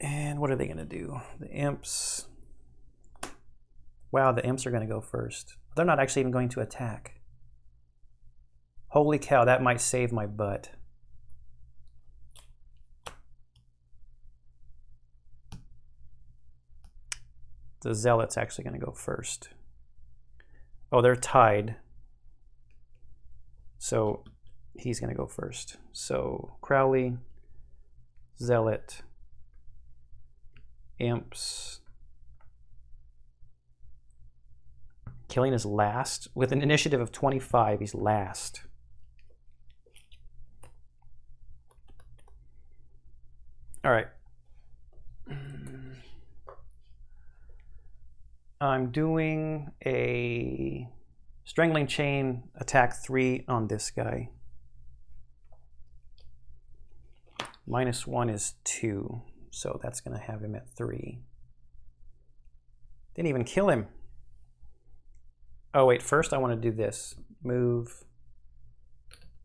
And what are they going to do? The imps. Wow, the imps are going to go first. They're not actually even going to attack. Holy cow, that might save my butt. The Zealot's actually going to go first. Oh, they're tied. So he's going to go first. So Crowley, Zealot, Imps. Killian is last. With an initiative of 25, he's last. All right. I'm doing a Strangling Chain, attack 3 on this guy. -1 is 2, so that's going to have him at 3. Didn't even kill him. Oh wait, first I want to do this. Move,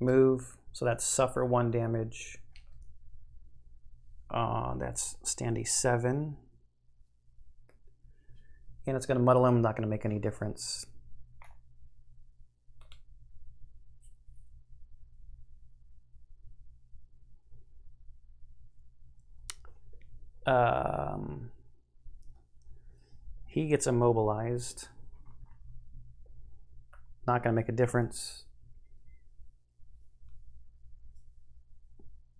move, so that's suffer 1 damage. That's standy 7. And it's going to muddle him, not going to make any difference. He gets immobilized. Not going to make a difference.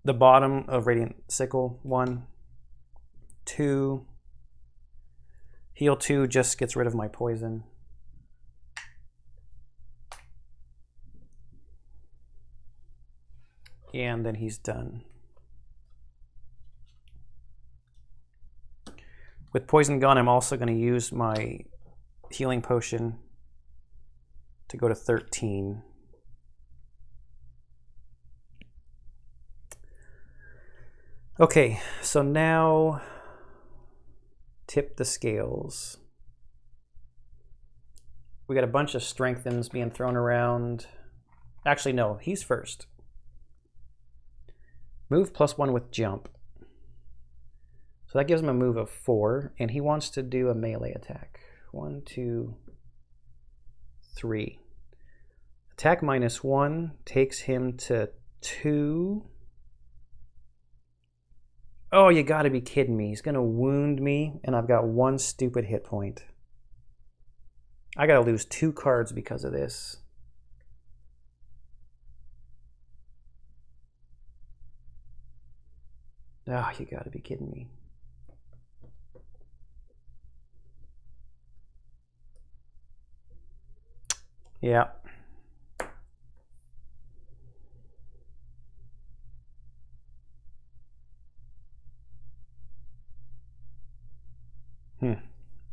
The bottom of Radiant Sickle 1. 2. Heal 2 just gets rid of my poison. And then he's done. With poison gone, I'm also going to use my healing potion to go to 13. Okay, so now tip the scales. We got a bunch of strengthens being thrown around. Actually, no, he's first. Move +1 with jump. So that gives him a move of 4, and he wants to do a melee attack. 1, 2, 3. Attack -1 takes him to 2. Oh, you gotta be kidding me. He's gonna wound me, and I've got 1 stupid hit point. I gotta lose 2 cards because of this. Oh, you gotta be kidding me. Yeah.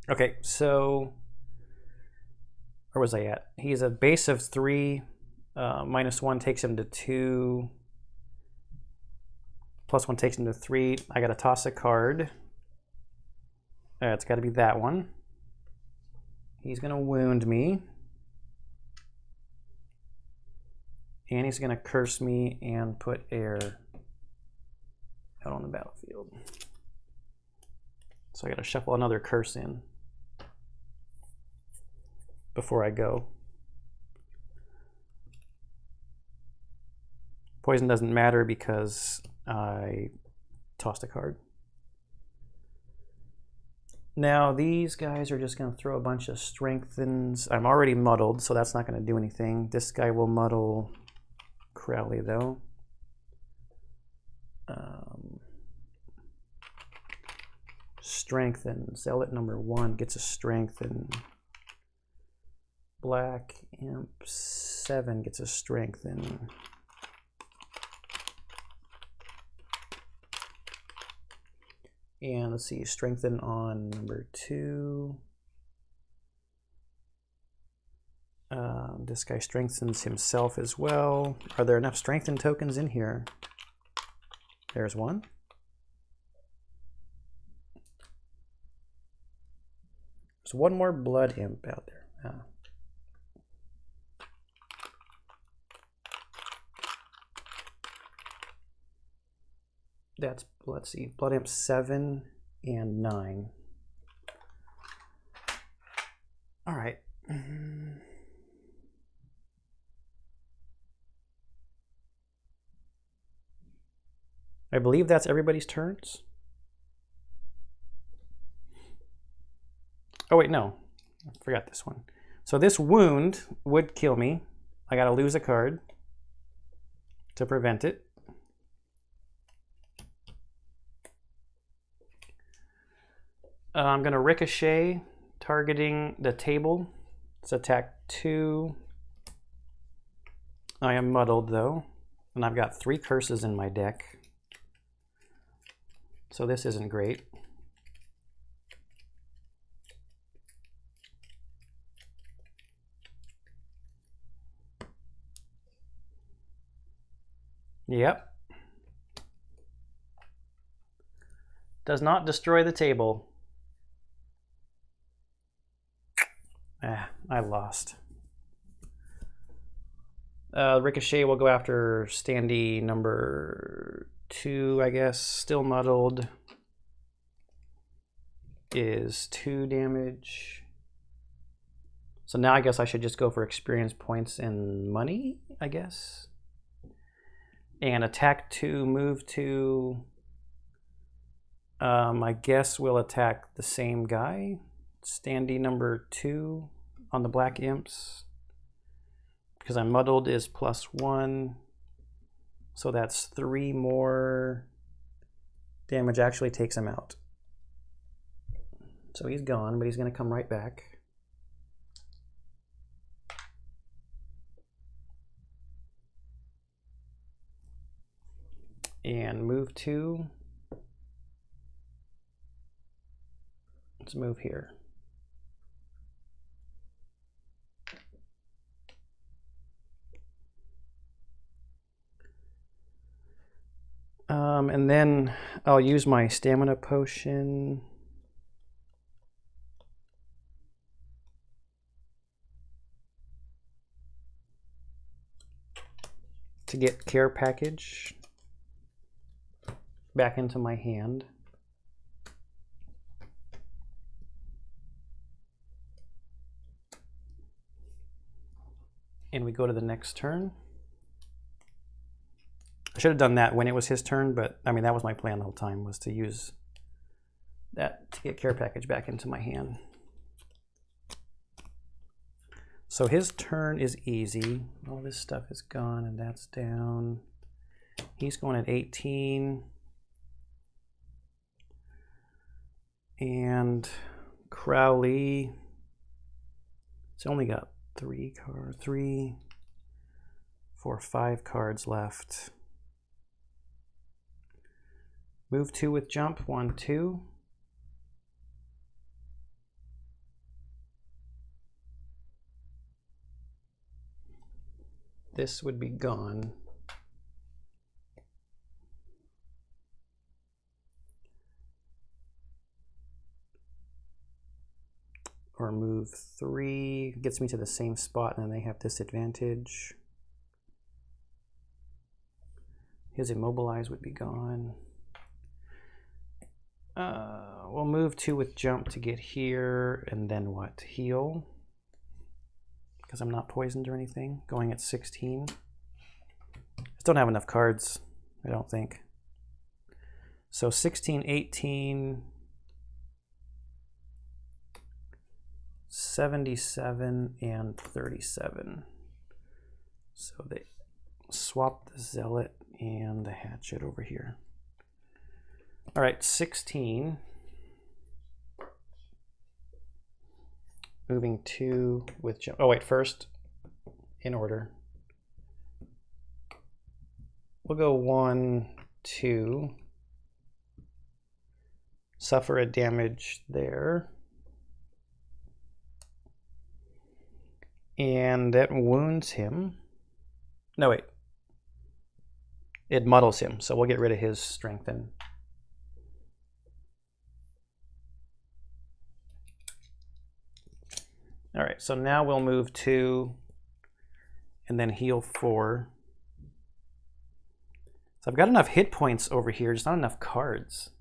Okay, so where was I at? He's a base of 3. -1 takes him to 2. +1 takes him to 3. I gotta toss a card. It's gotta be that one. He's gonna wound me. And he's gonna curse me and put air out on the battlefield. So I gotta shuffle another curse in before I go. Poison doesn't matter because I tossed a card. Now these guys are just going to throw a bunch of strengthens. I'm already muddled, so that's not going to do anything. This guy will muddle Crowley though. Strengthen. Zealot #1 gets a strengthen. Black Imp 7 gets a strengthen. And let's see, strengthen on #2. This guy strengthens himself as well. Are there enough strengthen tokens in here? There's one. There's one more blood imp out there. That's, let's see, blood imp 7 and 9. All right. I believe that's everybody's turns. Oh wait, no, I forgot this one. So this wound would kill me. I gotta lose a card to prevent it. I'm gonna ricochet, targeting the table. It's attack 2. I am muddled though, and I've got 3 curses in my deck. So this isn't great. Yep. Does not destroy the table. I lost. Ricochet will go after standee #2, I guess. Still muddled. Is 2 damage. So now I guess I should just go for experience points and money, I guess. And attack 2, move 2. I guess we'll attack the same guy. Standee #2 on the black imps. Because I'm muddled is +1. So that's 3 more damage, actually takes him out. So he's gone, but he's going to come right back. And move 2. Let's move here. And then I'll use my stamina potion. To get care package back into my hand. And we go to the next turn. I should have done that when it was his turn, but I mean, that was my plan the whole time, was to use that to get care package back into my hand. So his turn is easy. All this stuff is gone and that's down. He's going at 18. And Crowley, it's only got 3, 4, 5 cards left. Move 2 with jump, 1, 2. This would be gone. Or move 3, gets me to the same spot and then they have disadvantage. His immobilize would be gone. We'll move 2 with jump to get here, and then what? Heal. Because I'm not poisoned or anything. Going at 16. Just don't have enough cards, I don't think. So 16, 18, 77, and 37. So they swap the Zealot and the hatchet over here. All right, 16. Moving 2 with jump. Oh wait, first, in order. We'll go 1, 2. Suffer a damage there. And that wounds him. No, wait. It muddles him, so we'll get rid of his strengthen. All right, so now we'll move 2 and then heal 4. So I've got enough hit points over here, just not enough cards.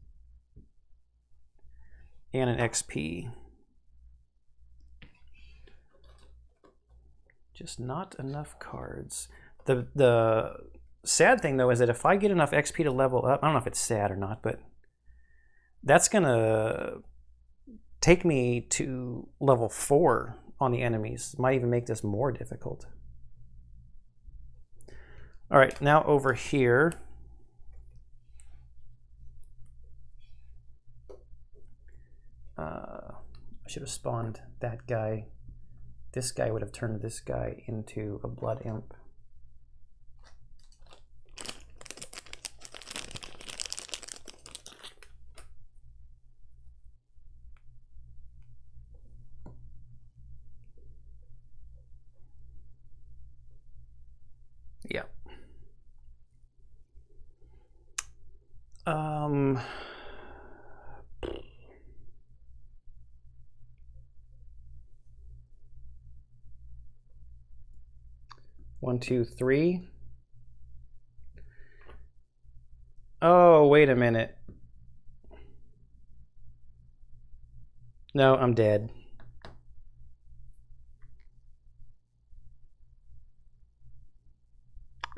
And an XP. Just not enough cards. The sad thing though is that if I get enough XP to level up, I don't know if it's sad or not, but that's gonna take me to level 4 on the enemies. Might even make this more difficult. All right, now over here. I should have spawned that guy. This guy would have turned this guy into a blood imp. Yeah. 1, 2, 3. Oh, wait a minute. No, I'm dead.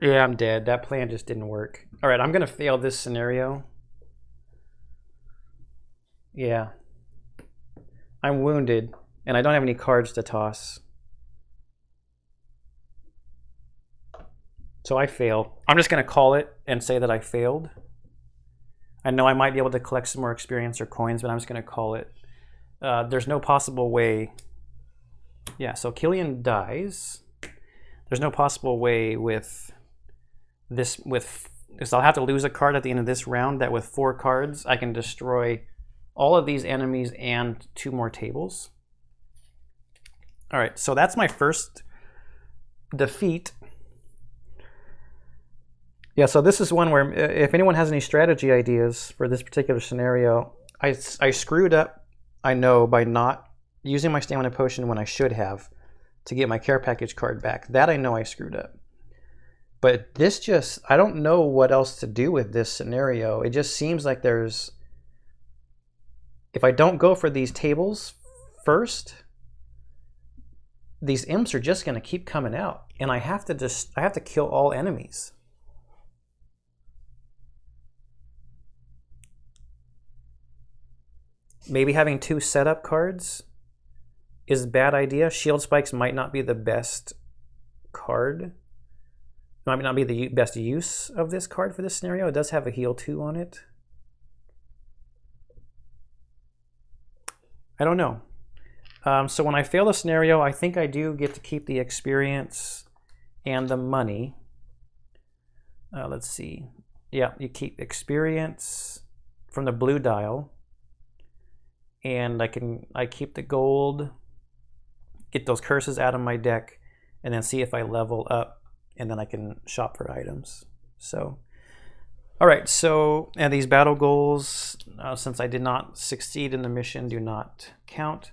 Yeah, I'm dead. That plan just didn't work. All right, I'm going to fail this scenario. Yeah. I'm wounded, and I don't have any cards to toss. So I fail. I'm just going to call it and say that I failed. I know I might be able to collect some more experience or coins, but I'm just going to call it. there's no possible way. Yeah, so Killian dies. There's no possible way with this, because I'll have to lose a card at the end of this round, that with 4 cards I can destroy all of these enemies and 2 more tables. All right, so that's my first defeat. Yeah, so this is one where if anyone has any strategy ideas for this particular scenario, I screwed up, I know, by not using my stamina potion when I should have to get my care package card back. That I know I screwed up. But this just, I don't know what else to do with this scenario. It just seems like there's, if I don't go for these tables first, these imps are just going to keep coming out, and I have to kill all enemies. Maybe having 2 setup cards is a bad idea. Shield spikes might not be the best card. Might not be the best use of this card for this scenario. It does have a heal 2 on it. I don't know. So when I fail the scenario, I think I do get to keep the experience and the money. Let's see. Yeah, you keep experience from the blue dial. And I keep the gold, get those curses out of my deck, and then see if I level up, and then I can shop for items. So, all right, so, and these battle goals, since I did not succeed in the mission, do not count.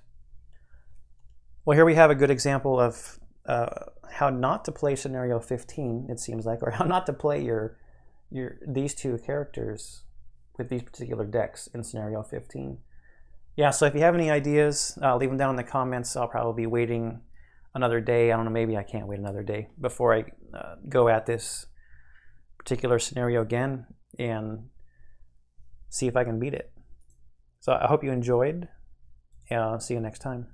Well, here we have a good example of how not to play scenario 15, it seems like, or how not to play these 2 characters with these particular decks in scenario 15. Yeah, so if you have any ideas, leave them down in the comments. I'll probably be waiting another day. I don't know, maybe I can't wait another day before I go at this particular scenario again and see if I can beat it. So I hope you enjoyed. See you next time.